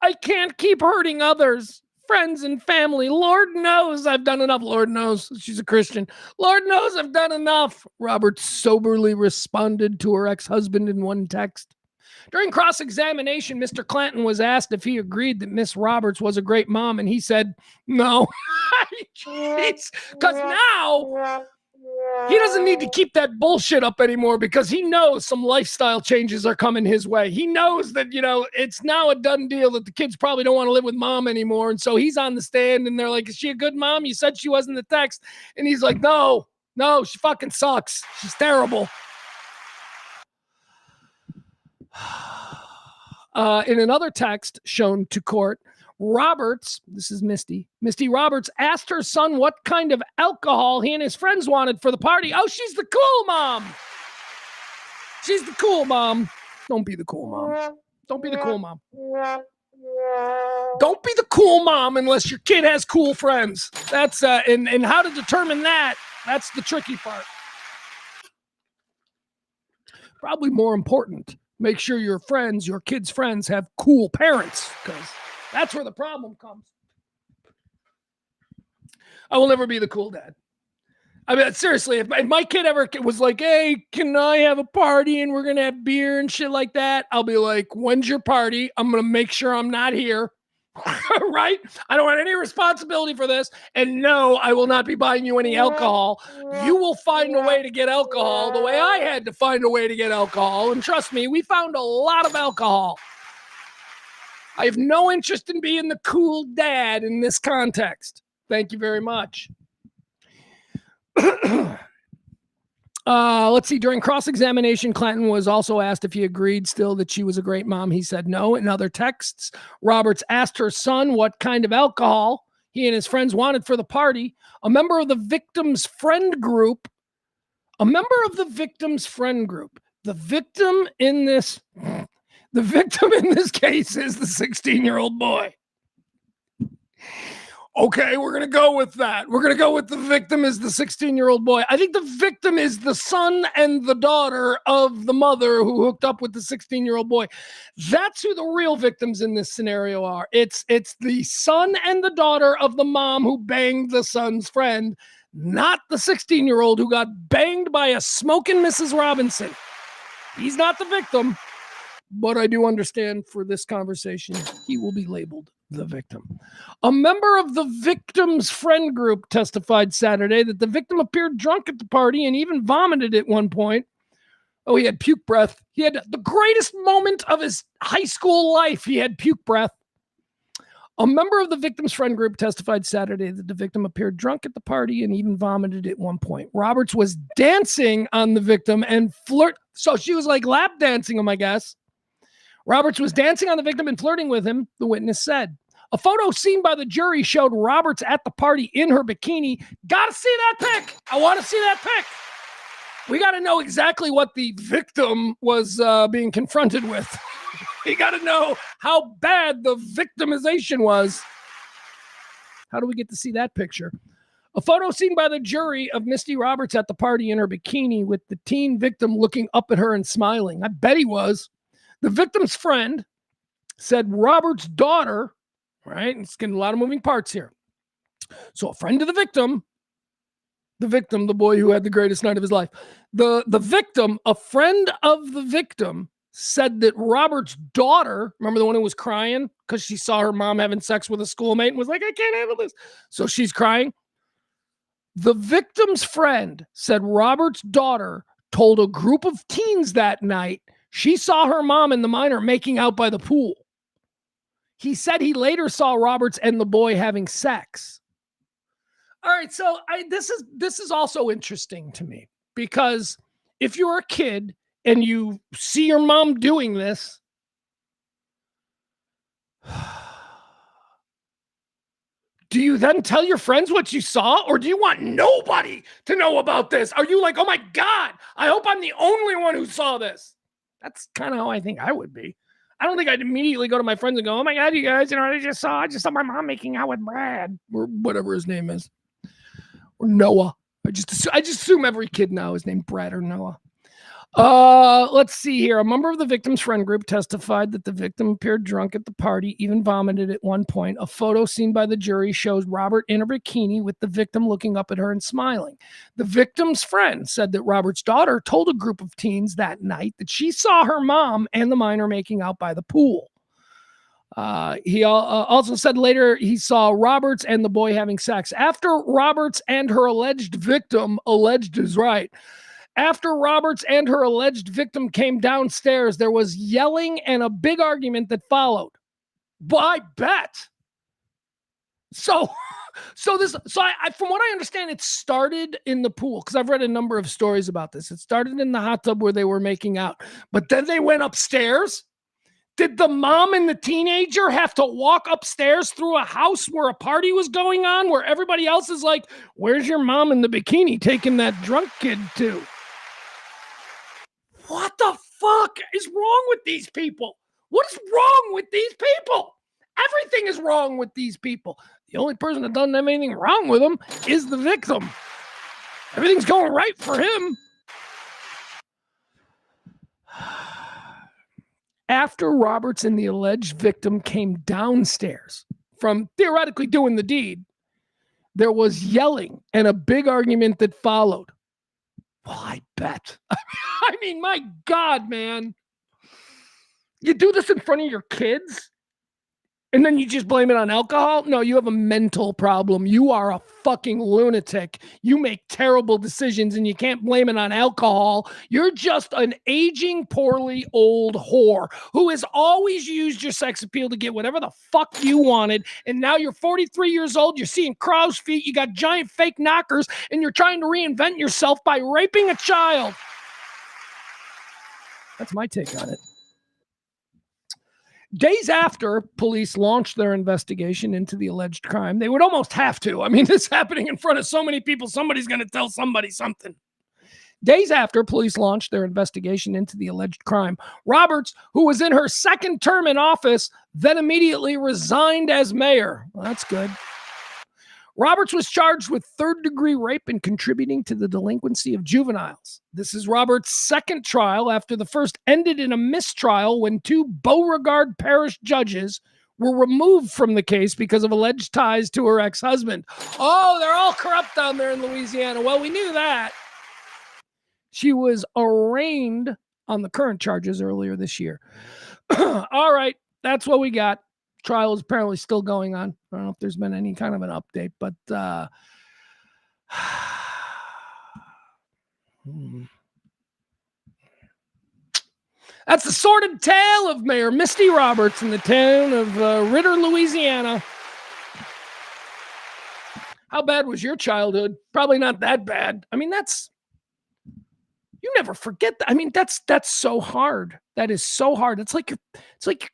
"I can't keep hurting others, friends and family. Lord knows I've done enough." Lord knows. She's a Christian. "Lord knows I've done enough," Roberts soberly responded to her ex-husband in one text. During cross-examination, Mr. Clanton was asked if he agreed that Miss Roberts was a great mom, and he said no. Because now he doesn't need to keep that bullshit up anymore, because he knows some lifestyle changes are coming his way. He knows that, it's now a done deal that the kids probably don't want to live with mom anymore. And so he's on the stand and they're like, "Is she a good mom? You said she was in the text." And he's like, no, she fucking sucks. She's terrible. In another text shown to court, Roberts, this is Misty Roberts, asked her son what kind of alcohol he and his friends wanted for the party. Oh, she's the cool mom. She's the cool mom. Don't be the cool mom. Don't be the cool mom. Don't be the cool mom unless your kid has cool friends. That's and how to determine that, that's the tricky part. Probably more important, make sure your kids' friends have cool parents, because that's where the problem comes. I will never be the cool dad. I mean, seriously, if my kid ever was like, "Hey, can I have a party and we're going to have beer and shit like that?" I'll be like, "When's your party? I'm going to make sure I'm not here." Right? I don't want any responsibility for this. And no, I will not be buying you any alcohol. You will find a way to get alcohol the way I had to find a way to get alcohol. And trust me, we found a lot of alcohol. I have no interest in being the cool dad in this context. Thank you very much. Let's see. During cross-examination, Clanton was also asked if he agreed still that she was a great mom. He said no. In other texts, Roberts asked her son what kind of alcohol he and his friends wanted for the party. A member of the victim's friend group. The victim in this case is the 16-year-old boy. Okay, we're going to go with that. We're going to go with the victim is the 16-year-old boy. I think the victim is the son and the daughter of the mother who hooked up with the 16-year-old boy. That's who the real victims in this scenario are. It's the son and the daughter of the mom who banged the son's friend, not the 16-year-old who got banged by a smoking Mrs. Robinson. He's not the victim, but I do understand for this conversation, he will be labeled the victim. A member of the victim's friend group testified Saturday that the victim appeared drunk at the party and even vomited at one point. Oh, he had puke breath. He had the greatest moment of his high school life. He had puke breath. A member of the victim's friend group testified Saturday that the victim appeared drunk at the party and even vomited at one point. Roberts was dancing on the victim and so she was like lap dancing him, I guess. Roberts was dancing on the victim and flirting with him, the witness said. A photo seen by the jury showed Roberts at the party in her bikini. Gotta see that pic. I want to see that pic. We got to know exactly what the victim was being confronted with. We got to know how bad the victimization was. How do we get to see that picture? A photo seen by the jury of Misty Roberts at the party in her bikini with the teen victim looking up at her and smiling. I bet he was. The victim's friend said Robert's daughter, right? It's getting a lot of moving parts here. So a friend of the victim, the boy who had the greatest night of his life, the victim, a friend of the victim said that Robert's daughter, remember the one who was crying because she saw her mom having sex with a schoolmate and was like, I can't handle this. So she's crying. The victim's friend said Robert's daughter told a group of teens that night she saw her mom and the minor making out by the pool. He said he later saw Roberts and the boy having sex. All right, so this is also interesting to me because if you're a kid and you see your mom doing this, do you then tell your friends what you saw, or do you want nobody to know about this? Are you like, oh my God, I hope I'm the only one who saw this? That's kind of how I think I would be. I don't think I'd immediately go to my friends and go, oh my God, you guys, I just saw my mom making out with Brad or whatever his name is. Or Noah. I just assume every kid now is named Brad or Noah. Let's see here. A member of the victim's friend group testified that the victim appeared drunk at the party, even vomited at one point. A photo seen by the jury shows Robert in a bikini with the victim looking up at her and smiling. The victim's friend said that Robert's daughter told a group of teens that night that she saw her mom and the minor making out by the pool. He also said later he saw Roberts and the boy having sex. After Roberts and her alleged victim, alleged is right. After Roberts and her alleged victim came downstairs, there was yelling and a big argument that followed. But I bet. So from what I understand, it started in the pool because I've read a number of stories about this. It started in the hot tub where they were making out, but then they went upstairs. Did the mom and the teenager have to walk upstairs through a house where a party was going on, where everybody else is like, where's your mom in the bikini taking that drunk kid to? What the fuck is wrong with these people? What is wrong with these people? Everything is wrong with these people. The only person that doesn't have anything wrong with them is the victim. Everything's going right for him. After Roberts and the alleged victim came downstairs from theoretically doing the deed, there was yelling and a big argument that followed. Well, I bet. I mean, my God, man. You do this in front of your kids? And then you just blame it on alcohol? No, you have a mental problem. You are a fucking lunatic. You make terrible decisions and you can't blame it on alcohol. You're just an aging, poorly old whore who has always used your sex appeal to get whatever the fuck you wanted. And now you're 43 years old. You're seeing crow's feet. You got giant fake knockers and you're trying to reinvent yourself by raping a child. That's my take on it. Days after police launched their investigation into the alleged crime, they would almost have to. I mean, this is happening in front of so many people, somebody's going to tell somebody something. Days after police launched their investigation into the alleged crime, Roberts, who was in her second term in office, then immediately resigned as mayor. Well, that's good. Roberts was charged with third-degree rape and contributing to the delinquency of juveniles. This is Roberts' second trial after the first ended in a mistrial when 2 Beauregard Parish judges were removed from the case because of alleged ties to her ex-husband. Oh, they're all corrupt down there in Louisiana. Well, we knew that. She was arraigned on the current charges earlier this year. All right, that's what we got. Trial is apparently still going on. I don't know if there's been any kind of an update, but that's the sordid tale of Mayor Misty Roberts in the town of Ritter, Louisiana. How bad was your childhood? Probably not that bad. I mean, you never forget that. I mean, that's so hard. That is so hard. It's like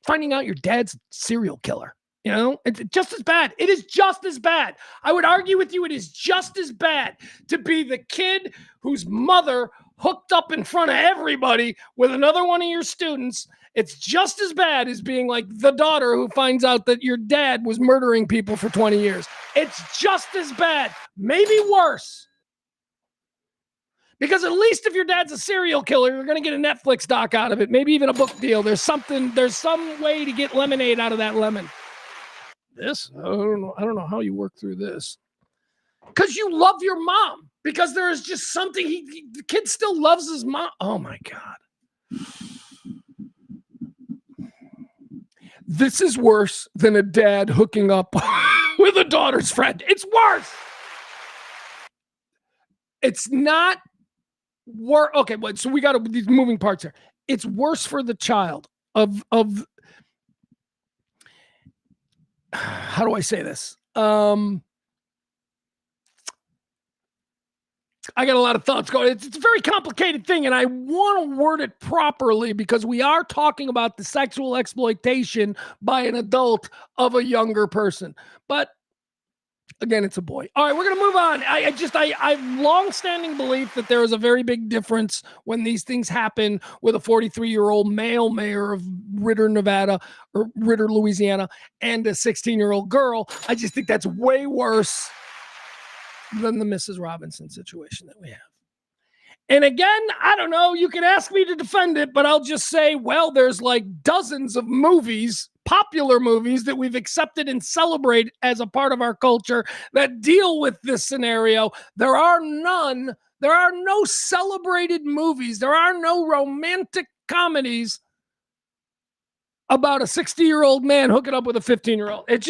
finding out your dad's a serial killer. You know, it's just as bad. It is just as bad. I would argue with you, it is just as bad to be the kid whose mother hooked up in front of everybody with another one of your students. It's just as bad as being like the daughter who finds out that your dad was murdering people for 20 years. It's just as bad, maybe worse. Because at least if your dad's a serial killer, you're going to get a Netflix doc out of it, maybe even a book deal. There's some way to get lemonade out of that lemon. This, I don't know how you work through this. Because you love your mom. Because there is just something, the kid still loves his mom. Oh my God. This is worse than a dad hooking up with a daughter's friend. It's worse. It's not worse. Okay, but so we got these moving parts here. It's worse for the child of how do I say this? I got a lot of thoughts going. It's a very complicated thing, and I want to word it properly because we are talking about the sexual exploitation by an adult of a younger person. But again, it's a boy. All right, we're going to move on. I've long-standing belief that there is a very big difference when these things happen with a 43-year-old male mayor of Ritter, Nevada, or Ritter, Louisiana, and a 16-year-old girl. I just think that's way worse than the Mrs. Robinson situation that we have. And again, I don't know, you can ask me to defend it, but I'll just say, well, there's like dozens of movies, popular movies that we've accepted and celebrate as a part of our culture that deal with this scenario. There are no celebrated movies. There are no romantic comedies about a 60-year-old man hooking up with a 15-year-old. It's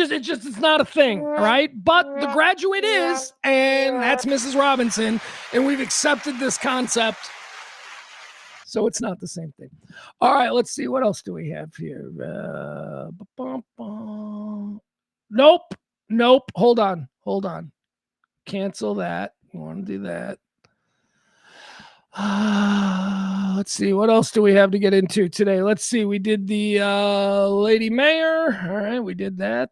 not a thing, all right? But The Graduate is, and that's Mrs. Robinson, and we've accepted this concept. So it's not the same thing. All right, let's see. What else do we have here? Nope. Hold on. Cancel that. You want to do that. Let's see. What else do we have to get into today? Let's see. We did the Lady Mayor. All right, we did that.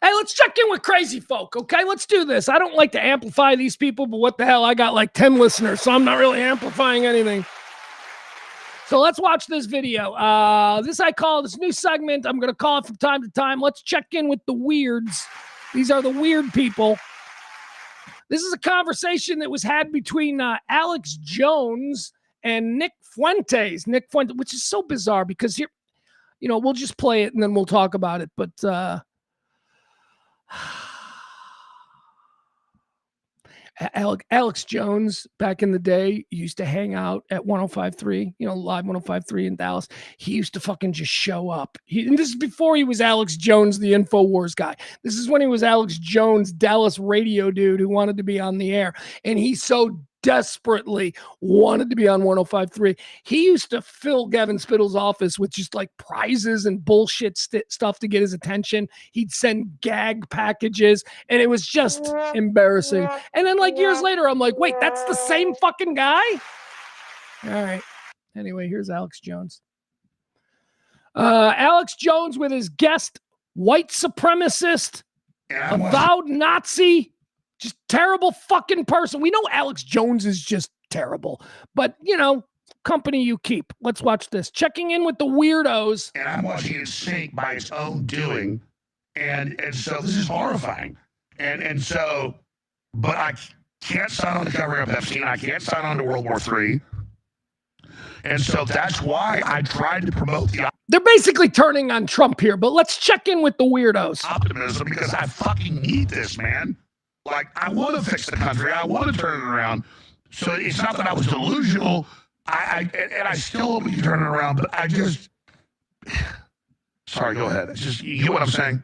Hey, let's check in with crazy folk, okay? Let's do this. I don't like to amplify these people, but what the hell? I got like 10 listeners, so I'm not really amplifying anything. So let's watch this video. This new segment. I'm going to call it from time to time. Let's check in with the weirds. These are the weird people. This is a conversation that was had between Alex Jones and Nick Fuentes, which is so bizarre because here, we'll just play it and then we'll talk about it. But Alex Jones back in the day used to hang out at 105.3, live 105.3 in Dallas. He used to fucking just show up. And this is before he was Alex Jones, the InfoWars guy. This is when he was Alex Jones, Dallas radio dude who wanted to be on the air. And he so desperately wanted to be on 105.3. He used to fill Gavin Spittle's office with just like prizes and bullshit stuff to get his attention. He'd send gag packages and it was just embarrassing. And then like years later, I'm like, wait, that's the same fucking guy? All right. Anyway, here's Alex Jones. Alex Jones with his guest, white supremacist, avowed Nazi, just terrible fucking person. We know Alex Jones is just terrible, but company you keep. Let's watch this. Checking in with the weirdos. And I'm watching it sink by its own doing. And so this is horrifying. And so, but I can't sign on to covering up Epstein. I can't sign on to World War III. And so that's why I tried to promote the They're basically turning on Trump here, but let's check in with the weirdos. optimism, because I fucking need this, man. Like, I want to fix the country. I want to turn it around. So it's not that I was delusional. And I still hope we can turn it around, but I just... Sorry, go ahead. It's just, you get what I'm saying?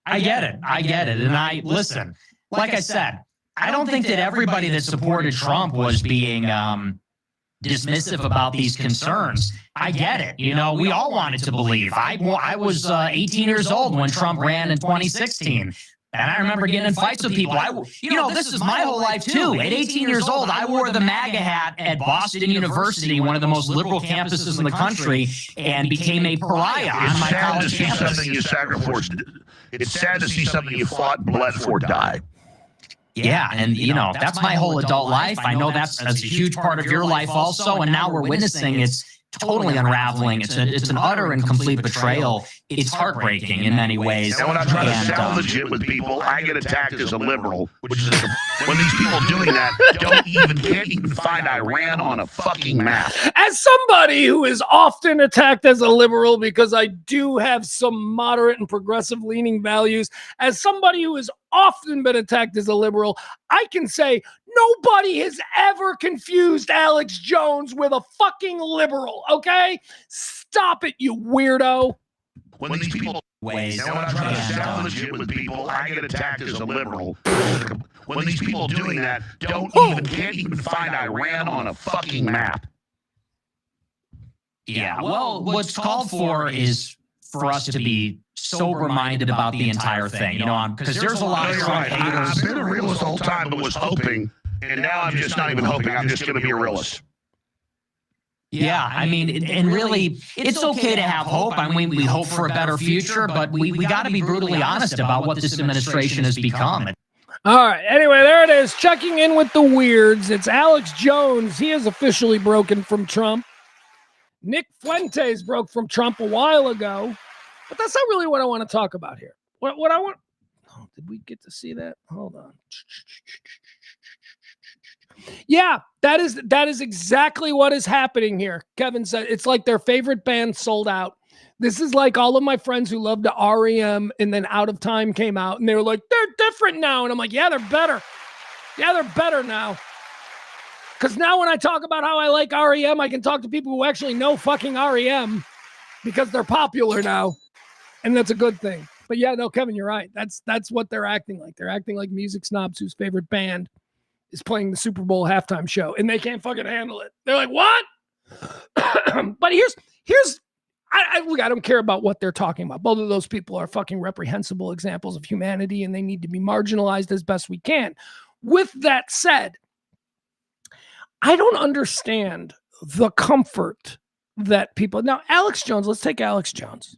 I get it. And listen, like I said, I don't think that everybody that supported Trump was being dismissive about these concerns. I get it. You know, we all wanted to believe. I was 18 years old when Trump ran in 2016. And I remember getting in fights with people. This is my whole life too. At 18 years old, I wore the MAGA hat at Boston University, one of the most liberal campuses in the country, and became a pariah on my college campus. It's sad to see something you fought, bled for, die. Yeah, and that's my whole adult life. I know that's a huge part of your life also, and now we're witnessing it's totally unraveling. It's an utter and complete betrayal. It's heartbreaking in many ways. And when I try to salvage it with people, I get attacked as a liberal, which is when these people doing that can't even find Iran on a fucking map. As somebody who is often attacked as a liberal, because I do have some moderate and progressive leaning values, as somebody who has often been attacked as a liberal, I can say nobody has ever confused Alex Jones with a fucking liberal, okay? Stop it, you weirdo. When these people ways, and when I try to salvage it with people, I get attacked as a liberal. When these people doing that can't even find Iran on a fucking map. Yeah, well, what's called for is for us to be sober-minded about the entire thing, because there's a lot of Trump haters. I've been a realist the whole time, but was hoping, and now I'm just not even hoping. I'm just going to be a realist. Yeah, I mean, and really, it's okay to have hope. I mean, we hope for a better future, but we got to be brutally honest about what this administration has become. All right. Anyway, there it is. Checking in with the weirds. It's Alex Jones. He is officially broken from Trump. Nick Fuentes broke from Trump a while ago. But that's not really what I want to talk about here. What I want... Oh, did we get to see that? Hold on. Yeah, that is exactly what is happening here. Kevin said it's like their favorite band sold out. This is like all of my friends who loved the REM and then Out of Time came out and they were like, they're different now. And I'm like, yeah, they're better. Yeah, they're better now. Because now when I talk about how I like REM, I can talk to people who actually know fucking REM because they're popular now. And that's a good thing. But yeah, no, Kevin, you're right. That's what they're acting like. They're acting like music snobs whose favorite band is playing the Super Bowl halftime show and they can't fucking handle it. They're like, what? But here's look, I don't care about what they're talking about. Both of those people are fucking reprehensible examples of humanity and they need to be marginalized as best we can. With that said, I don't understand the comfort that people... Now, Alex Jones, let's take Alex Jones.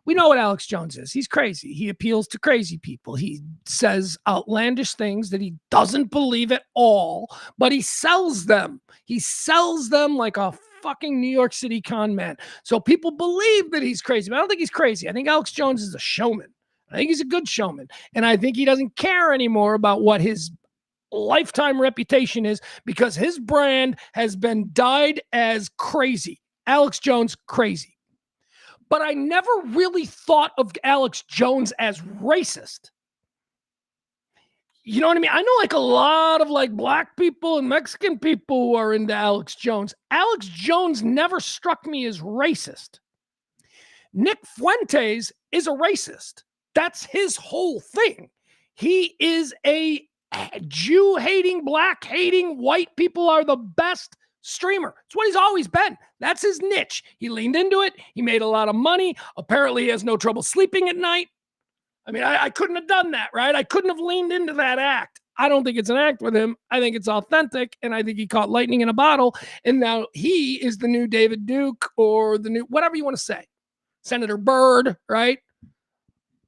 We know what Alex Jones is. He's crazy. He appeals to crazy people. He says outlandish things that he doesn't believe at all, but he sells them. He sells them like a fucking New York City con man. So people believe that he's crazy, but I don't think he's crazy. I think Alex Jones is a showman. I think he's a good showman. And I think he doesn't care anymore about what his lifetime reputation is because his brand has been dyed as crazy. Alex Jones, crazy. But I never really thought of Alex Jones as racist. You know what I mean? I know like a lot of like black people and Mexican people who are into Alex Jones. Alex Jones never struck me as racist. Nick Fuentes is a racist. That's his whole thing. He is a Jew-hating, black-hating, white people are the best streamer. It's what he's always been. That's his niche. He leaned into it. He made a lot of money. Apparently, he has no trouble sleeping at night. I mean, I couldn't have done that, right? I couldn't have leaned into that act. I don't think it's an act with him. I think it's authentic, and I think he caught lightning in a bottle, and now he is the new David Duke or the new, whatever you want to say. Senator Byrd, right?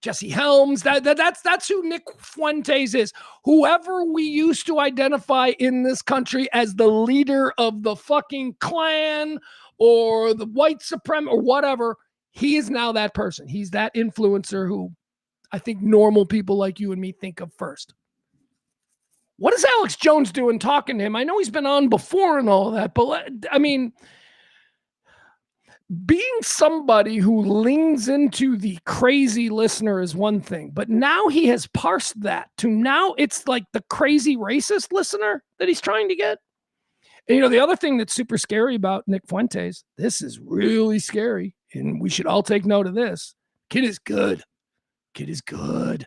Jesse Helms, that's who Nick Fuentes is. Whoever we used to identify in this country as the leader of the fucking Klan or the white supremacy or whatever, he is now that person. He's that influencer who I think normal people like you and me think of first. What is Alex Jones doing talking to him? I know he's been on before and all of that, but I mean, being somebody who leans into the crazy listener is one thing, but now he has parsed that to now it's like the crazy racist listener that he's trying to get. And, the other thing that's super scary about Nick Fuentes, this is really scary, and we should all take note of this. Kid is good. Kid is good.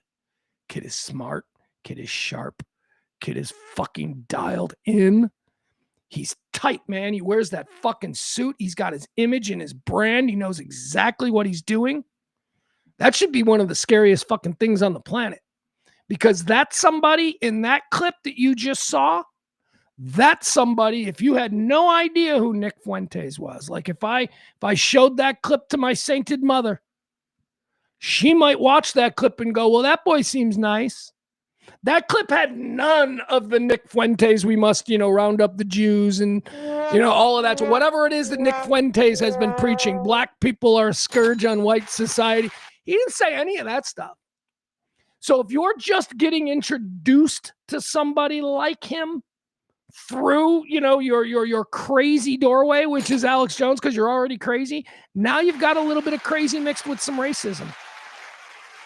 Kid is smart. Kid is sharp. Kid is fucking dialed in. He's tight, man. He wears that fucking suit. He's got his image and his brand. He knows exactly what he's doing. That should be one of the scariest fucking things on the planet. Because that's somebody in that clip that you just saw, that's somebody, if you had no idea who Nick Fuentes was, like if I showed that clip to my sainted mother, she might watch that clip and go, well, that boy seems nice. That clip had none of the Nick Fuentes, we must, round up the Jews and, all of that. So whatever it is that Nick Fuentes has been preaching, black people are a scourge on white society. He didn't say any of that stuff. So if you're just getting introduced to somebody like him through, your crazy doorway, which is Alex Jones, because you're already crazy, now you've got a little bit of crazy mixed with some racism.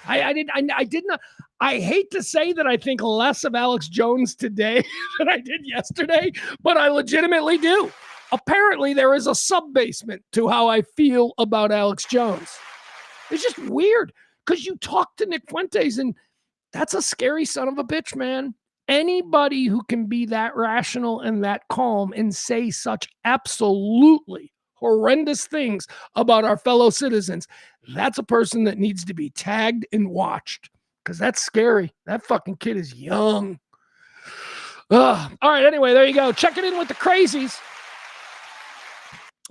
I hate to say that I think less of Alex Jones today than I did yesterday, but I legitimately do. Apparently, there is a sub-basement to how I feel about Alex Jones. It's just weird because you talk to Nick Fuentes, and that's a scary son of a bitch, man. Anybody who can be that rational and that calm and say such absolutely horrendous things about our fellow citizens, that's a person that needs to be tagged and watched because that's scary. That fucking kid is young. All right, anyway, there you go. Check it in with the crazies.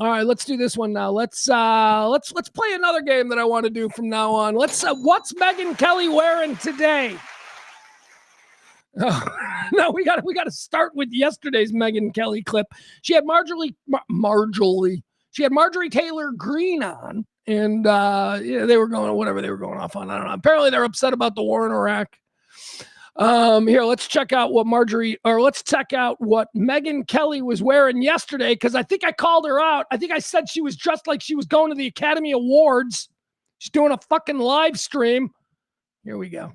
All right, let's do this one now. Let's play another game that I want to do from now on. What's Megyn Kelly wearing today? Oh, no, we got to start with yesterday's Megyn Kelly clip. She had Marjorie Taylor Greene on, and they were going whatever they were going off on. I don't know. Apparently, they're upset about the war in Iraq. Here, let's check out what Megyn Kelly was wearing yesterday, because I think I called her out. I think I said she was dressed like she was going to the Academy Awards. She's doing a fucking live stream. Here we go.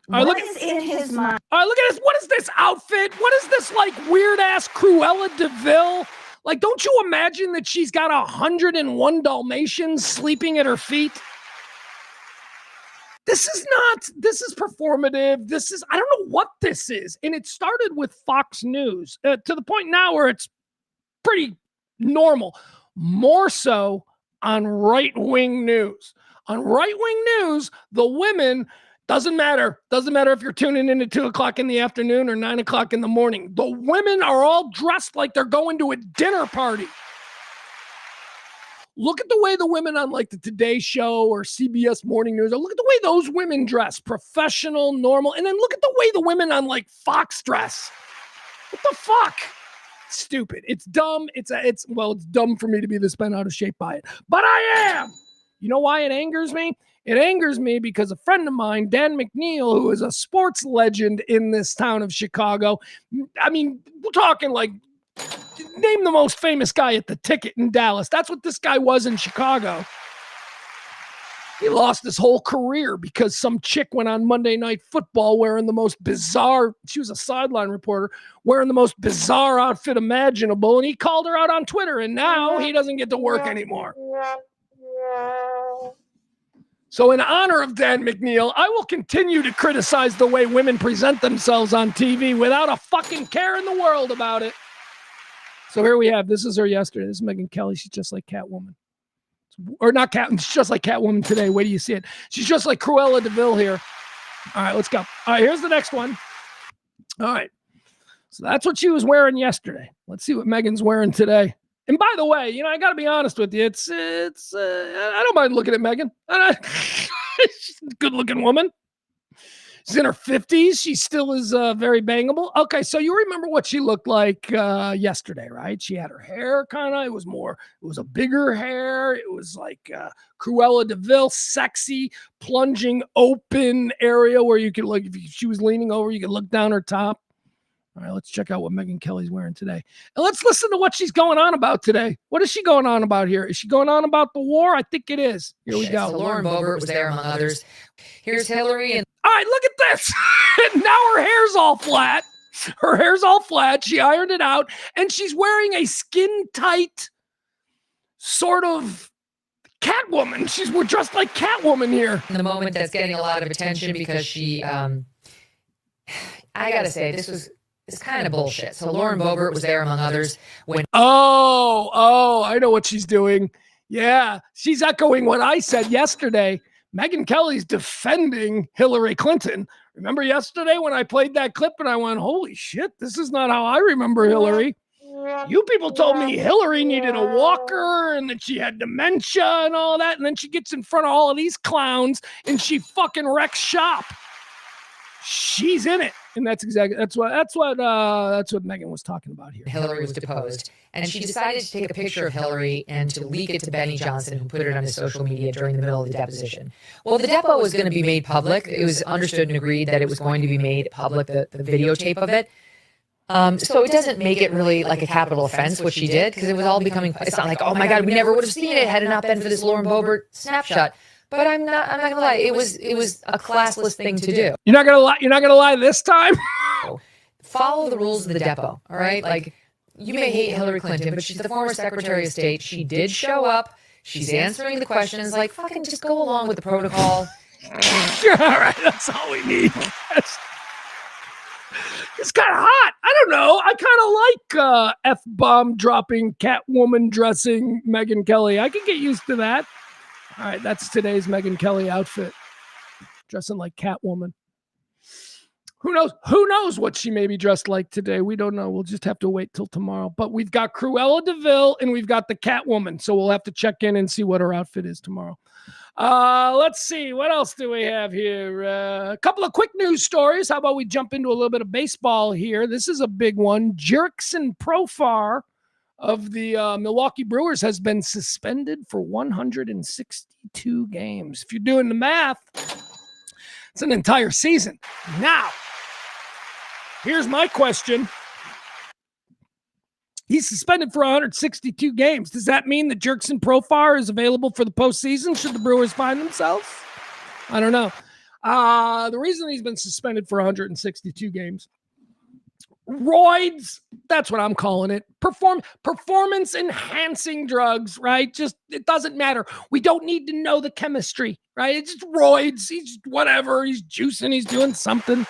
All right, what is in his mind? All right, look at this. What is this outfit? What is this like weird ass Cruella DeVille? Like, don't you imagine that she's got 101 Dalmatians sleeping at her feet? This is performative. I don't know what this is. And it started with Fox News to the point now where it's pretty normal, more so on right-wing news. On right-wing news, the women, doesn't matter if you're tuning in at 2:00 in the afternoon or 9:00 in the morning. The women are all dressed like they're going to a dinner party. Look at the way the women on like the Today Show or CBS Morning News, look at the way those women dress, professional, normal. And then look at the way the women on like Fox dress. What the fuck? Stupid. It's dumb. It's dumb for me to be this bent out of shape by it, but I am. You know why it angers me? It angers me because a friend of mine, Dan McNeil, who is a sports legend in this town of Chicago, I mean, we're talking like, name the most famous guy at the Ticket in Dallas. That's what this guy was in Chicago. He lost his whole career because some chick went on Monday Night Football wearing the most bizarre, she was a sideline reporter, wearing the most bizarre outfit imaginable, and he called her out on Twitter, and now he doesn't get to work anymore. So in honor of Dan McNeil, I will continue to criticize the way women present themselves on TV without a fucking care in the world about it. So here we have, this is her yesterday. This is Megyn Kelly. She's just like Catwoman. Or not Catwoman, she's just like Catwoman today. Wait till you see it. She's just like Cruella DeVille here. All right, let's go. All right, here's the next one. All right. So that's what she was wearing yesterday. Let's see what Megan's wearing today. And by the way, I got to be honest with you. It's I don't mind looking at Megyn. She's a good-looking woman. She's in her 50s. She still is very bangable. Okay, so you remember what she looked like yesterday, right? She had her hair it was a bigger hair. It was like Cruella de Vil, sexy, plunging open area where you could look, if she was leaning over, you could look down her top. All right, let's check out what Megyn Kelly's wearing today. And let's listen to what she's going on about today. What is she going on about here? Is she going on about the war? I think it is. Here we go. So Lauren Boebert was there, among others. Here's Hillary. And all right, look at this. Now her hair's all flat. Her hair's all flat. She ironed it out. And she's wearing a skin-tight sort of Catwoman. We're dressed like Catwoman here. the moment that's getting a lot of attention because she, I got to say, it's kind of bullshit. So Lauren Boebert was there, among others, when... Oh, I know what she's doing. Yeah, she's echoing what I said yesterday. Megyn Kelly's defending Hillary Clinton. Remember yesterday when I played that clip and I went, holy shit, this is not how I remember Hillary. You people told me Hillary needed a walker and that she had dementia and all that. And then she gets in front of all of these clowns and she fucking wrecks shop. She's in it. And that's what Megyn was talking about here. Hillary was deposed, and she decided to take a picture of Hillary and to leak it to Benny Johnson, who put it on his social media during the middle of the deposition. Well, the depo was going to be made public. It was understood and agreed that it was going to be made public, the videotape of it. So it doesn't make it really like a capital offense, what she did, because it was all becoming, it's not like, oh my God, we never would have seen it had it not been for this Lauren Boebert snapshot. But I'm not gonna lie, it was a classless thing to do. You're not gonna lie this time? Follow the rules of the depo, all right? Like, you may hate Hillary Clinton, but she's the former Secretary of State. She did show up. She's answering the questions. Like, fucking just go along with the protocol. All right, that's all we need. It's kind of hot. I don't know. I kind of like F-bomb dropping, Catwoman dressing Megyn Kelly. I can get used to that. All right, that's today's Megyn Kelly outfit. Dressing like Catwoman. Who knows? Who knows what she may be dressed like today? We don't know. We'll just have to wait till tomorrow. But we've got Cruella de Vil and we've got the Catwoman. So we'll have to check in and see what her outfit is tomorrow. Let's see. What else do we have here? A couple of quick news stories. How about we jump into a little bit of baseball here? This is a big one. Jurickson Profar of the Milwaukee Brewers has been suspended for 162 games. If you're doing the math, it's an entire season. Now, here's my question. He's suspended for 162 games. Does that mean that Jurickson Profar is available for the postseason should the Brewers find themselves? I don't know. The reason he's been suspended for 162 games, roids, that's what I'm calling it. Performance enhancing drugs, right? Just, it doesn't matter. We don't need to know the chemistry, right? It's just roids. He's whatever. He's juicing. He's doing something.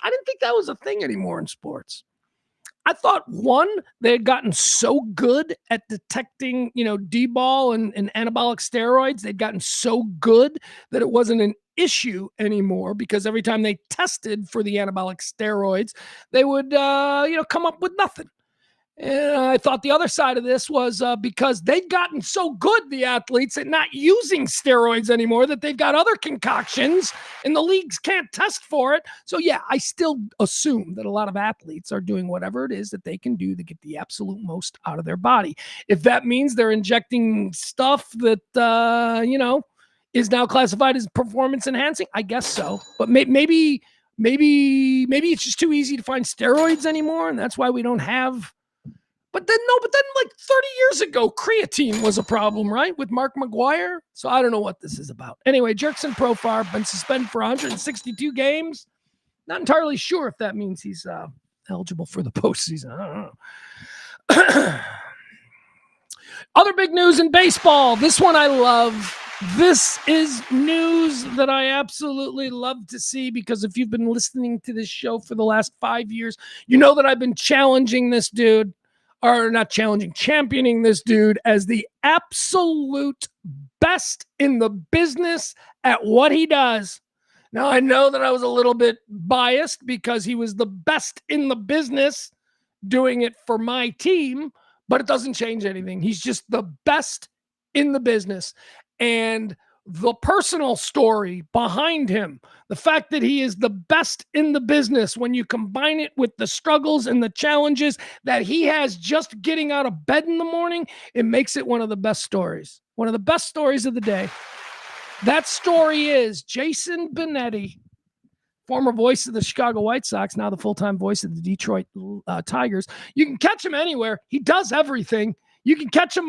I didn't think that was a thing anymore in sports. I thought, one, they had gotten so good at detecting, D-ball and anabolic steroids. They'd gotten so good that it wasn't an issue anymore because every time they tested for the anabolic steroids, they would, come up with nothing. And I thought the other side of this was because they'd gotten so good, the athletes, at not using steroids anymore, that they've got other concoctions and the leagues can't test for it. So, yeah, I still assume that a lot of athletes are doing whatever it is that they can do to get the absolute most out of their body. If that means they're injecting stuff that, is now classified as performance enhancing, I guess so. But maybe it's just too easy to find steroids anymore, and that's why we don't have... But then like 30 years ago, creatine was a problem, right? With Mark McGwire. So I don't know what this is about. Anyway, Jurickson Profar been suspended for 162 games. Not entirely sure if that means he's eligible for the postseason. I don't know. Other big news in baseball. This one I love. This is news that I absolutely love to see because if you've been listening to this show for the last 5 years, you know that I've been challenging this dude. Or not challenging, championing this dude as the absolute best in the business at what he does. Now, I know that I was a little bit biased because he was the best in the business doing it for my team, but it doesn't change anything. He's just the best in the business. And the personal story behind him, the fact that he is the best in the business when you combine it with the struggles and the challenges that he has just getting out of bed in the morning, it makes it one of the best stories. One of the best stories of the day. That story is Jason Benetti, former voice of the Chicago White Sox, now the full-time voice of the Detroit Tigers. You can catch him anywhere. He does everything. You catch him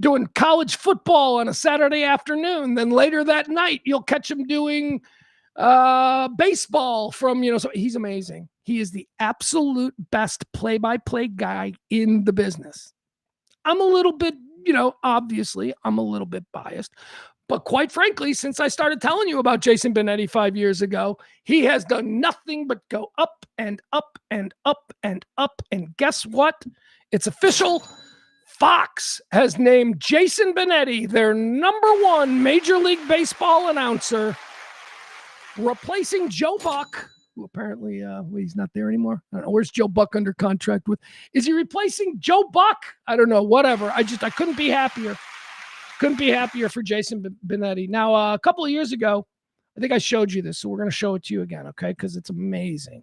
doing college football on a Saturday afternoon. Then later that night, you'll catch him doing baseball so he's amazing. He is the absolute best play-by-play guy in the business. I'm a little bit, obviously I'm a little bit biased, but quite frankly, since I started telling you about Jason Benetti 5 years ago, he has done nothing but go up and up and up and up. And guess what? It's official. Fox has named Jason Benetti their #1 Major League Baseball announcer, replacing Joe Buck, who apparently he's not there anymore. I don't know. Where's Joe Buck under contract with? Is he replacing Joe Buck? I don't know. Whatever. I couldn't be happier. Couldn't be happier for Jason Benetti. Now, a couple of years ago, I think I showed you this, so we're going to show it to you again, okay? Because it's amazing.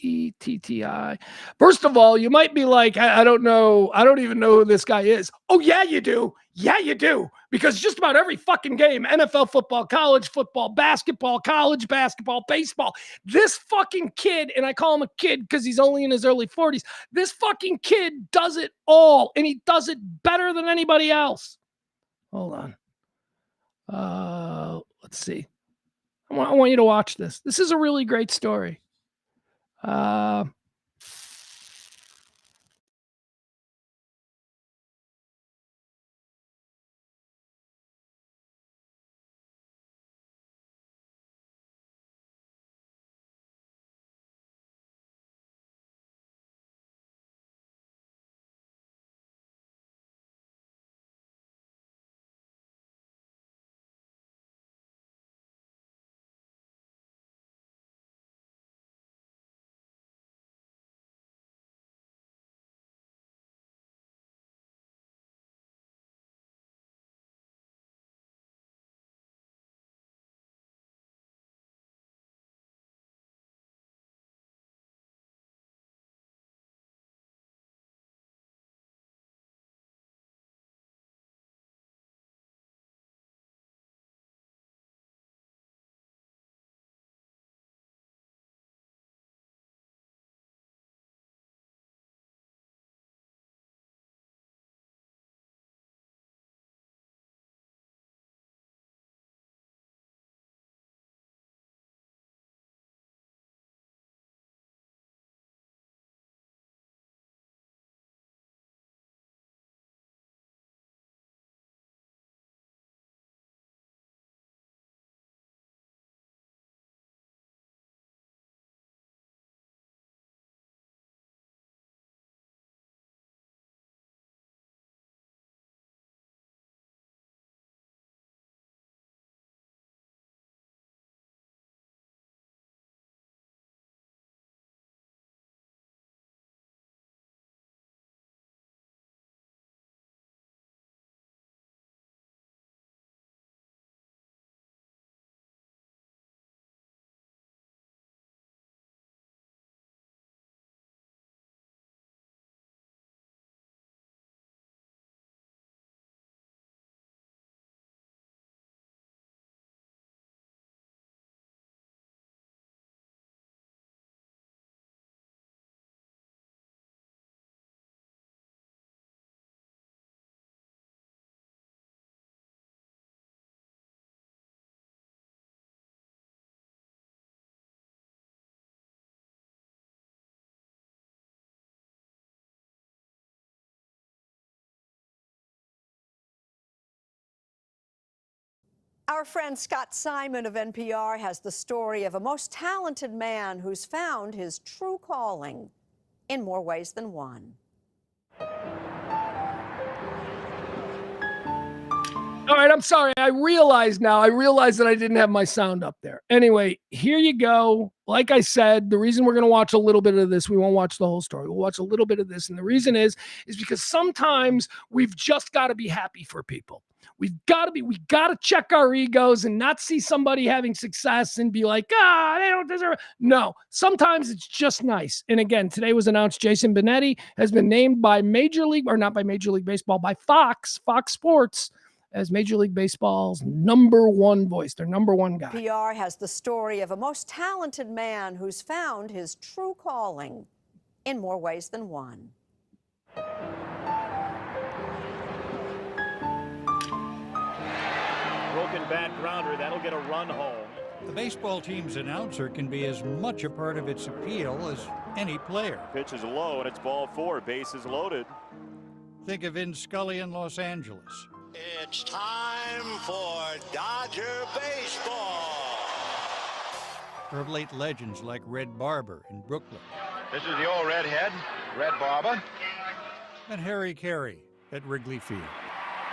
ETTI. First of all, you might be like, I don't know. I don't even know who this guy is. Oh, yeah, you do. Yeah, you do. Because just about every fucking game, NFL football, college football, basketball, college basketball, baseball, this fucking kid, and I call him a kid because he's only in his early 40s, this fucking kid does it all, and he does it better than anybody else. Hold on. Let's see. I want you to watch this. This is a really great story. Our friend Scott Simon of NPR has the story of a most talented man who's found his true calling in more ways than one. All right, I'm sorry. I realize that I didn't have my sound up there. Anyway, here you go. like I said, the reason we're going to watch a little bit of this, we won't watch the whole story. We'll watch a little bit of this. And the reason is because sometimes we've just got to be happy for people. We got to check our egos and not see somebody having success and be like, they don't deserve it. No, sometimes it's just nice. And again, today was announced Jason Benetti has been named by not by Major League Baseball, by Fox Sports, as Major League Baseball's number one voice, their number one guy. PR has the story of a most talented man who's found his true calling in more ways than one. Broken bat grounder, that'll get a run home. The baseball team's announcer can be as much a part of its appeal as any player. Pitch is low and it's ball 4, bases loaded. Think of Vin Scully in Los Angeles. It's time for Dodger baseball. Or of late legends like Red Barber in Brooklyn. This is the old redhead, Red Barber. And Harry Carey at Wrigley Field.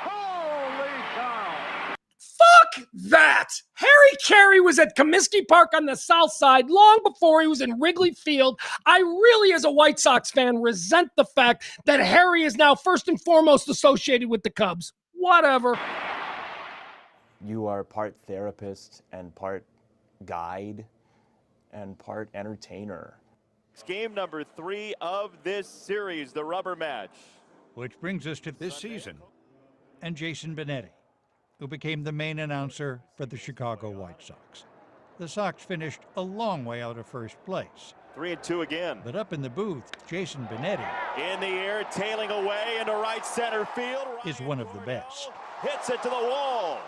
Holy cow! Fuck that! Harry Carey was at Comiskey Park on the south side long before he was in Wrigley Field. I really, as a White Sox fan, resent the fact that Harry is now first and foremost associated with the Cubs. Whatever. You are part therapist and part guide and part entertainer. It's game number 3 of this series, the rubber match. Which brings us to this season and Jason Benetti, who became the main announcer for the Chicago White Sox. The Sox finished a long way out of first place. 3-2 again. But up in the booth, Jason Benetti in the air, tailing away into right center field. Is one of the best. Hits it to the wall.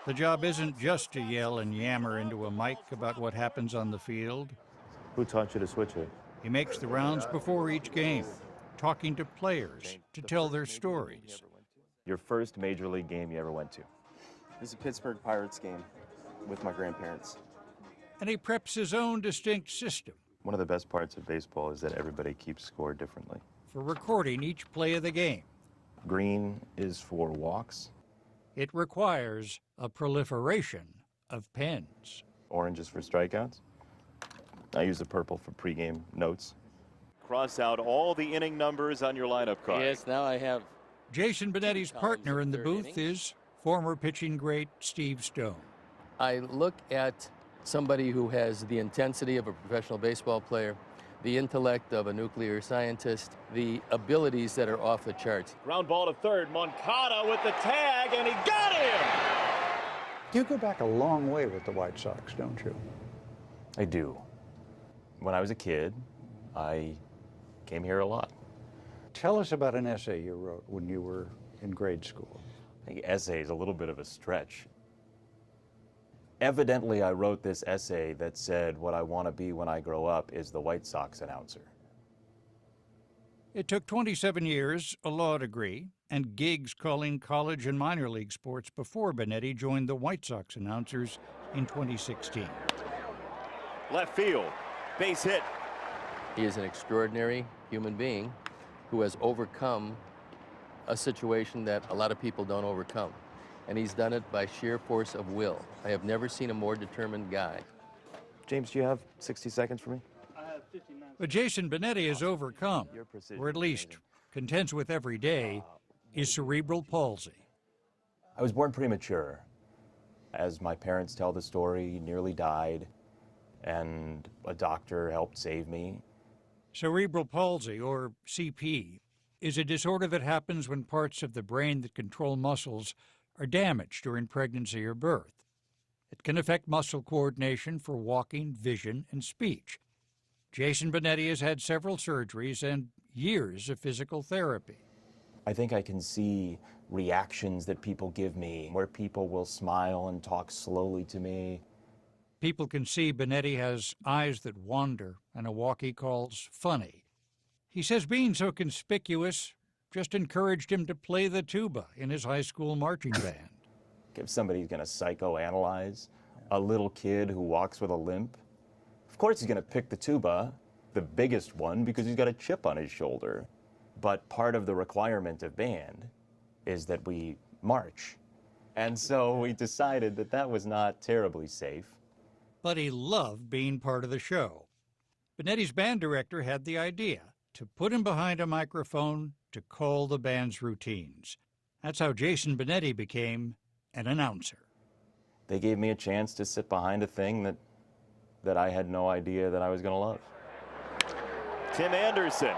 The job isn't just to yell and yammer into a mic about what happens on the field. Who taught you to switch it? He makes the rounds before each game, talking to players to tell their stories. Your first major league game you ever went to? It was a Pittsburgh Pirates game with my grandparents. And he preps his own distinct system. One of the best parts of baseball is that everybody keeps score differently. For recording each play of the game. Green is for walks. It requires a proliferation of pens. Orange is for strikeouts. I use the purple for pregame notes. Cross out all the inning numbers on your lineup card. Yes, now I have. Jason Benetti's partner in the booth is former pitching great Steve Stone. I look at somebody who has the intensity of a professional baseball player, the intellect of a nuclear scientist, the abilities that are off the charts. Ground ball to third. Moncada with the tag, and he got him! You go back a long way with the White Sox, don't you? I do. When I was a kid, I came here a lot. Tell us about an essay you wrote when you were in grade school. I think essay is a little bit of a stretch. Evidently, I wrote this essay that said what I want to be when I grow up is the White Sox announcer. It took 27 years, a law degree, and gigs calling college and minor league sports before Benetti joined the White Sox announcers in 2016. Left field, base hit. He is an extraordinary human being who has overcome a situation that a lot of people don't overcome. And he's done it by sheer force of will. I have never seen a more determined guy. James, do you have 60 seconds for me? But Jason Benetti has overcome, or at least contends with every day, is cerebral palsy. I was born premature. As my parents tell the story, he nearly died, and a doctor helped save me. Cerebral palsy, or CP, is a disorder that happens when parts of the brain that control muscles are damaged during pregnancy or birth. It can affect muscle coordination for walking, vision, and speech. Jason Benetti has had several surgeries and years of physical therapy. I think I can see reactions that people give me, where people will smile and talk slowly to me. People can see Benetti has eyes that wander and a walk he calls funny. He says being so conspicuous just encouraged him to play the tuba in his high school marching band. If somebody's going to psychoanalyze a little kid who walks with a limp, of course he's going to pick the tuba, the biggest one, because he's got a chip on his shoulder. But part of the requirement of band is that we march. And so we decided that that was not terribly safe. but he loved being part of the show. Benetti's band director had the idea to put him behind a microphone to call the band's routines. That's how Jason Benetti became an announcer. They gave me a chance to sit behind a thing that I had no idea that I was going to love. Tim Anderson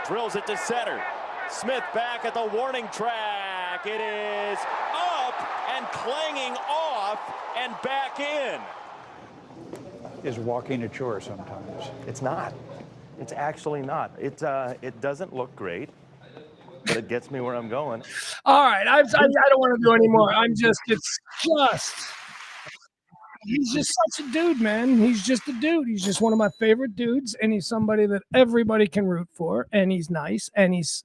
drills it to center. Smith back at the warning track. It is up and clanging off and back in. Is walking a chore sometimes? It's not. It's actually not. It doesn't look great, but it gets me where I'm going. All right, I don't want to do anymore. He's just such a dude, man. He's just a dude. He's just one of my favorite dudes, and he's somebody that everybody can root for, and he's nice, and he's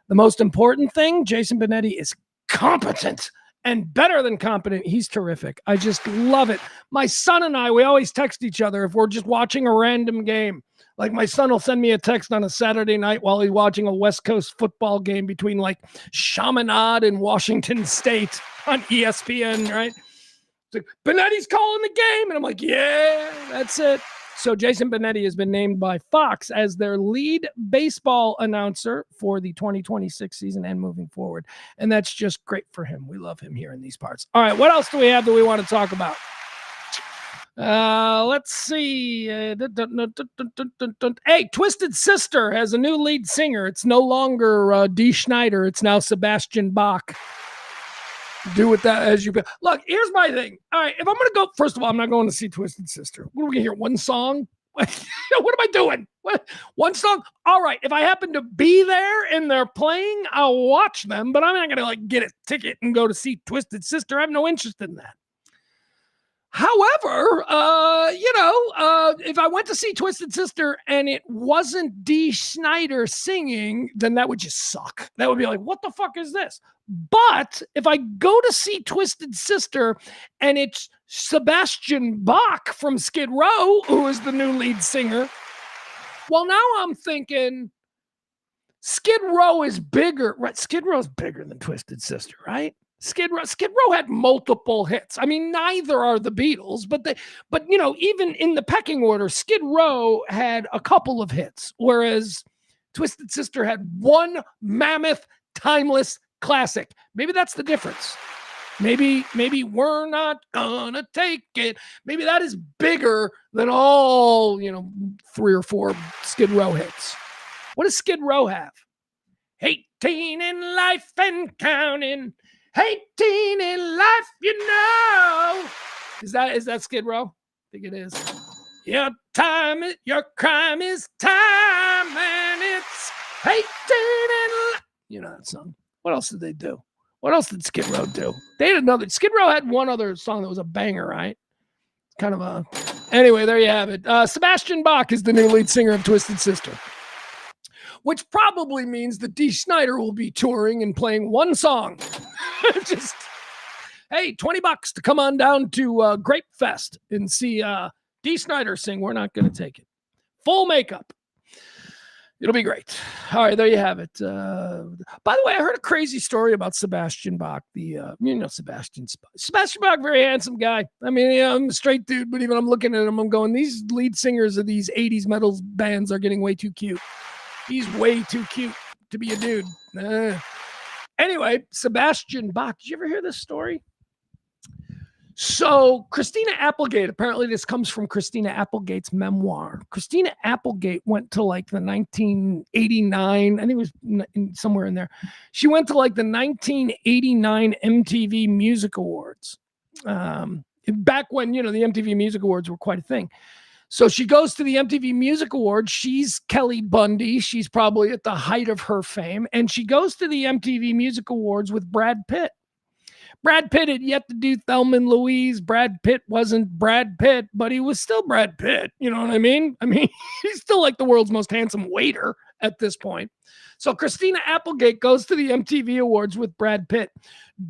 the most important thing. Jason Benetti is competent. And better than competent, he's terrific. I just love it. My son and I, we always text each other if we're just watching a random game. Like my son will send me a text on a Saturday night while he's watching a West Coast football game between like Chaminade and Washington State on ESPN, right? It's like, Benetti's calling the game. And I'm like, yeah, that's it. So Jason Benetti has been named by Fox as their lead baseball announcer for the 2026 season and moving forward. And that's just great for him. We love him here in these parts. All right, what else do we have that we want to talk about? Let's see. Hey, Twisted Sister has a new lead singer. It's no longer Dee Schneider. It's now Sebastian Bach. Do with that as you look. Here's my thing. All right, if I'm gonna go, first of all, I'm not going to see Twisted Sister. What are we gonna hear? One song? What am I doing? One song? All right. If I happen to be there and they're playing, I'll watch them. But I'm not gonna like get a ticket and go to see Twisted Sister. I have no interest in that. However, if I went to see Twisted Sister and it wasn't Dee Schneider singing, then that would just suck. That would be like, what the fuck is this? But if I go to see Twisted Sister and it's Sebastian Bach from Skid Row, who is the new lead singer, well, now I'm thinking Skid Row is bigger, right? Skid Row is bigger than Twisted Sister, right? Skid Row had multiple hits. I mean, neither are the Beatles, but even in the pecking order, Skid Row had a couple of hits, whereas Twisted Sister had one mammoth, timeless classic. Maybe that's the difference. Maybe We're Not Gonna Take It. Maybe that is bigger than all, 3 or 4 Skid Row hits. What does Skid Row have? 18 in life and counting. 18 in life, Is that Skid Row? I think it is. Your crime is time, and it's 18 in life. You know that song. What else did they do? What else did Skid Row do? They had another. Skid Row had one other song that was a banger, right? Kind of a. Anyway, there you have it. Sebastian Bach is the new lead singer of Twisted Sister, which probably means that Dee Schneider will be touring and playing one song. Just, hey, $20 to come on down to Grape Fest and see Dee Schneider sing We're Not Gonna Take It. Full makeup. It'll be great. All right, there you have it. By the way, I heard a crazy story about Sebastian Bach. Sebastian Bach, very handsome guy. I mean, I'm a straight dude, but even I'm looking at him, I'm going, these lead singers of these 80s metal bands are getting way too cute. He's way too cute to be a dude. Anyway, Sebastian Bach. Did you ever hear this story? So Christina Applegate, apparently this comes from Christina Applegate's memoir. Christina Applegate went to like the 1989, I think it was somewhere in there. She went to like the 1989 MTV Music Awards. Back when, the MTV Music Awards were quite a thing. So she goes to the MTV Music Awards. She's Kelly Bundy. She's probably at the height of her fame. And she goes to the MTV Music Awards with Brad Pitt. Brad Pitt had yet to do Thelma and Louise. Brad Pitt wasn't Brad Pitt, but he was still Brad Pitt. You know what I mean? I mean, he's still like the world's most handsome waiter at this point. So Christina Applegate goes to the MTV Awards with Brad Pitt.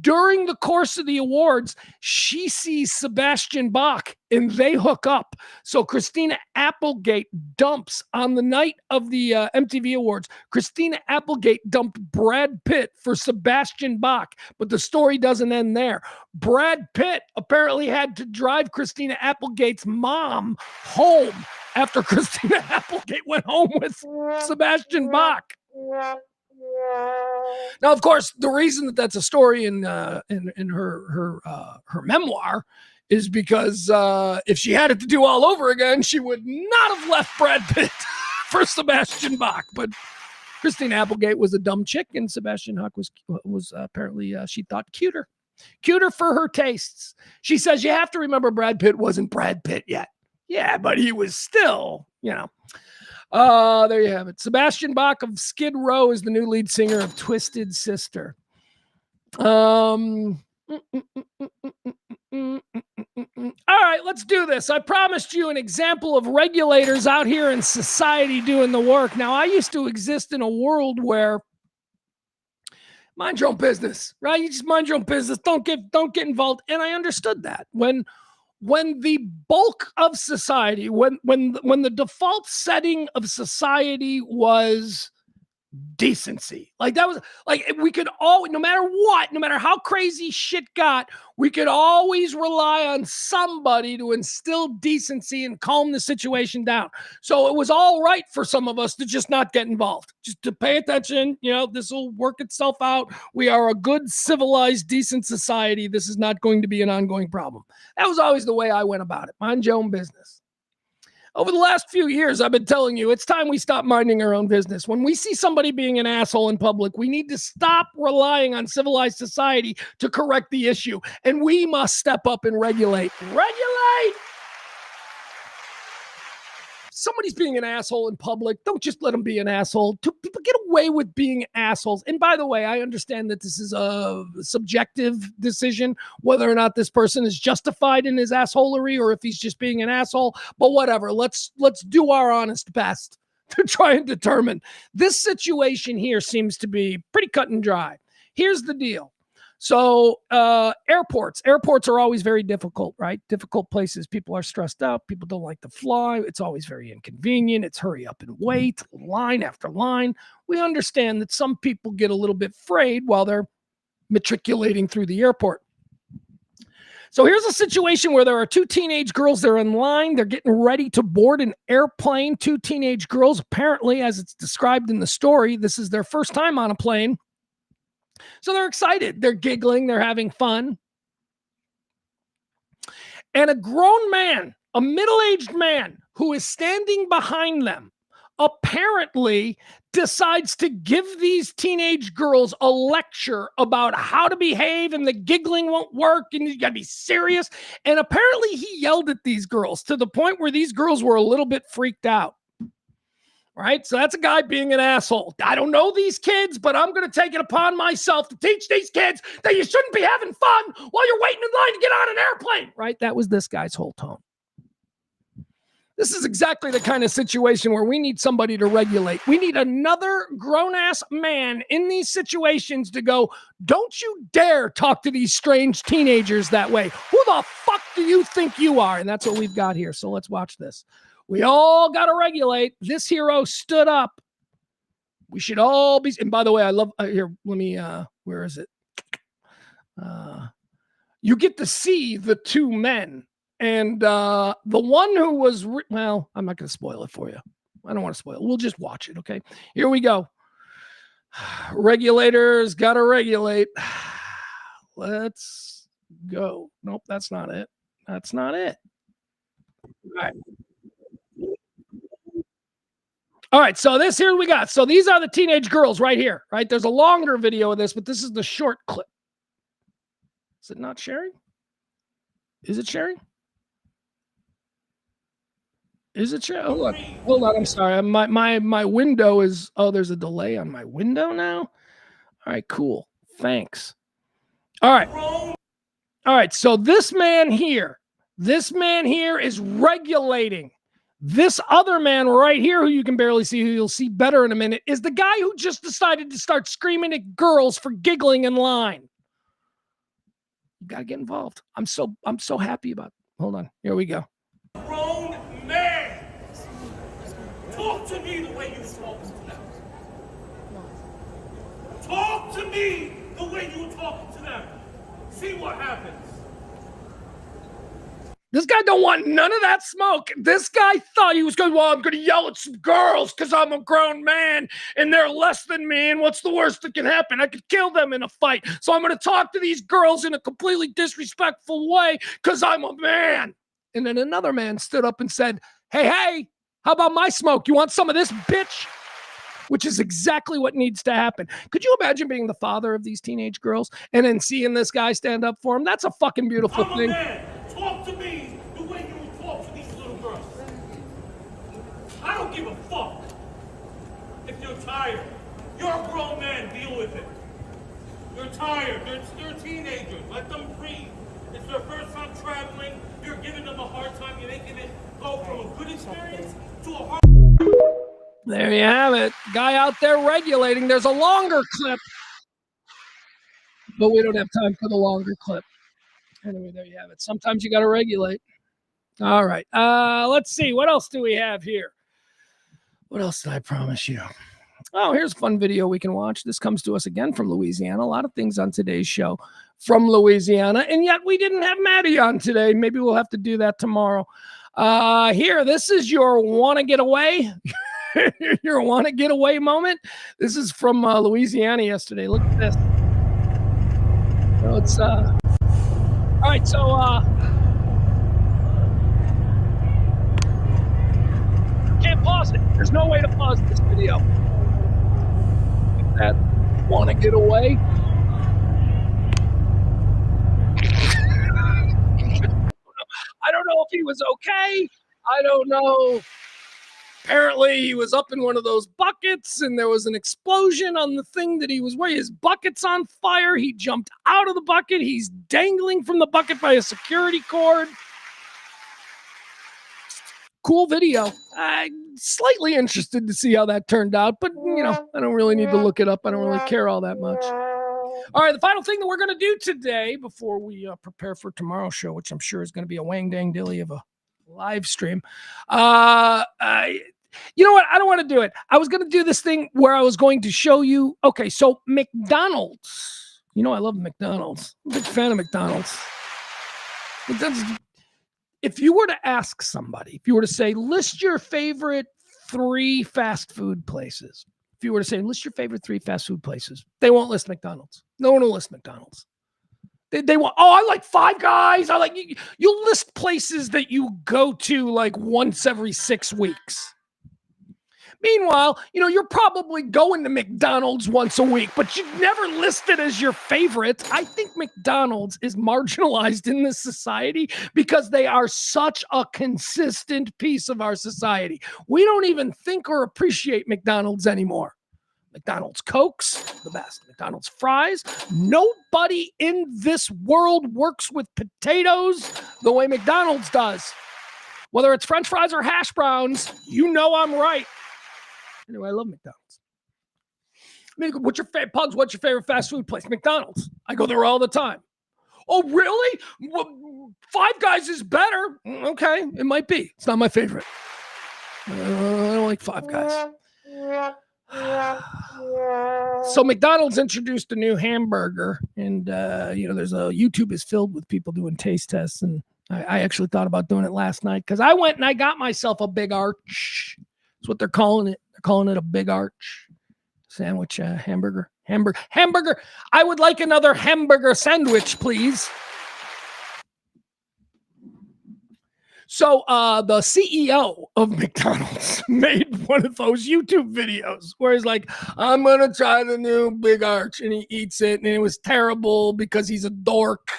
During the course of the awards, she sees Sebastian Bach and they hook up. So Christina Applegate dumps on the night of the MTV Awards. Christina Applegate dumped Brad Pitt for Sebastian Bach, but the story doesn't end there. Brad Pitt apparently had to drive Christina Applegate's mom home after Christina Applegate went home with Sebastian Bach. Now, of course, the reason that that's a story in her memoir is because if she had it to do all over again, she would not have left Brad Pitt for Sebastian Bach. But Christina Applegate was a dumb chick, and Sebastian Bach was apparently she thought cuter for her tastes. She says you have to remember Brad Pitt wasn't Brad Pitt yet. Yeah, but he was still, there you have it. Sebastian Bach of Skid Row is the new lead singer of Twisted Sister. All right, let's do this. I promised you an example of regulators out here in society doing the work. Now, I used to exist in a world where mind your own business, right? You just mind your own business. Don't get involved. And I understood that when the bulk of society, when the default setting of society was decency, like that was like we could all, no matter how crazy shit got, we could always rely on somebody to instill decency and calm the situation down. So it was all right for some of us to just not get involved, just to pay attention. This will work itself out. We are a good, civilized, decent society. This is not going to be an ongoing problem. That was always the way I went about it. Mind your own business. Over the last few years, I've been telling you, it's time we stop minding our own business. When we see somebody being an asshole in public, we need to stop relying on civilized society to correct the issue. And we must step up and regulate. Regulate! Somebody's being an asshole in public. Don't just let them be an asshole. People get away with being assholes. And by the way, I understand that this is a subjective decision, whether or not this person is justified in his assholery or if he's just being an asshole. But whatever, let's do our honest best to try and determine. This situation here seems to be pretty cut and dry. Here's the deal. So airports are always very difficult, right? Difficult places. People are stressed out. People don't like to fly. It's always very inconvenient. It's hurry up and wait, line after line. We understand that some people get a little bit frayed while they're matriculating through the airport. So here's a situation where there are two teenage girls. They're in line. They're getting ready to board an airplane. Two teenage girls, apparently, as it's described in the story, this is their first time on a plane. So they're excited. They're giggling. They're having fun. And a grown man, a middle-aged man who is standing behind them, apparently decides to give these teenage girls a lecture about how to behave, and the giggling won't work and you got to be serious. And apparently he yelled at these girls to the point where these girls were a little bit freaked out. Right? So that's a guy being an asshole. I don't know these kids, but I'm going to take it upon myself to teach these kids that you shouldn't be having fun while you're waiting in line to get on an airplane. Right? That was this guy's whole tone. This is exactly the kind of situation where we need somebody to regulate. We need another grown-ass man in these situations to go, don't you dare talk to these strange teenagers that way. Who the fuck do you think you are? And that's what we've got here. So let's watch this. We all got to regulate. This hero stood up. We should all be. And by the way, I love here. Let me, where is it? You get to see the two men. And the one who was, well, I'm not going to spoil it for you. I don't want to spoil it. We'll just watch it. Okay. Here we go. Regulators got to regulate. Let's go. Nope, that's not it. That's not it. All right. All right, so this here we got. So these are the teenage girls right here, right? There's a longer video of this, but this is the short clip. Is it not sharing? Is it sharing? Is it sharing? Hold on. I'm sorry. My window is, oh, there's a delay on my window now. All right, cool. Thanks. All right. So this man here is regulating This other man right here, who you can barely see, who you'll see better in a minute, is the guy who just decided to start screaming at girls for giggling in line. You got to get involved. I'm so happy about it. Hold on. Here we go. Grown man. Talk to me the way you talk to them. Talk to me the way you were talking to them. See what happens. This guy don't want none of that smoke. This guy thought he was going, well, I'm going to yell at some girls because I'm a grown man and they're less than me. And what's the worst that can happen? I could kill them in a fight. So I'm going to talk to these girls in a completely disrespectful way because I'm a man. And then another man stood up and said, hey, how about my smoke? You want some of this, bitch? Which is exactly what needs to happen. Could you imagine being the father of these teenage girls and then seeing this guy stand up for him? That's a fucking beautiful thing. Man. Talk to me the way you would talk to these little girls. I don't give a fuck if you're tired. You're a grown man. Deal with it. You're tired. They're teenagers. Let them breathe. It's their first time traveling. You're giving them a hard time. You're making it go from a good experience to a hard. There you have it. Guy out there regulating. There's a longer clip, but we don't have time for the longer clip. Anyway, there you have it. Sometimes you got to regulate. All right. Let's see. What else do we have here? What else did I promise you? Oh, here's a fun video we can watch. This comes to us again from Louisiana. A lot of things on today's show from Louisiana, and yet we didn't have Maddie on today. Maybe we'll have to do that tomorrow. Here, this is your want to get away. Your want to get away moment. This is from Louisiana yesterday. Look at this. So it's all right. So can't pause it. There's no way to pause this video. That want to get away. I don't know if he was okay. I don't know. Apparently, he was up in one of those buckets and there was an explosion on the thing that he was wearing. His bucket's on fire. He jumped out of the bucket. He's dangling from the bucket by a security cord. Cool video. I'm slightly interested to see how that turned out, but, you know, I don't really need to look it up. I don't really care all that much. All right, the final thing that we're going to do today before we prepare for tomorrow's show, which I'm sure is going to be a wang dang dilly of a live stream. You know what? I don't want to do it. I was going to do this thing where I was going to show you. Okay, so McDonald's. You know I love McDonald's. I'm a big fan of McDonald's. If you were to ask somebody, if you were to say, list your favorite 3 fast food places. If you were to say, list your favorite 3 fast food places, they won't list McDonald's. No one will list McDonald's. They want, I like Five Guys. I like, you'll list places that you go to like once every 6 weeks. Meanwhile, you know, you're probably going to McDonald's once a week, but you never list it as your favorite. I think McDonald's is marginalized in this society because they are such a consistent piece of our society. We don't even think or appreciate McDonald's anymore. McDonald's Cokes, the best. McDonald's fries. Nobody in this world works with potatoes the way McDonald's does. Whether it's French fries or hash browns, you know I'm right. Anyway, I love McDonald's. I mean, what's your favorite, Pugs? What's your favorite fast food place? McDonald's. I go there all the time. Oh, really? Well, Five Guys is better. Okay, it might be. It's not my favorite. I don't like Five Guys. So McDonald's introduced a new hamburger, and you know, there's a YouTube is filled with people doing taste tests, and I actually thought about doing it last night because I went and I got myself a Big Arch. That's what they're calling it. They're calling it a Big Arch sandwich, hamburger. I would like another hamburger sandwich, please. So the CEO of McDonald's made one of those YouTube videos where he's like, I'm going to try the new Big Arch, and he eats it, and it was terrible because he's a dork,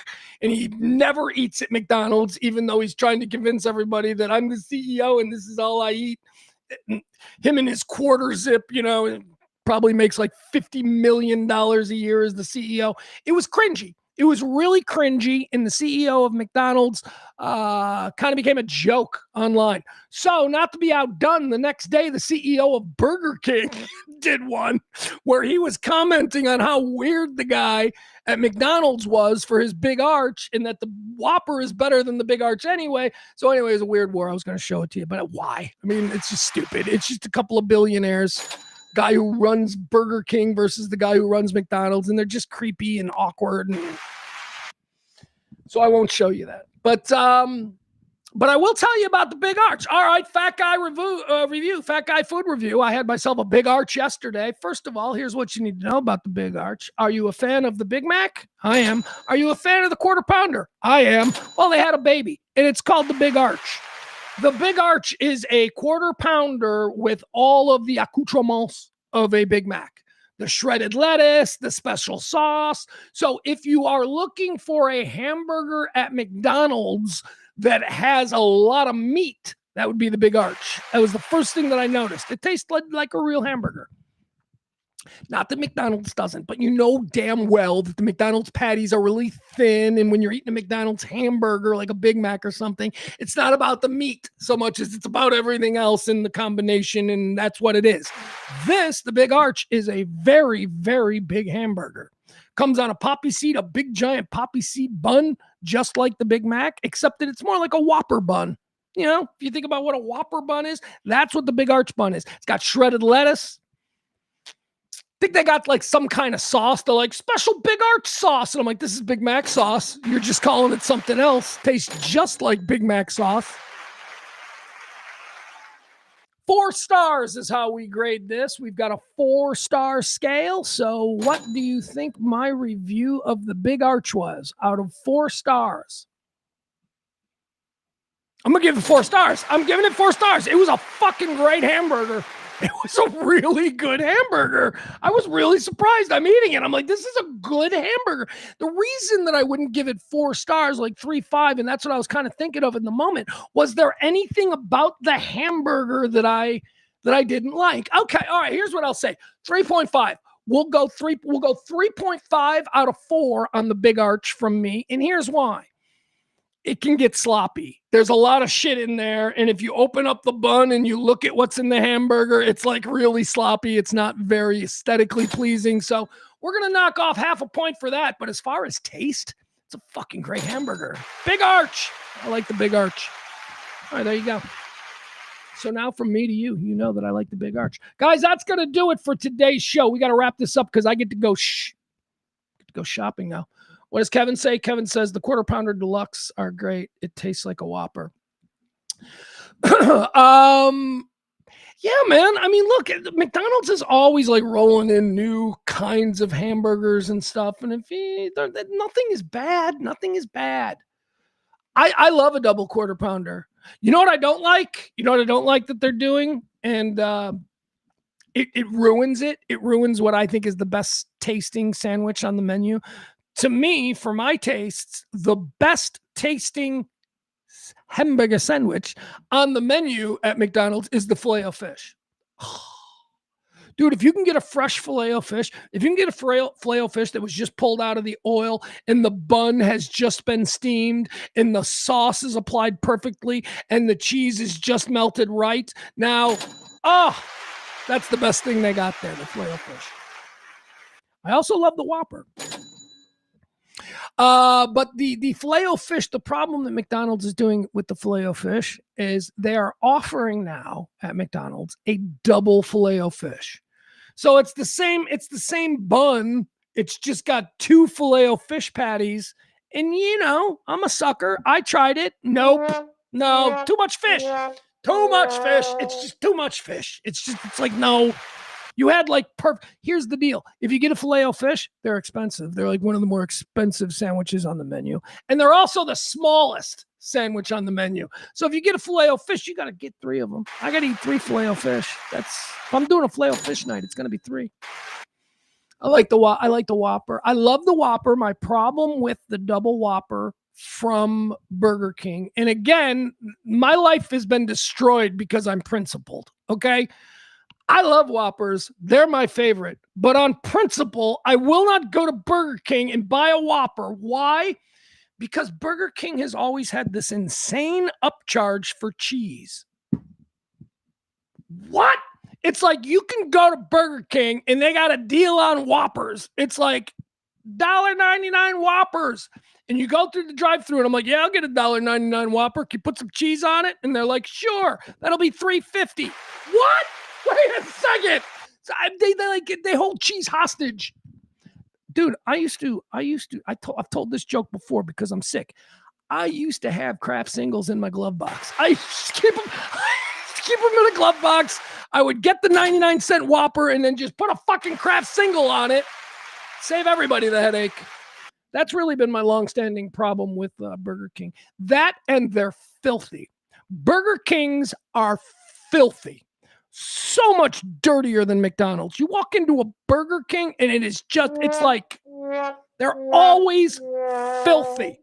and he never eats at McDonald's, even though he's trying to convince everybody that I'm the CEO and this is all I eat. Him and his quarter zip, you know, probably makes like $50 million a year as the CEO. It was cringy. It was really cringy, and the CEO of McDonald's kind of became a joke online. So, not to be outdone, the next day, the CEO of Burger King did one where he was commenting on how weird the guy at McDonald's was for his big arch, and that the Whopper is better than the big arch anyway. So, anyway, it's a weird war. I was going to show it to you, but why? I mean, it's just stupid. It's just a couple of billionaires. Guy who runs Burger King versus the guy who runs McDonald's, and they're just creepy and awkward. And so I won't show you that. But I will tell you about the big arch. All right, fat guy review, fat guy food review. I had myself a big arch yesterday. First of all, here's what you need to know about the big arch. Are you a fan of the Big Mac? I am. Are you a fan of the Quarter Pounder? I am. Well, they had a baby, and it's called the Big Arch. The Big Arch is a Quarter Pounder with all of the accoutrements of a Big Mac. The shredded lettuce, the special sauce. So if you are looking for a hamburger at McDonald's that has a lot of meat, that would be the Big Arch. That was the first thing that I noticed. It tastes like a real hamburger. Not that McDonald's doesn't, but you know damn well that the McDonald's patties are really thin. And when you're eating a McDonald's hamburger, like a Big Mac or something, it's not about the meat so much as it's about everything else in the combination. And that's what it is. This, the Big Arch, is a very, very big hamburger. Comes on a poppy seed, a big giant poppy seed bun, just like the Big Mac, except that it's more like a Whopper bun. You know, if you think about what a Whopper bun is, that's what the Big Arch bun is. It's got shredded lettuce. I think they got like some kind of sauce. They're like, special Big Arch sauce. And I'm like, this is Big Mac sauce. You're just calling it something else. Tastes just like Big Mac sauce. 4 stars is how we grade this. We've got a 4-star scale. So what do you think my review of the Big Arch was out of 4 stars? I'm going to give it 4 stars. I'm giving it 4 stars. It was a fucking great hamburger. It was a really good hamburger. I was really surprised. I'm eating it. I'm like, this is a good hamburger. The reason that I wouldn't give it 4 stars, like 3.5, and that's what I was kind of thinking of in the moment, was there anything about the hamburger that I didn't like? Okay, all right, here's what I'll say. 3.5. We'll go 3.5 out of 4 on the Big Arch from me, and here's why. It can get sloppy. There's a lot of shit in there. And if you open up the bun and you look at what's in the hamburger, it's like really sloppy. It's not very aesthetically pleasing. So we're going to knock off half a point for that. But as far as taste, it's a fucking great hamburger. Big Arch. I like the Big Arch. All right, there you go. So now from me to you, you know that I like the Big Arch. Guys, that's going to do it for today's show. We got to wrap this up because I get to go shopping now. What does Kevin say? Kevin says the Quarter Pounder Deluxe are great. It tastes like a Whopper. Yeah, man. I mean, look, McDonald's is always like rolling in new kinds of hamburgers and stuff. And nothing is bad. Nothing is bad. I love a double Quarter Pounder. You know what I don't like? You know what I don't like that they're doing? And it ruins it. It ruins what I think is the best tasting sandwich on the menu. To me, for my tastes, the best tasting hamburger sandwich on the menu at McDonald's is the Filet-O-Fish. Dude, if you can get a fresh Filet-O-Fish, if you can get a Filet-O-Fish that was just pulled out of the oil and the bun has just been steamed and the sauce is applied perfectly and the cheese is just melted right. Now, that's the best thing they got there, the Filet-O-Fish. I also love the Whopper. But the Filet-O-Fish, the problem that McDonald's is doing with the Filet-O-Fish is they are offering now at McDonald's a double Filet-O-Fish. So it's the same bun. It's just got 2 Filet-O-Fish patties. And you know, I'm a sucker. I tried it. Nope. No, too much fish. Too much fish. It's just too much fish. It's like, no. You had like here's the deal. If you get a Filet-O-Fish, they're expensive. They're like one of the more expensive sandwiches on the menu. And they're also the smallest sandwich on the menu. So if you get a Filet-O-Fish, you got to get 3 of them. I got to eat 3 Filet-O-Fish. If I'm doing a Filet-O-Fish night, it's going to be 3. I like the Whopper. I love the Whopper. My problem with the double Whopper from Burger King, and again, my life has been destroyed because I'm principled, okay? I love Whoppers. They're my favorite. But on principle, I will not go to Burger King and buy a Whopper. Why? Because Burger King has always had this insane upcharge for cheese. What? It's like you can go to Burger King and they got a deal on Whoppers. It's like $1.99 Whoppers. And you go through the drive-thru and I'm like, yeah, I'll get a $1.99 Whopper. Can you put some cheese on it? And they're like, sure, that'll be $3.50. What? Wait a second. So they hold cheese hostage. Dude, I've told this joke before because I'm sick. I used to have Kraft singles in my glove box. I used to keep them in a glove box. I would get the 99-cent Whopper and then just put a fucking Kraft single on it. Save everybody the headache. That's really been my long-standing problem with Burger King. That and they're filthy. Burger Kings are filthy. So much dirtier than McDonald's. You walk into a Burger King and it's like they're always filthy.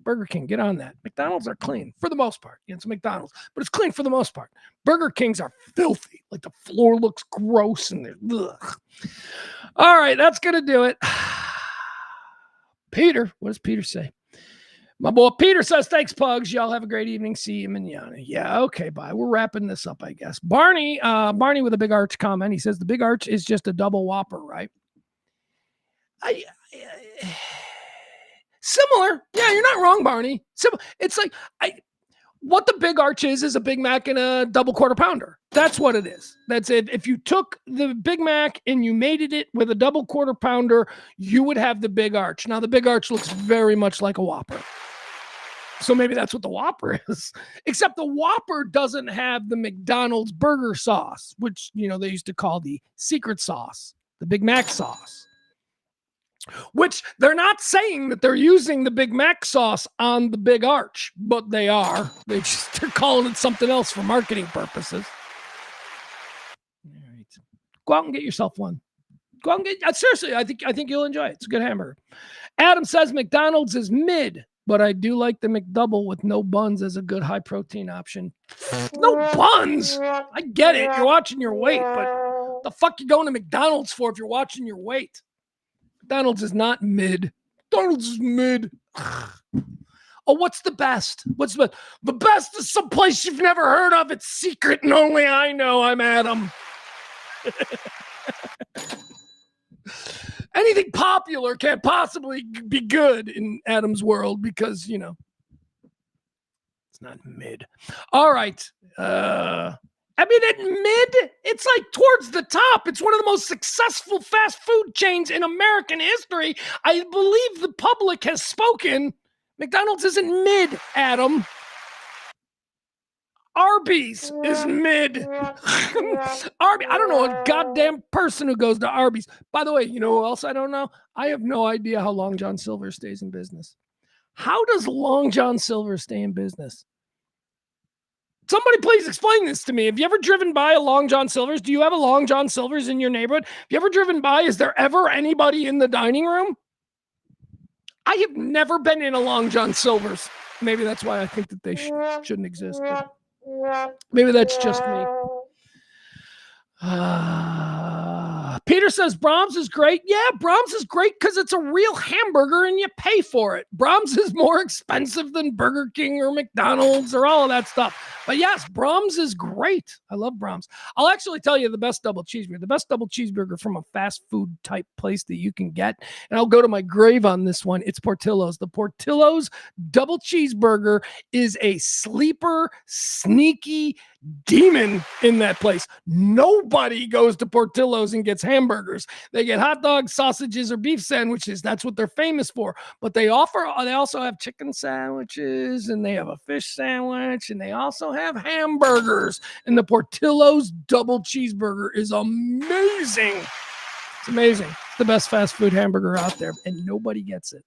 Burger King, get on that. McDonald's are clean for the most part. It's McDonald's, but it's clean for the most part. Burger Kings are filthy. Like the floor looks gross and they're ugh. All right, that's going to do it. Peter, what does Peter say? My boy Peter says, thanks, Pugs. Y'all have a great evening. See you, manana. Yeah, okay, bye. We're wrapping this up, I guess. Barney with a big arch comment. He says, the big arch is just a double Whopper, right? Similar. Yeah, you're not wrong, Barney. Similar. It's like, what the big arch is a Big Mac and a double quarter pounder. That's what it is. That's it. If you took the Big Mac and you mated it with a double quarter pounder, you would have the big arch. Now, the big arch looks very much like a Whopper. So maybe that's what the Whopper is. Except the Whopper doesn't have the McDonald's burger sauce, which, they used to call the secret sauce, the Big Mac sauce. Which they're not saying that they're using the Big Mac sauce on the big arch, but they are. They're calling it something else for marketing purposes. All right. Go out and get yourself one. Go out and get seriously, I think you'll enjoy it. It's a good hamburger. Adam says McDonald's is mid, but I do like the McDouble with no buns as a good high protein option. No buns? I get it. You're watching your weight, but the fuck you going to McDonald's for if you're watching your weight? McDonald's is not mid. McDonald's is mid. Oh, what's the best? What's the best? The best is someplace you've never heard of. It's secret and only I know. I'm Adam. Anything popular can't possibly be good in Adam's world because, it's not mid. All right. At mid, it's like towards the top. It's one of the most successful fast food chains in American history. I believe the public has spoken. McDonald's isn't mid, Adam. Arby's is mid. Arby's. I don't know a goddamn person who goes to Arby's. By the way, you know who else I don't know? I have no idea how Long John Silver stays in business. How does Long John Silver stay in business? Somebody please explain this to me. Have you ever driven by a Long John Silver's? Do you have a Long John Silver's in your neighborhood? Have you ever driven by? Is there ever anybody in the dining room? I have never been in a Long John Silver's. Maybe that's why I think that they shouldn't exist. Maybe that's just me. Peter says Brahms is great. Yeah, Brahms is great because it's a real hamburger and you pay for it. Brahms is more expensive than Burger King or McDonald's or all of that stuff. But yes, Brahms is great. I love Brahms. I'll actually tell you the best double cheeseburger. The best double cheeseburger from a fast food type place that you can get. And I'll go to my grave on this one. It's Portillo's. The Portillo's double cheeseburger is a sleeper, sneaky demon in that place. Nobody goes to Portillo's and gets hamburgers. They get hot dogs, sausages, or beef sandwiches. That's what they're famous for. But they also have chicken sandwiches, and they have a fish sandwich, and they also have hamburgers. And the Portillo's double cheeseburger is amazing. It's amazing. It's the best fast food hamburger out there, and nobody gets it.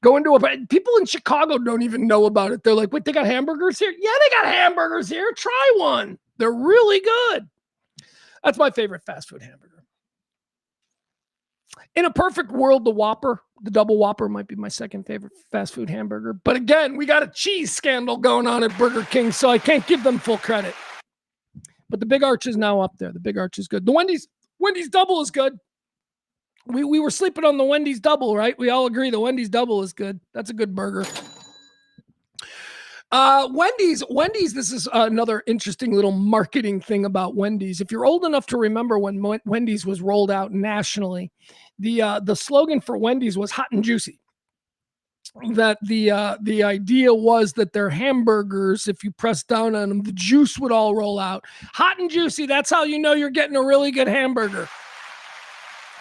People in Chicago don't even know about it. They're like, wait, they got hamburgers here? Yeah, they got hamburgers here. Try one. They're really good. That's my favorite fast food hamburger. In a perfect world, the double Whopper might be my second favorite fast food hamburger. But again, we got a cheese scandal going on at Burger King, so I can't give them full credit. But the Big Arch is now up there. The Big Arch is good. The Wendy's double is good. We were sleeping on the Wendy's double, right? We all agree the Wendy's double is good. That's a good burger. Wendy's, this is another interesting little marketing thing about Wendy's. If you're old enough to remember when Wendy's was rolled out nationally, the slogan for Wendy's was hot and juicy. That the idea was that their hamburgers, if you press down on them, the juice would all roll out. Hot and juicy, that's how you know you're getting a really good hamburger.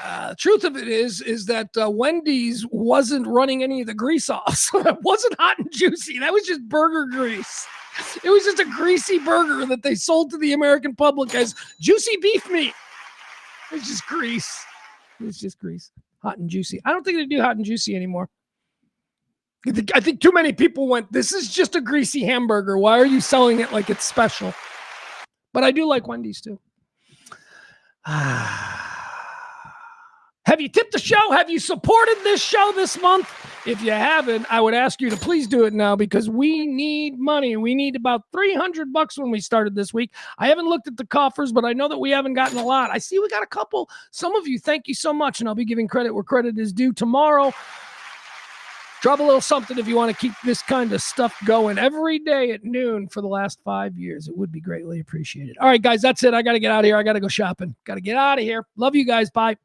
The truth of it is that Wendy's wasn't running any of the grease off. It wasn't hot and juicy. That was just burger grease. It was just a greasy burger that they sold to the American public as juicy beef meat. It's just grease. It's just grease. Hot and juicy. I don't think they do hot and juicy anymore. I think too many people went, this is just a greasy hamburger. Why are you selling it like it's special? But I do like Wendy's too. Have you tipped the show? Have you supported this show this month? If you haven't, I would ask you to please do it now because we need money. We need about $300 when we started this week. I haven't looked at the coffers, but I know that we haven't gotten a lot. I see we got a couple. Some of you, thank you so much, and I'll be giving credit where credit is due tomorrow. Drop a little something if you want to keep this kind of stuff going every day at noon for the last 5 years. It would be greatly appreciated. All right, guys, that's it. I got to get out of here. I got to go shopping. Got to get out of here. Love you guys. Bye.